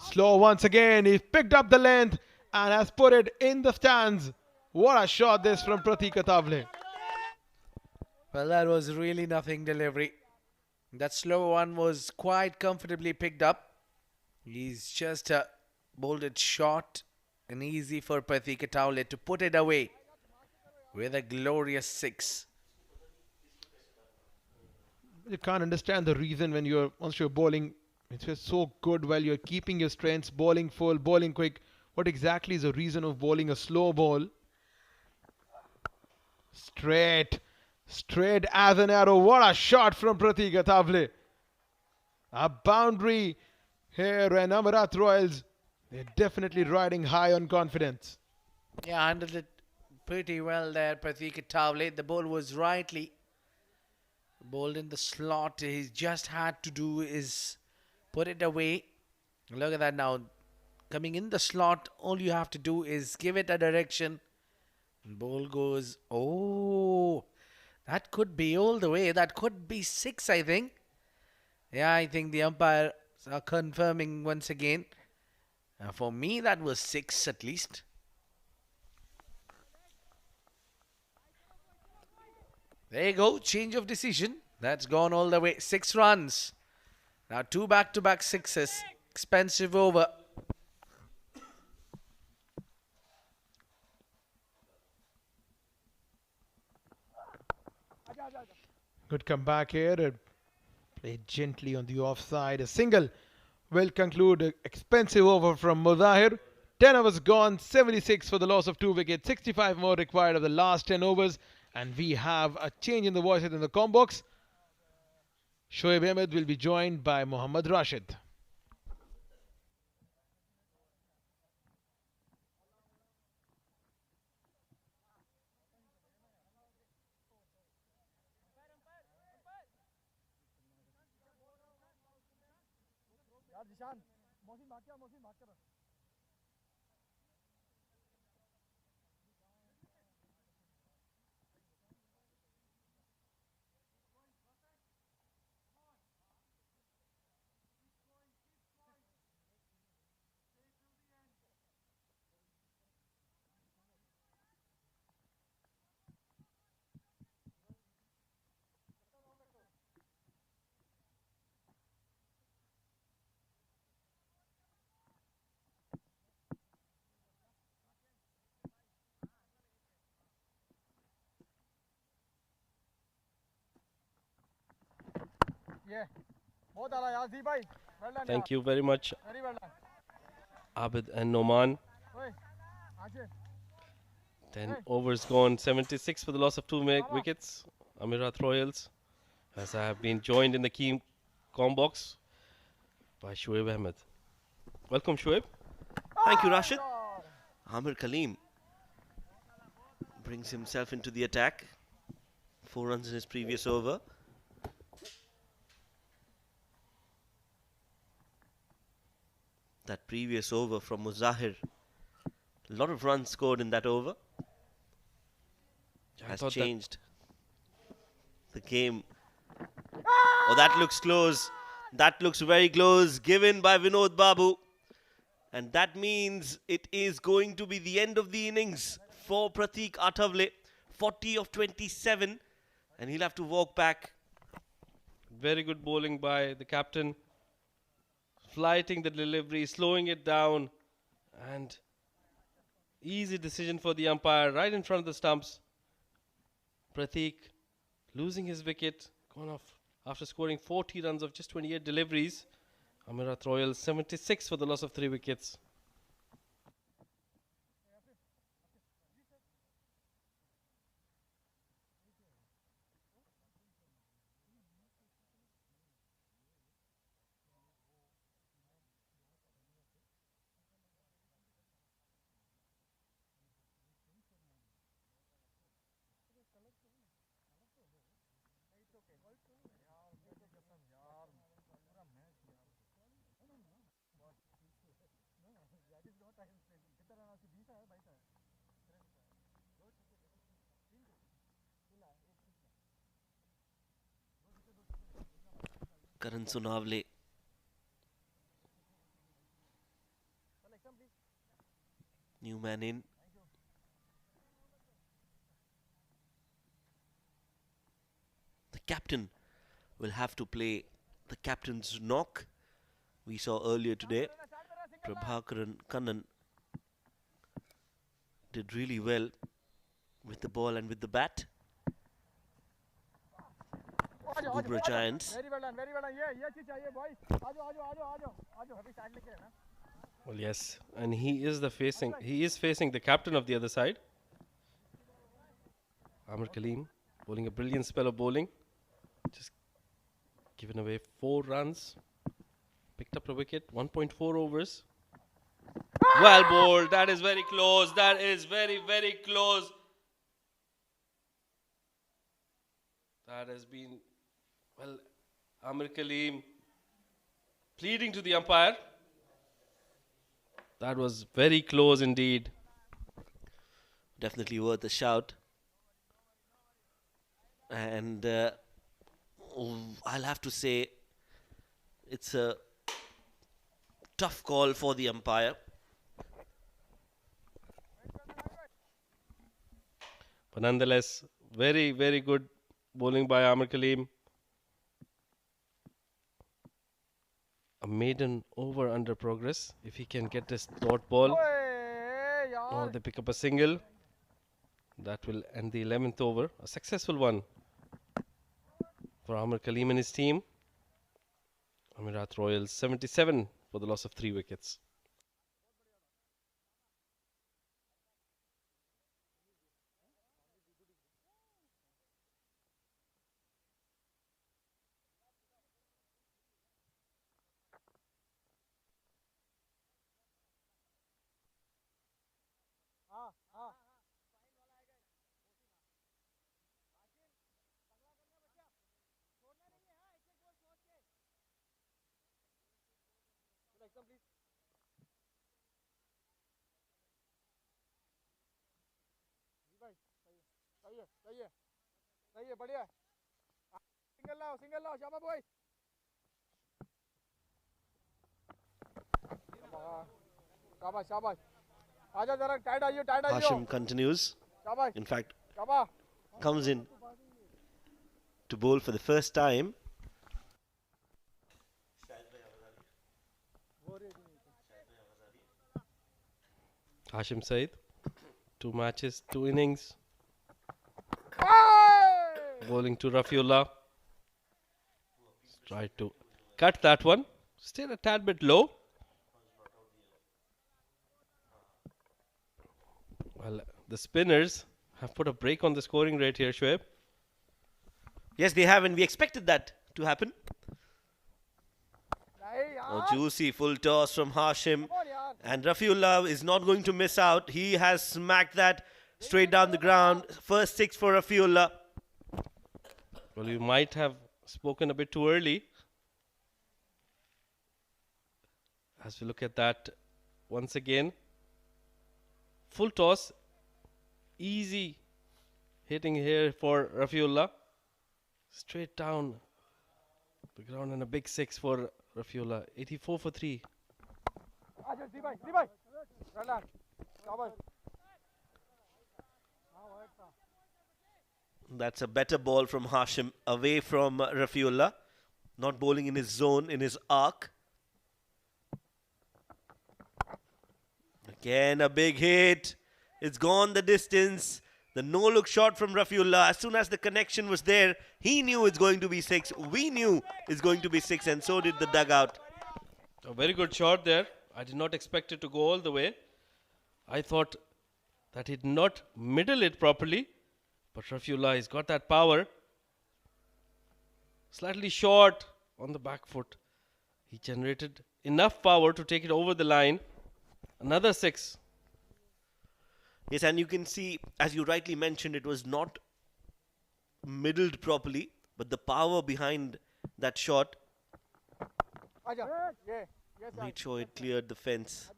Slow once again. He's picked up the length and has put it in the stands. What a shot this from Pratik Atavle. Well, that was really nothing delivery. That slow one was quite comfortably picked up. He's just bowled it short and easy for Pratik Atavle to put it away with a glorious 6. You can't understand the reason when once you're bowling, it's just so good while you're keeping your strengths, bowling full, bowling quick. What exactly is the reason of bowling a slow ball? Straight as an arrow. What a shot from Pratik Atavle. A boundary here, and Amerat Royals, they're definitely riding high on confidence. Yeah, handled it pretty well there, Pratik Atavle. The ball was rightly bowled in the slot. He just had to do is put it away. Look at that now. Coming in the slot, all you have to do is give it a direction. And ball goes, oh, that could be all the way. That could be 6, I think. Yeah, I think the umpires are confirming once again. For me, that was 6 at least. There you go, change of decision. That's gone all the way. 6 runs. Now 2 back-to-back sixes. Expensive over. Good comeback here. Played gently on the offside. A single will conclude an expensive over from Muzahir. 10 overs gone, 76 for the loss of 2 wickets. 65 more required of the last 10 overs. And we have a change in the voices in the com box. Shoaib Ahmed will be joined by Mohammad Rashid. यार जिशान मौसिन भाग क्या मौसिन भाग कर ये बहुत आला यार दी भाई well done Thank you very much, very well done Abid and Noman. ओए आगे 10 overs gone, 76 for the loss of 2 wickets. Amerat Royals, as I have been joined in the key com box by Shoaib Ahmed. Welcome, Shoaib. Thank you, Rashid. Amir Kaleem brings himself into the attack. 4 runs in his previous over. That previous over from Muzahir, a lot of runs scored in that over. I Has thought changed the game. Oh, that looks close. That looks very close. Given by Vinod Babu. And that means it is going to be the end of the innings for Pratik Athavle. 40 of 27. And he'll have to walk back. Very good bowling by the captain. Flighting the delivery, slowing it down. And easy decision for the umpire right in front of the stumps. Pratik losing his wicket. Gone off after scoring 40 runs of just 28 deliveries. Amerat Royal 76 for the loss of 3 wickets. Karan Sunavle. New man in. The captain will have to play the captain's knock. We saw earlier today, Prabhakaran Kannan did really well with the ball and with the bat. Gubra Giants. Very well done, very well done. ये चीज चाहिए boys. आजो अभी start लेके ना. Well, yes, and he is facing the captain of the other side. Amir Kaleem bowling a brilliant spell of bowling. Just given away 4 runs. Picked up a wicket, 1.4 overs. Well bowled. That is very close. That is very, very close. That has been, well, Amir Kaleem pleading to the umpire. That was very close indeed. Definitely worth a shout. And I'll have to say it's a tough call for the umpire. But nonetheless, very, very good bowling by Amir Kaleem. A maiden over under progress. If he can get this dot ball, or they pick up a single, that will end the 11th over. A successful one for Amir Kaleem and his team. Amerat Royals 77 for the loss of 3 wickets. सही है बढ़िया single लाओ शाबाश boys शाबाश आजा जरा tight आइयो Hashim continues. शाबाश In fact, शाबाश comes in to bowl for the first time. Hashim Saeed, 2 matches, 2 innings. Bowling to Rafiullah. Tried to cut that one. Still a tad bit low. Well, the spinners have put a break on the scoring rate here, Shoaib. Yes, they have, and we expected that to happen. A juicy full toss from Hashim. And Rafiullah is not going to miss out. He has smacked that straight down the ground. First 6 for Rafiullah. Well, you might have spoken a bit too early. As we look at that once again. Full toss. Easy hitting here for Rafiullah. Straight down the ground and a big 6 for Rafiullah. 84 for 3. That's a better ball from Hashim away from Rafiullah. Not bowling in his zone, in his arc. Again, a big hit. It's gone the distance. The no-look shot from Rafiullah. As soon as the connection was there, he knew it's going to be 6. We knew it's going to be 6, and so did the dugout. A very good shot there. I did not expect it to go all the way. I thought that he did not middle it properly. But Rafiullah has got that power. Slightly short on the back foot. He generated enough power to take it over the line. Another 6. Yes, and you can see, as you rightly mentioned, it was not middled properly, but the power behind that shot made sure it cleared the fence.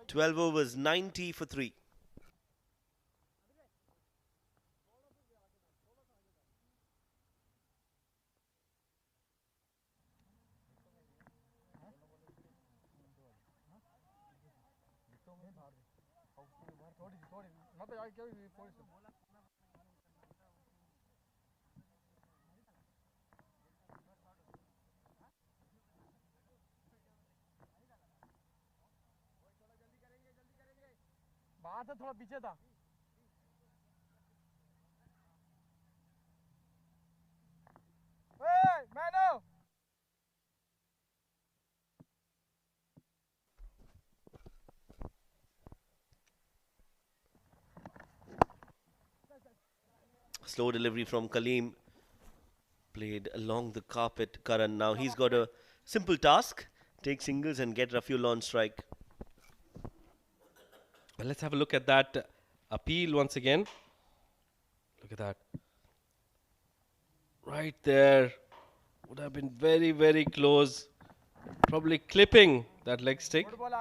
12 overs, 90 for 3. बाहर से थोड़ा पीछे था मैनो Slow delivery from Kaleem. Played along the carpet, Karan. Now he's got a simple task. Take singles and get Rafiullah on strike. Well, let's have a look at that appeal once again. Look at that. Right there. Would have been very, very close. Probably clipping that leg stick. Good ball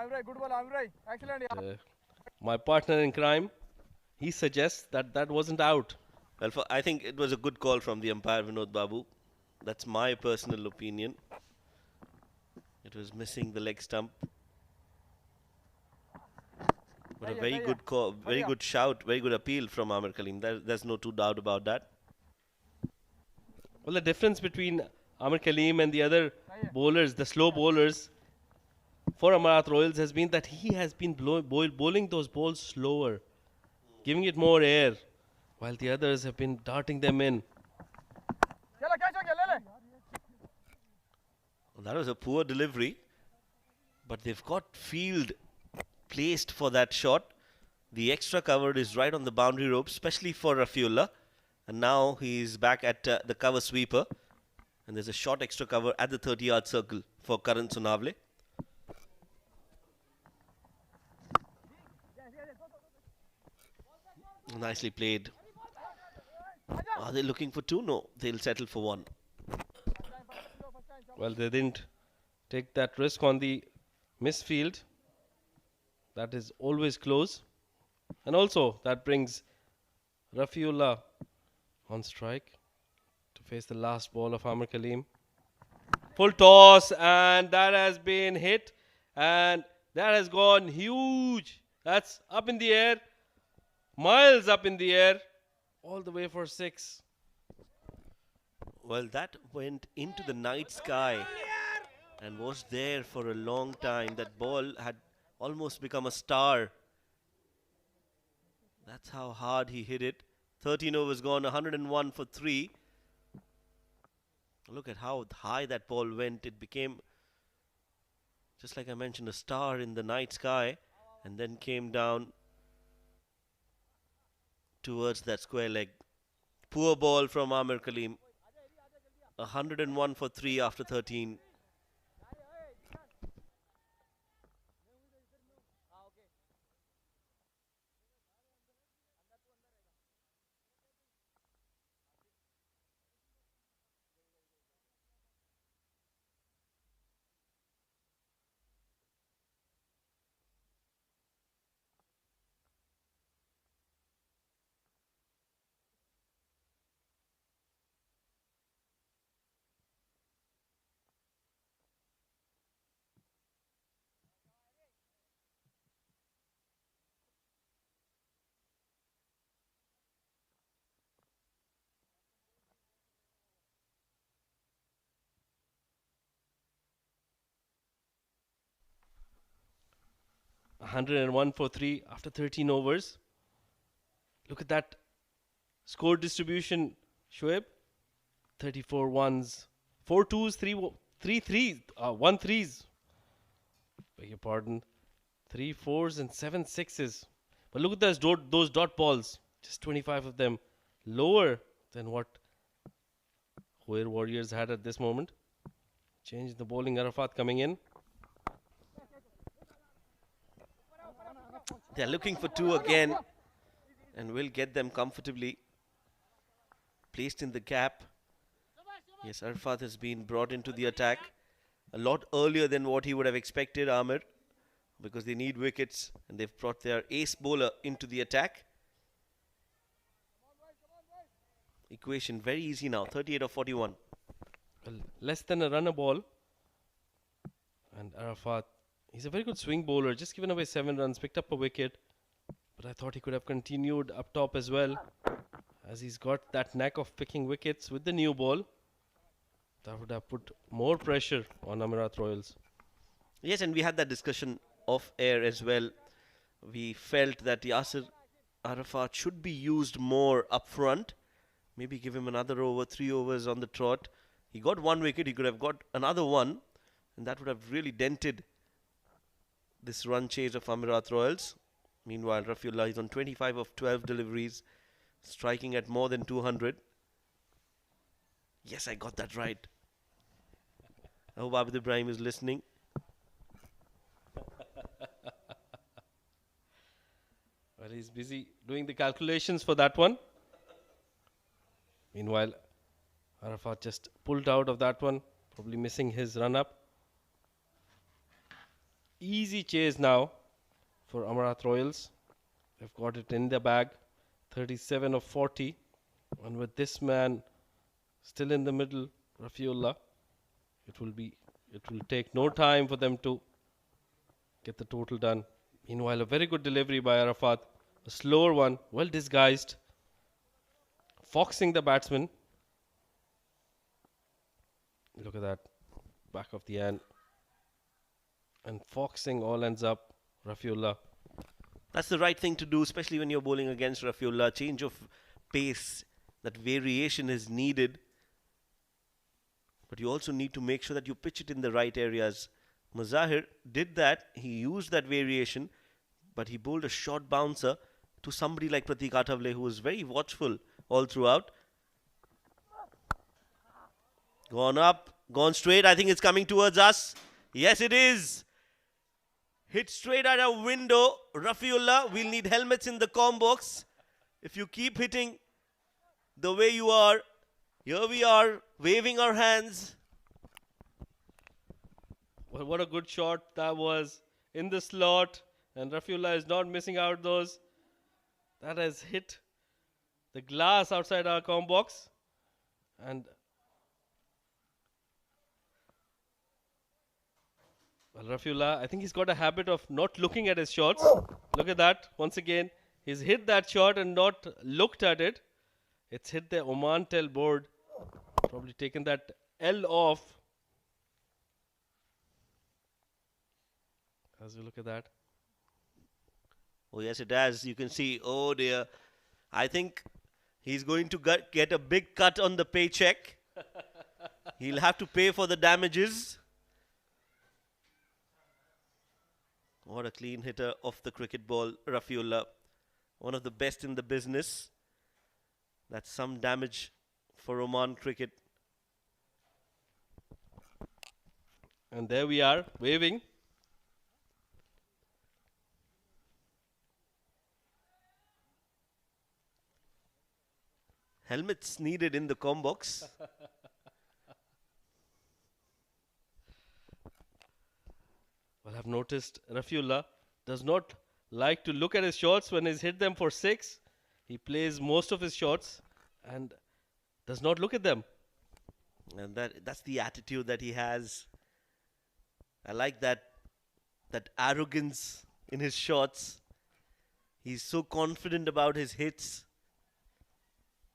Aamir excellent यार My partner in crime, he suggests that that wasn't out. Well, I think it was a good call from the umpire, Vinod Babu. That's my personal opinion. It was missing the leg stump. But a very good call, very good shout, very good appeal from Amir Kaleem. There's no doubt about that. Well, the difference between Amir Kaleem and the other bowlers, the slow bowlers, for Amerat Royals has been that he has been bowling those balls slower, giving it more air, while the others have been darting them in. चलो catch हो गया ले ले Well, that was a poor delivery, but they've got field placed for that shot. The extra cover is right on the boundary rope, especially for Rafiullah. And now he's back at the cover sweeper. And there's a short extra cover at the 30-yard circle for Karan Sonavle. Nicely played. Are they looking for 2? No, they'll settle for 1. Well, they didn't take that risk on the misfield. That is always close. And also, that brings Rafiullah on strike to face the last ball of Amir Kaleem. Full toss, and that has been hit, and that has gone huge. That's up in the air, miles up in the air, all the way for 6. Well, that went into the night sky and was there for a long time. That ball had almost become a star. That's how hard he hit it. 13 overs gone, 101 for 3. Look at how high that ball went. It became, just like I mentioned, a star in the night sky, and then came down towards that square leg. Poor ball from Amir Kaleem. 101 for 3 after 13. 101 for 3 after 13 overs. Look at that score distribution, Shoaib. 34 ones, 4 twos, 3 threes, 1 threes. Beg your pardon. 3 fours and 7 sixes. But look at those dot balls. Just 25 of them. Lower than what Khuwair Warriors had at this moment. Change the bowling. Arafat coming in. They're looking for 2 again and will get them comfortably placed in the gap. Yes, Arafat has been brought into the attack a lot earlier than what he would have expected, Amir, because they need wickets and they've brought their ace bowler into the attack. Equation very easy now, 38 of 41. Well, less than a run a ball. And Arafat, he's a very good swing bowler. Just given away 7 runs, picked up a wicket. But I thought he could have continued up top as well, as he's got that knack of picking wickets with the new ball. That would have put more pressure on Amerat Royals. Yes, and we had that discussion off air as well. We felt that Yasir Arafat should be used more up front. Maybe give him another over, 3 overs on the trot. He got 1 wicket, he could have got another one, and that would have really dented this run chase of Amerat Royals. Meanwhile, Rafiullah is on 25 of 12 deliveries, striking at more than 200. Yes, I got that right. I hope Abid Ibrahim is listening. Well, he's busy doing the calculations for that one. Meanwhile, Arafat just pulled out of that one, probably missing his run up. Easy chase now for Amerat Royals. They've got it in the bag, 37 of 40. And with this man still in the middle, Rafiullah, it will take no time for them to get the total done. Meanwhile, a very good delivery by Arafat, a slower one, well disguised, foxing the batsman. Look at that, back of the hand, and foxing all ends up Rafiullah. That's the right thing to do, especially when you're bowling against Rafiullah. Change of pace, that variation is needed. But you also need to make sure that you pitch it in the right areas. Mazahir did that. He used that variation, but he bowled a short bouncer to somebody like Pratik Athavale, who was very watchful all throughout. Gone up, gone straight. I think it's coming towards us. Yes, it is. Hit straight at a window. Rafiullah, we'll need helmets in the com box. If you keep hitting the way you are, here we are, waving our hands. Well, what a good shot that was in the slot. And Rafiullah is not missing out those. That has hit the glass outside our com box. And well, Rafiullah, I think he's got a habit of not looking at his shots. Look at that. Once again, he's hit that shot and not looked at it. It's hit the Oman tail board. Probably taken that L off. As we look at that. Oh, yes, it has. You can see, oh dear. I think he's going to get a big cut on the paycheck. He'll have to pay for the damages. What a clean hitter off the cricket ball, Rafiullah. One of the best in the business. That's some damage for Oman cricket. And there we are, waving. Helmets needed in the com box. Well, I've noticed Rafiullah does not like to look at his shots when he's hit them for 6. He plays most of his shots and does not look at them. And that's the attitude that he has. I like that arrogance in his shots. He's so confident about his hits.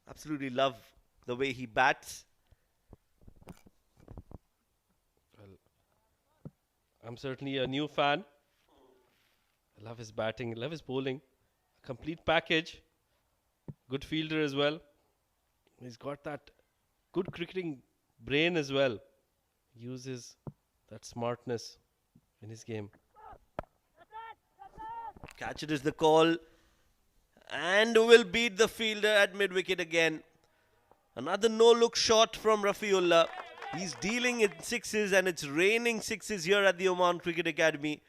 Absolutely love the way he bats. Well, I'm certainly a new fan. I love his batting, I love his bowling. Complete package. Good fielder as well. He's got that good cricketing brain as well. Uses that smartness in his game. Catch it is the call. And will beat the fielder at mid-wicket again. Another no-look shot from Rafiullah. He's dealing in sixes and it's raining sixes here at the Oman Cricket Academy.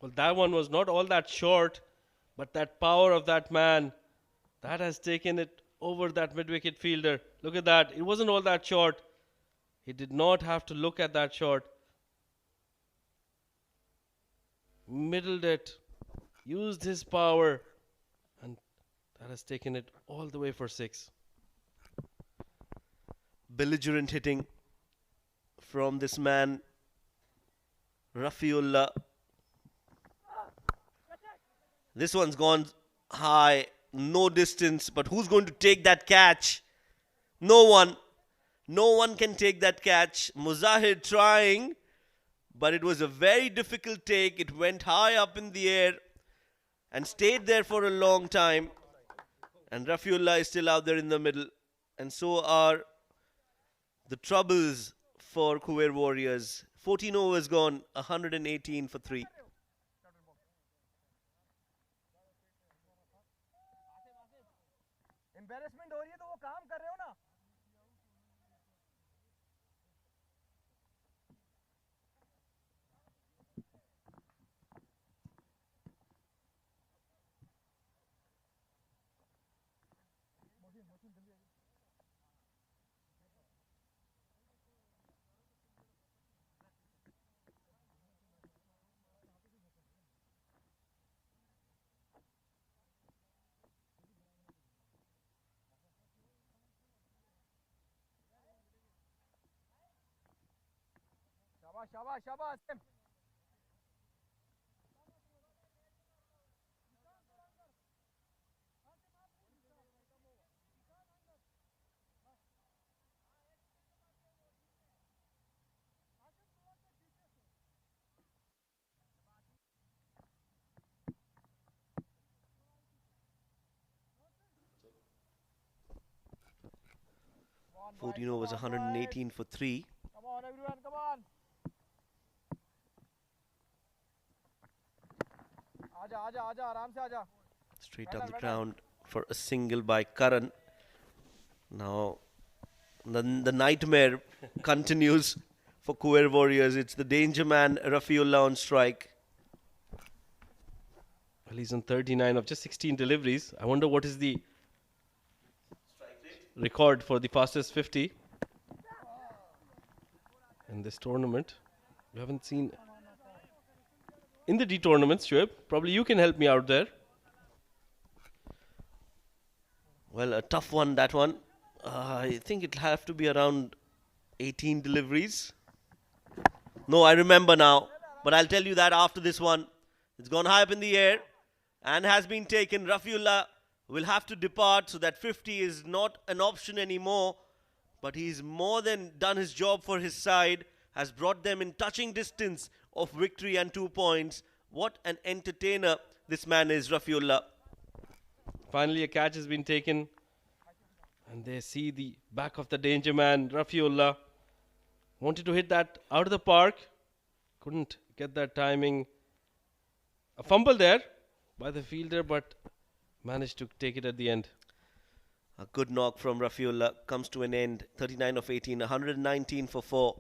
Well, that one was not all that short, but that power of that man, that has taken it over that mid-wicket fielder. Look at that. It wasn't all that short. He did not have to look at that shot. Middled it, used his power, and that has taken it all the way for 6. Belligerent hitting from this man, Rafiullah. This one's gone high, no distance, but who's going to take that catch? No one. No one can take that catch. Muzahid trying, but it was a very difficult take. It went high up in the air and stayed there for a long time. And Rafiullah is still out there in the middle. And so are the troubles for Khuwair Warriors. 14 overs gone, 118 for 3. Embarrassment हो रही है तो वो काम कर रहे हो ना शाबाश शाबाश शाबाश Come on, 14 overs, 118 for 3. Come on, everyone, come on. आजा आजा आजा आराम से आजा. Straight down the ground for a single by Karan. Now, the nightmare continues for Khuwair Warriors. It's the danger man, Rafiullah, on strike. Well, he's on 39 of just 16 deliveries. I wonder what is the record for the fastest 50 in this tournament. We haven't seen in the D tournaments, Shoaib. Probably you can help me out there. Well, a tough one, that one. I think it'll have to be around 18 deliveries. No, I remember now. But I'll tell you that after this one. It's gone high up in the air and has been taken. Rafiullah will have to depart, so that 50 is not an option anymore. But he's more than done his job for his side, has brought them in touching distance of victory and 2 points. What an entertainer this man is, Rafiullah. Finally, a catch has been taken. And they see the back of the danger man, Rafiullah. Wanted to hit that out of the park. Couldn't get that timing. A fumble there by the fielder, but managed to take it at the end. A good knock from Rafiullah comes to an end. 39 of 18, 119 for 4.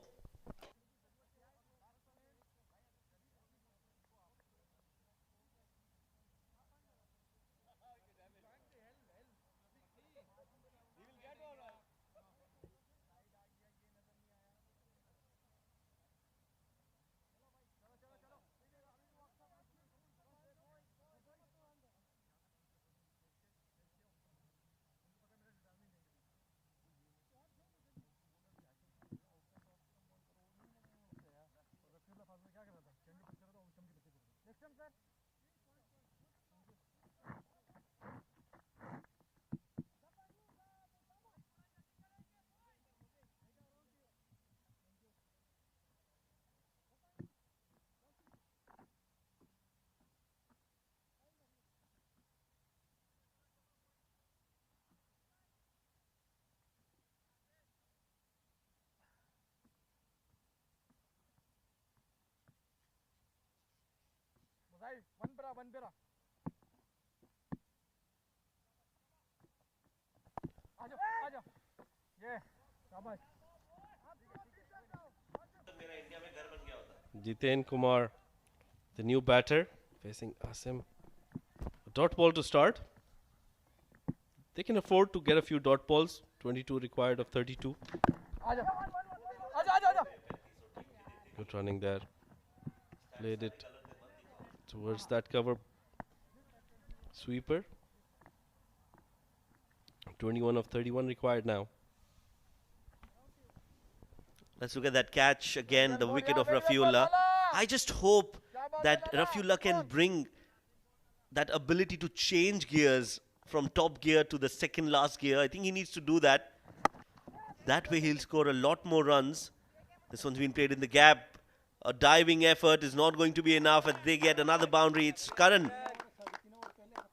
Right, one para, one para. आजा ये शाबाश Jiten Kumar, the new batter, facing Asim. A dot ball to start. They can afford to get a few dot balls. 22 required of 32. आजा आजा आजा आजा Good running there. Played it towards that cover. Sweeper. 21 of 31 required now. Let's look at that catch again, the wicket of Rafiullah. I just hope that Rafiullah can bring that ability to change gears from top gear to the second last gear. I think he needs to do that. That way he'll score a lot more runs. This one's been played in the gap. A diving effort is not going to be enough as they get another boundary. It's Karan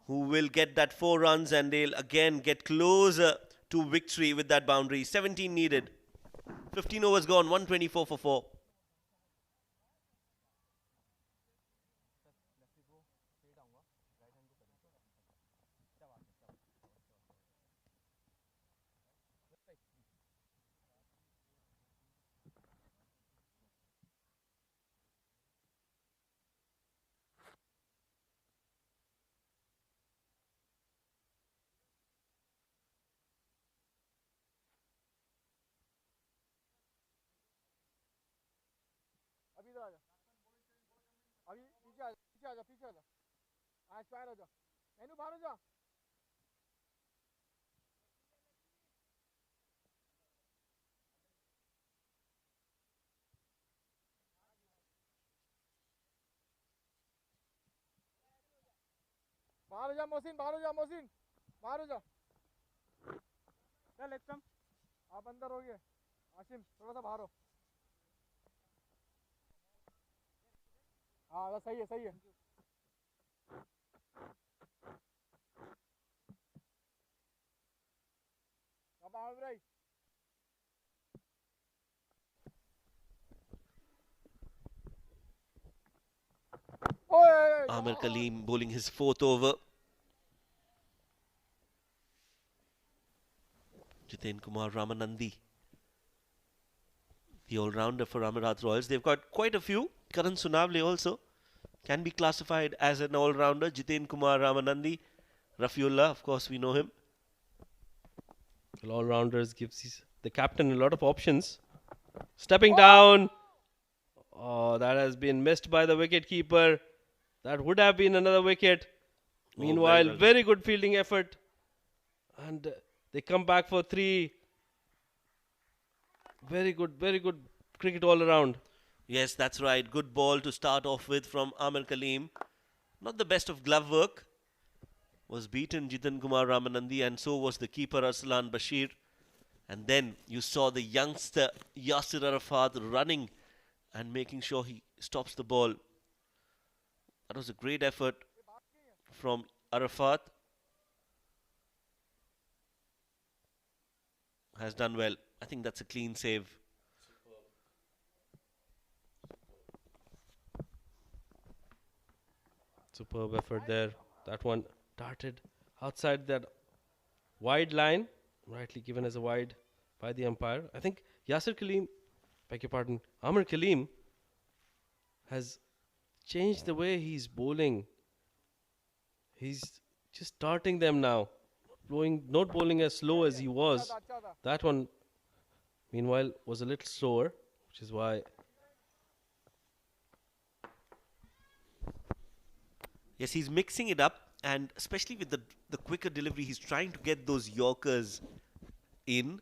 who will get that 4 runs and they'll again get closer to victory with that boundary. 17 needed. 15 overs gone, 124 for 4. अभी इधर आजा अभी पीछे आजा पीछे आजा पीछे आजा हाँ स्क्वायर आजा मैनू बाहर हो जा बाहर हो जा मोहसिन बाहर हो जा मोहसिन बाहर हो जा चल एकदम आप अंदर हो गए आशिम थोड़ा सा बाहर हो हाँ सही है सही है अब आओ भाई Amir Kaleem bowling his 4th over. Jiten Kumar Ramanandi, the all-rounder for Amerat Royals. They've got quite a few. Karan Sunavle also can be classified as an all-rounder. Jiten Kumar Ramanandi, Rafiullah, of course we know him. Well, all-rounders gives the captain a lot of options. Stepping down. Oh, that has been missed by the wicket-keeper. That would have been another wicket. Meanwhile, very good fielding effort. And they come back for 3. Very good cricket all around. Yes, that's right. Good ball to start off with from Amir Kaleem. Not the best of glove work. Was beaten Jiten Kumar Ramanandi and so was the keeper Arslan Bashir. And then you saw the youngster Yasir Arafat running and making sure he stops the ball. That was a great effort from Arafat. Has done well. I think that's a clean save. Superb effort there. That one darted outside that wide line, rightly given as a wide by the umpire. I think Yasir Kaleem, beg your pardon, Amir Kaleem has changed the way he's bowling. He's just starting them now, not bowling as slow as he was. That one, meanwhile, was a little slower, which is why. Yes, he's mixing it up, and especially with the quicker delivery, he's trying to get those Yorkers in.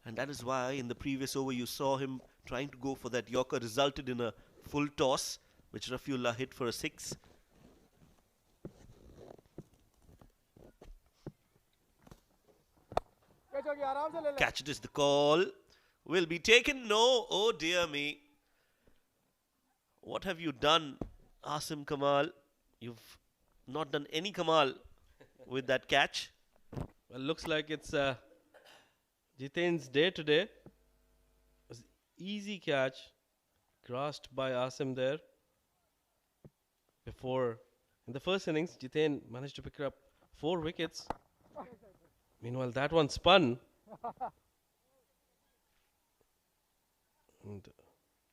And that is why in the previous over you saw him trying to go for that Yorker, resulted in a full toss, which Rafiullah hit for a 6. Catch it is the call. Will be taken. No. Oh dear me. What have you done, Asim Kamal? You've not done any Kamal with that catch. Well, looks like it's Jiten's day today. It was easy catch, grasped by Asim there before In the first innings, Jitain managed to pick up 4 wickets. Meanwhile, that one spun. And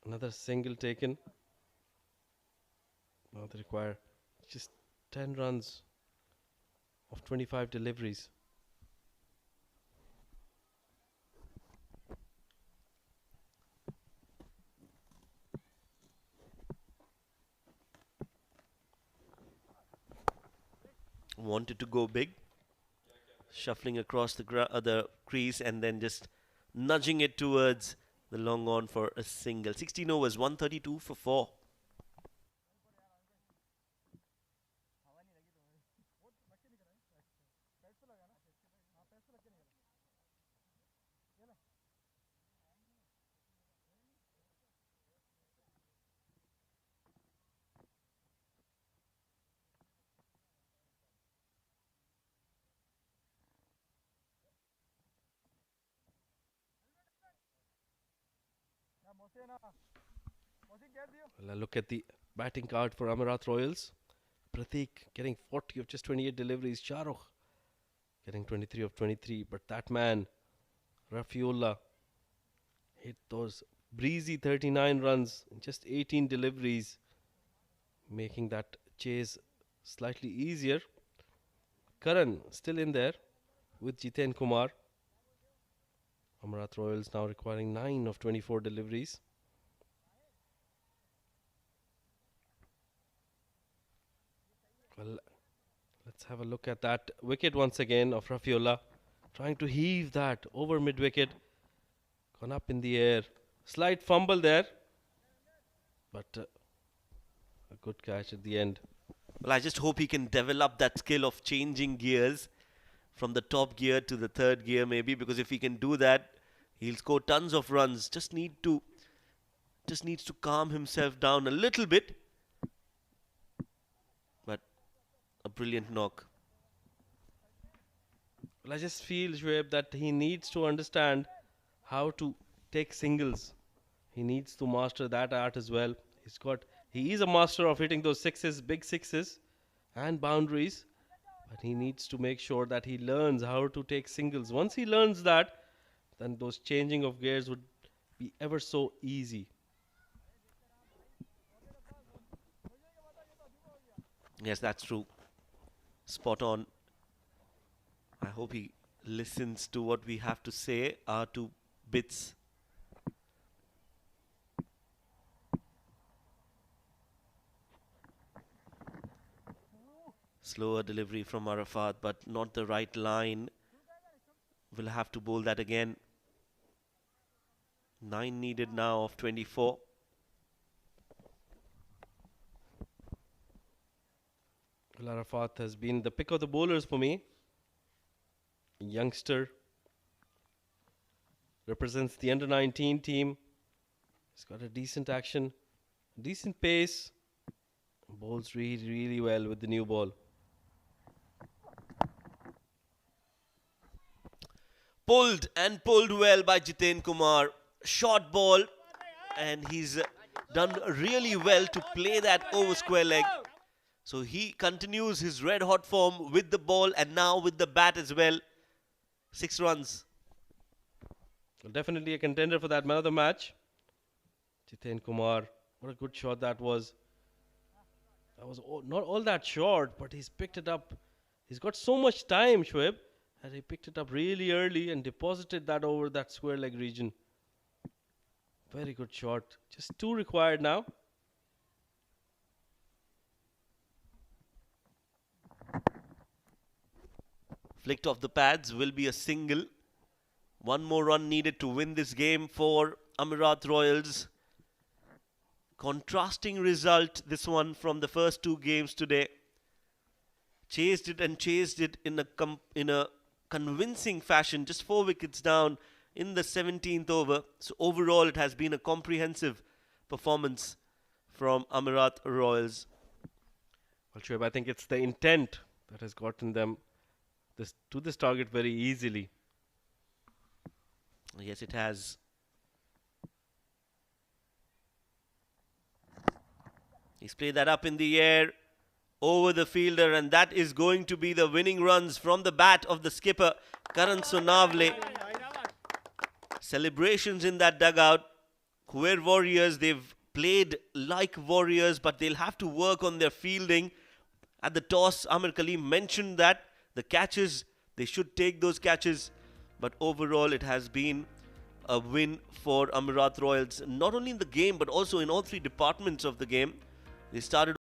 another single taken. Now they require just 10 runs of 25 deliveries. Wanted to go big, shuffling across the crease and then just nudging it towards the long on for a single. 16 overs, 132 for 4. Well, look at the batting card for Amerat Royals. Prateek getting 40 of just 28 deliveries. Shahrukh getting 23 of 23. But that man, Rafiullah, hit those breezy 39 runs in just 18 deliveries, making that chase slightly easier. Karan still in there with Jiten Kumar. Amerat Royals now requiring 9 of 24 deliveries. Well, let's have a look at that wicket once again of Rafiullah. Trying to heave that over mid-wicket. Gone up in the air. Slight fumble there. But a good catch at the end. Well, I just hope he can develop that skill of changing gears from the top gear to the third gear maybe, because if he can do that, he'll score tons of runs. Just needs to calm himself down a little bit. But a brilliant knock. Well, I just feel, Shoaib, that he needs to understand how to take singles. He needs to master that art as well. He is a master of hitting those sixes, big sixes and boundaries. But he needs to make sure that he learns how to take singles. Once he learns that, then those changing of gears would be ever so easy. Yes, that's true. Spot on. I hope he listens to what we have to say, our two bits. Slower delivery from Arafat, but not the right line. We'll have to bowl that again. 9 needed now of 24. Well, Arafat has been the pick of the bowlers for me. Youngster. Represents the under-19 team. He's got a decent action, decent pace. Bowls really, really well with the new ball. Pulled well by Jiten Kumar. Short ball, and he's done really well to play that over square leg. So he continues his red hot form with the ball and now with the bat as well. 6 runs. Well, definitely a contender for that man of the match. Jiten Kumar, what a good shot that was. That was not all that short, but he's picked it up. He's got so much time, Shoaib, that he picked it up really early and deposited that over that square leg region. Very good shot. Just 2 required now. Flicked off the pads, will be a single. 1 more run needed to win this game for Amerat Royals. Contrasting result, this one, from the first 2 games today. Chased it in a convincing fashion, just 4 wickets down in the 17th over. So overall, it has been a comprehensive performance from Amerat Royals. Well, Shoaib, I think it's the intent that has gotten them to this target very easily. Yes, it has. He's played that up in the air. over the fielder, and that is going to be the winning runs from the bat of the skipper, Karan Sonavle. Celebrations in that dugout. Khuwair Warriors, they've played like warriors, but they'll have to work on their fielding. At the toss, Amir Kaleem mentioned that the catches, they should take those catches, but overall it has been a win for Amerat Royals, not only in the game but also in all three departments of the game. They started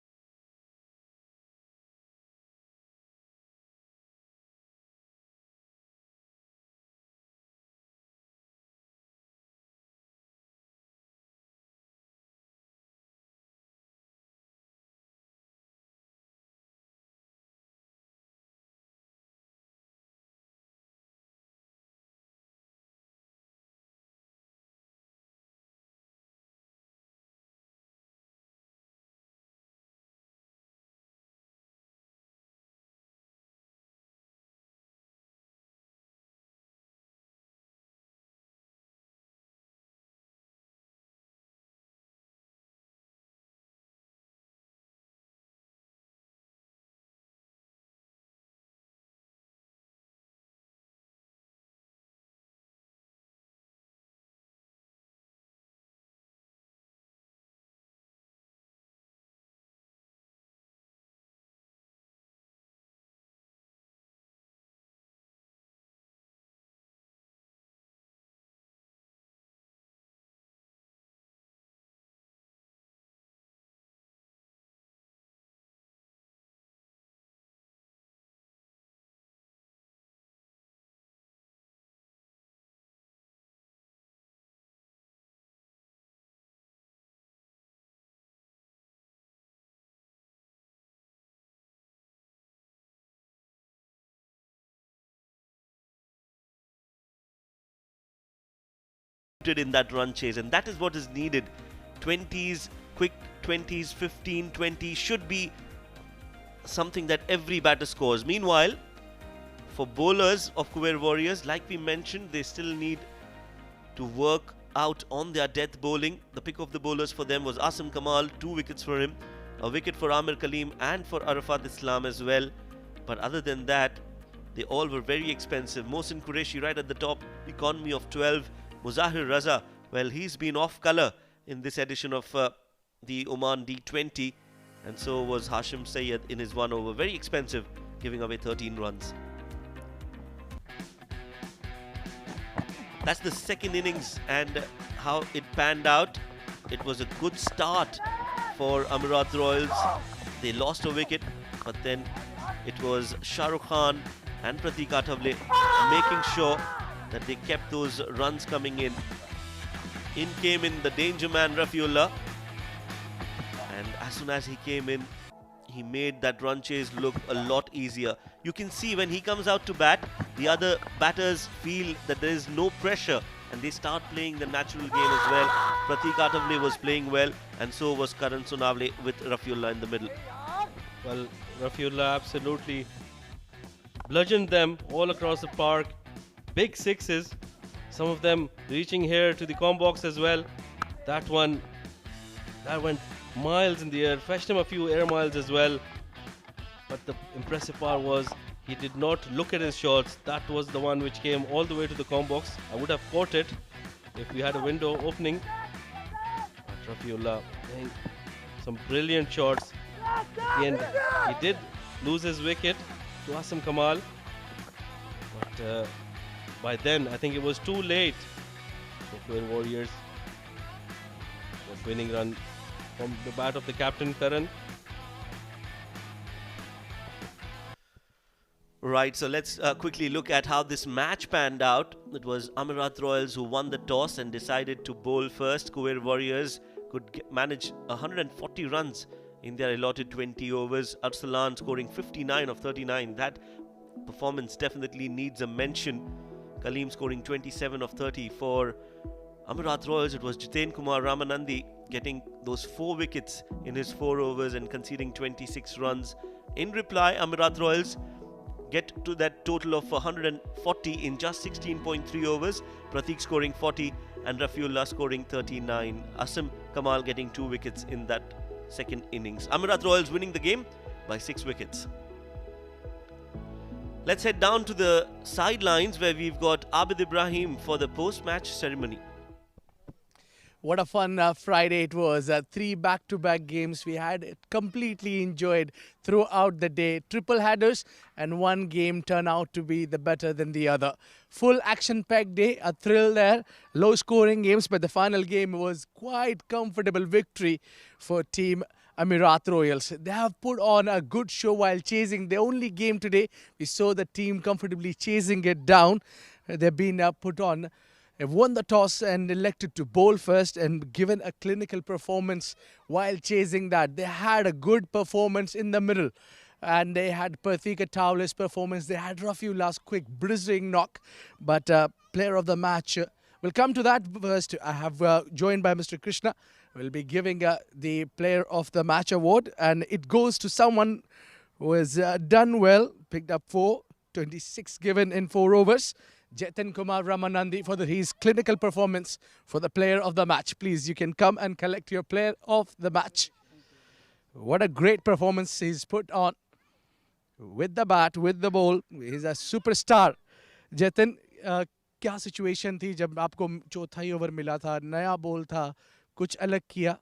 in that run chase, and that is what is needed. 20s, quick 20s, 15, 20 should be something that every batter scores. Meanwhile, for bowlers of Khuwair Warriors, like we mentioned, they still need to work out on their death bowling. The pick of the bowlers for them was Asim Kamal, 2 wickets for him, a wicket for Amir Kaleem and for Arafat Islam as well. But other than that, they all were very expensive. Mohsin Qureshi right at the top, economy of 12. Muzahir Raza, well, he's been off colour in this edition of the Oman D20, and so was Hashim Sayyed in his 1 over. Very expensive, giving away 13 runs. That's the second innings and how it panned out. It was a good start for Amerat Royals. They lost a wicket, but then it was Shah Rukh Khan and Pratik Athavale making sure that they kept those runs coming in. In came in the danger man Rafiullah, and as soon as he came in, he made that run chase look a lot easier. You can see when he comes out to bat, the other batters feel that there is no pressure and they start playing the natural game as well. Pratik Athavale was playing well, and so was Karan Sonavle with Rafiullah in the middle. Well, Rafiullah absolutely bludgeoned them all across the park. Big sixes, some of them reaching here to the comb box as well. That one, that went miles in the air, fetched him a few air miles as well. But the impressive part was he did not look at his shots. That was the one which came all the way to the comb box. I would have caught it if we had a window opening. But Rafiullah playing some brilliant shots. And he did lose his wicket to Asim Kamal. But by then, I think it was too late for Khuwair Warriors. The winning run from the bat of the captain, Karan. Right, so let's quickly look at how this match panned out. It was Amerat Royals who won the toss and decided to bowl first. Khuwair Warriors could manage 140 runs in their allotted 20 overs. Arsalan scoring 59 of 39. That performance definitely needs a mention. Kaleem scoring 27 of 30 for Amerat Royals. It was Jiten Kumar Ramanandi getting those 4 wickets in his 4 overs and conceding 26 runs. In reply, Amerat Royals get to that total of 140 in just 16.3 overs. Pratik scoring 40 and Rafiullah scoring 39. Asim Kamal getting 2 wickets in that second innings. Amerat Royals winning the game by 6 wickets. Let's head down to the sidelines where we've got Abid Ibrahim for the post-match ceremony. What a fun Friday it was. 3 back-to-back games. We had it completely enjoyed throughout the day. Triple headers and one game turned out to be the better than the other. Full action-packed day, a thrill there. Low-scoring games, but the final game was quite comfortable victory for Team Amerat Royals. They have put on a good show while chasing the only game today. We saw the team comfortably chasing it down. They've been put on. They've won the toss and elected to bowl first and given a clinical performance while chasing that. They had a good performance in the middle and they had Parthika Towler's performance. They had Rafiullah's quick blistering knock, but player of the match, we'll come to that first. I have joined by Mr. Krishna. We'll be giving the player of the match award and it goes to someone who has done well, picked up 4, 26 given in 4 overs. Jiten Kumar Ramanandi for his clinical performance for the player of the match. Please, you can come and collect your player of the match. What a great performance he's put on with the bat, with the ball. He's a superstar. Jiten, क्या situation थी जब आपको चौथा ही over मिला था, नया ball था, कुछ अलग किया?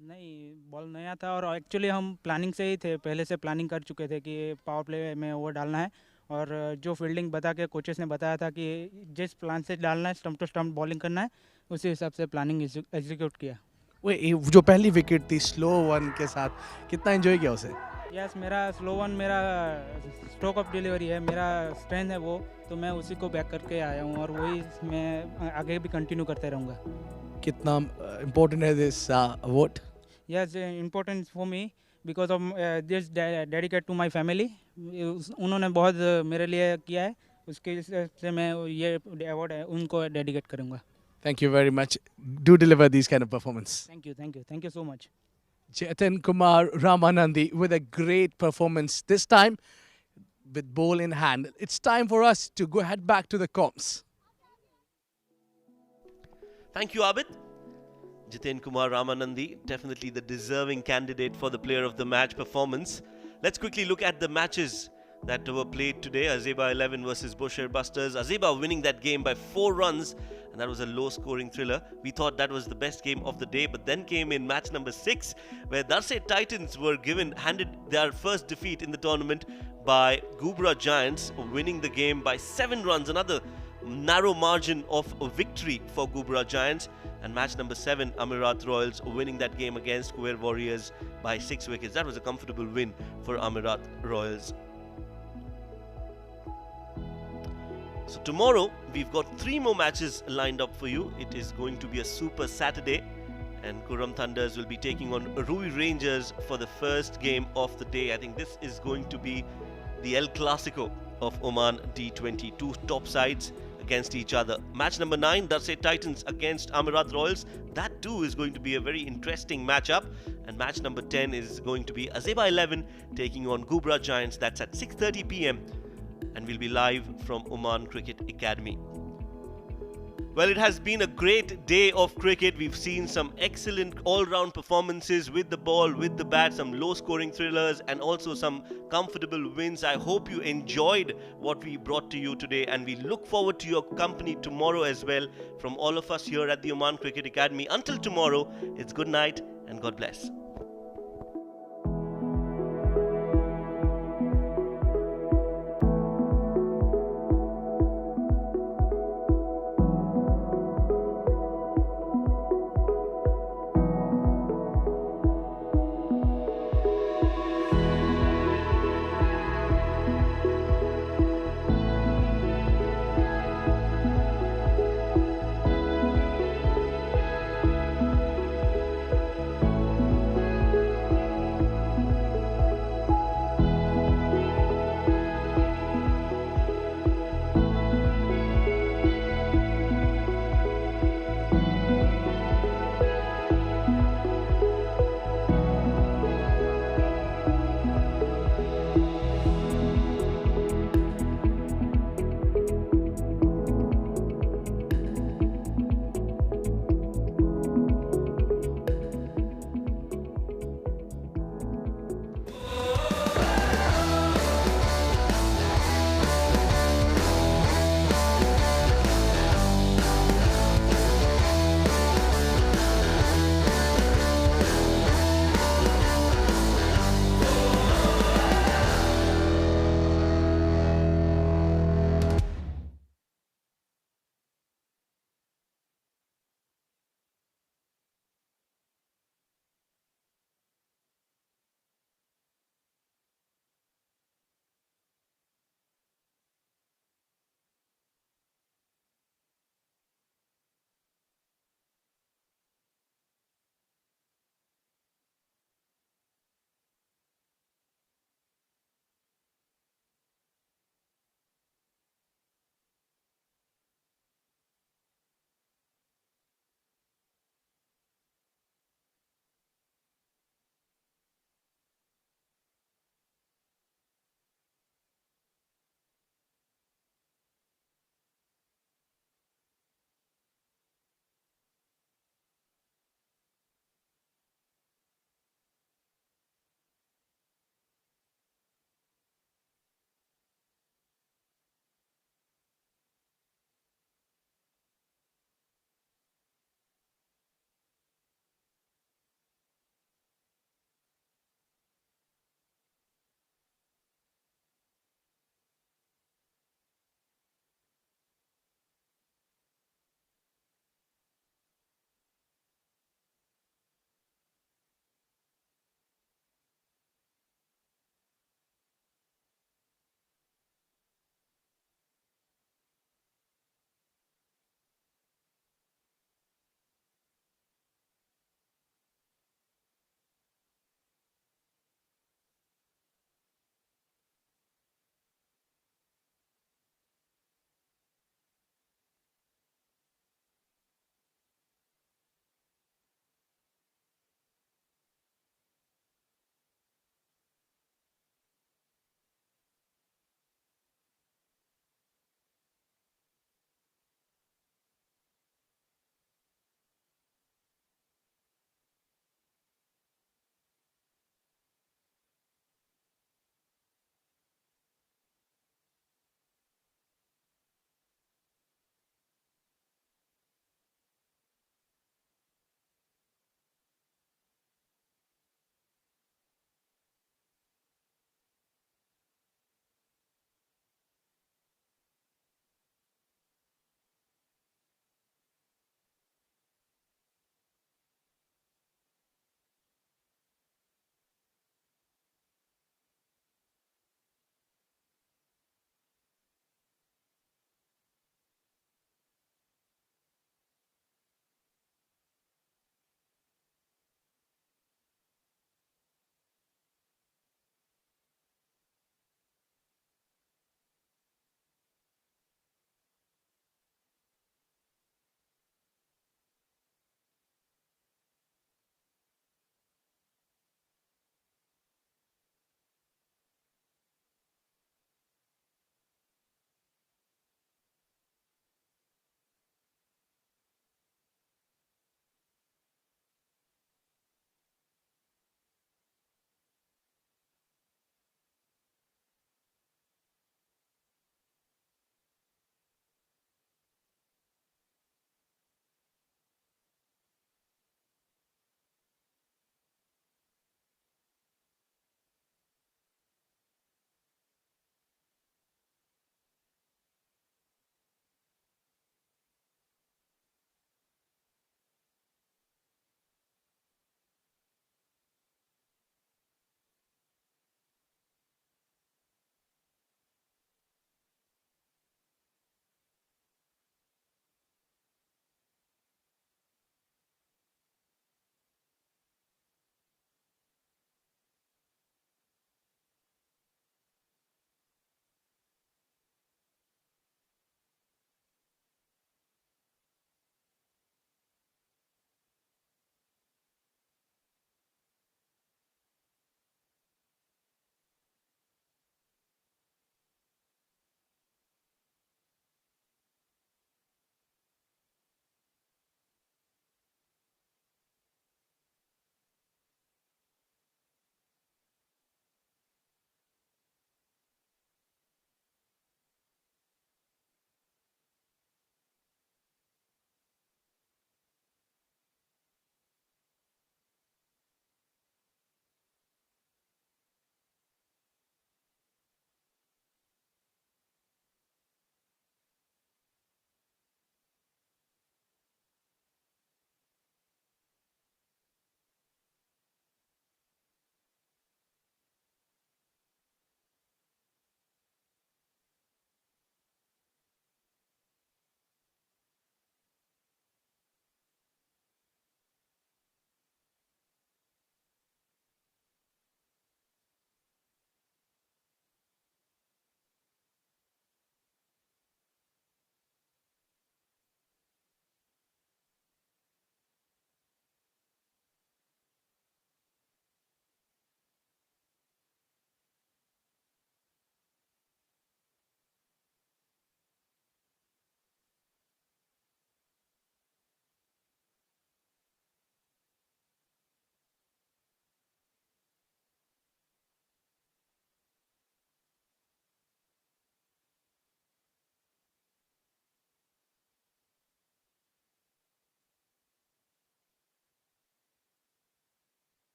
नहीं, बॉल नया था और एक्चुअली हम प्लानिंग से ही थे, पहले से प्लानिंग कर चुके थे कि पावर प्ले में ओवर डालना है और जो फील्डिंग बता के कोचेस ने बताया था कि जिस प्लान से डालना है, स्टंप टू स्टंप बॉलिंग करना है, उसी हिसाब से प्लानिंग एग्जीक्यूट किया। जो पहली विकेट थी स्लो वन के साथ, कितना एंजॉय किया उसे? यस, मेरा स्लो वन मेरा स्ट्रोक ऑफ डिलीवरी है, मेरा स्ट्रेंथ है वो, तो मैं उसी को बैक करके आया हूँ और वही मैं आगे भी कंटिन्यू करते रहूँगा। कितना इम्पोर्टेंट है this award? Yes, important for me because of this dedicate to my family. उन्होंने बहुत मेरे लिए किया है, उसके हिसाब से मैं ये अवार्ड है उनको डेडिकेट करूँगा। Thank you very much. Do deliver these kind of performance. Thank you so much. Jiten Kumar Ramanandi with a great performance, this time with ball in hand. It's time for us to go head back to the comms. Thank you, Abid. Jiten Kumar Ramanandi, definitely the deserving candidate for the player of the match performance. Let's quickly look at the matches that were played today. Azeba 11 versus Busher Busters. Azeba winning that game by 4 runs, and that was a low-scoring thriller. We thought that was the best game of the day, but then came in match number 6, where Darse Titans were handed their first defeat in the tournament by Gubra Giants, winning the game by 7 runs. Another narrow margin of victory for Gubra Giants. And match number 7, Amerat Royals winning that game against Khuwair Warriors by 6 wickets. That was a comfortable win for Amerat Royals. So tomorrow we've got 3 more matches lined up for you. It is going to be a super Saturday, and Kurram Thunders will be taking on Rui Rangers for the first game of the day. I think this is going to be the El Clasico of Oman D20. 2 top sides against each other. Match number 9, Darse Titans against Amerat Royals. That too is going to be a very interesting matchup. And match number 10 is going to be Azeba 11 taking on Gubra Giants. That's at 6:30 p.m. and we'll be live from Oman Cricket Academy. Well, it has been a great day of cricket. We've seen some excellent all-round performances with the ball, with the bat, some low-scoring thrillers, and also some comfortable wins. I hope you enjoyed what we brought to you today, and we look forward to your company tomorrow as well from all of us here at the Oman Cricket Academy. Until tomorrow, it's good night and God bless.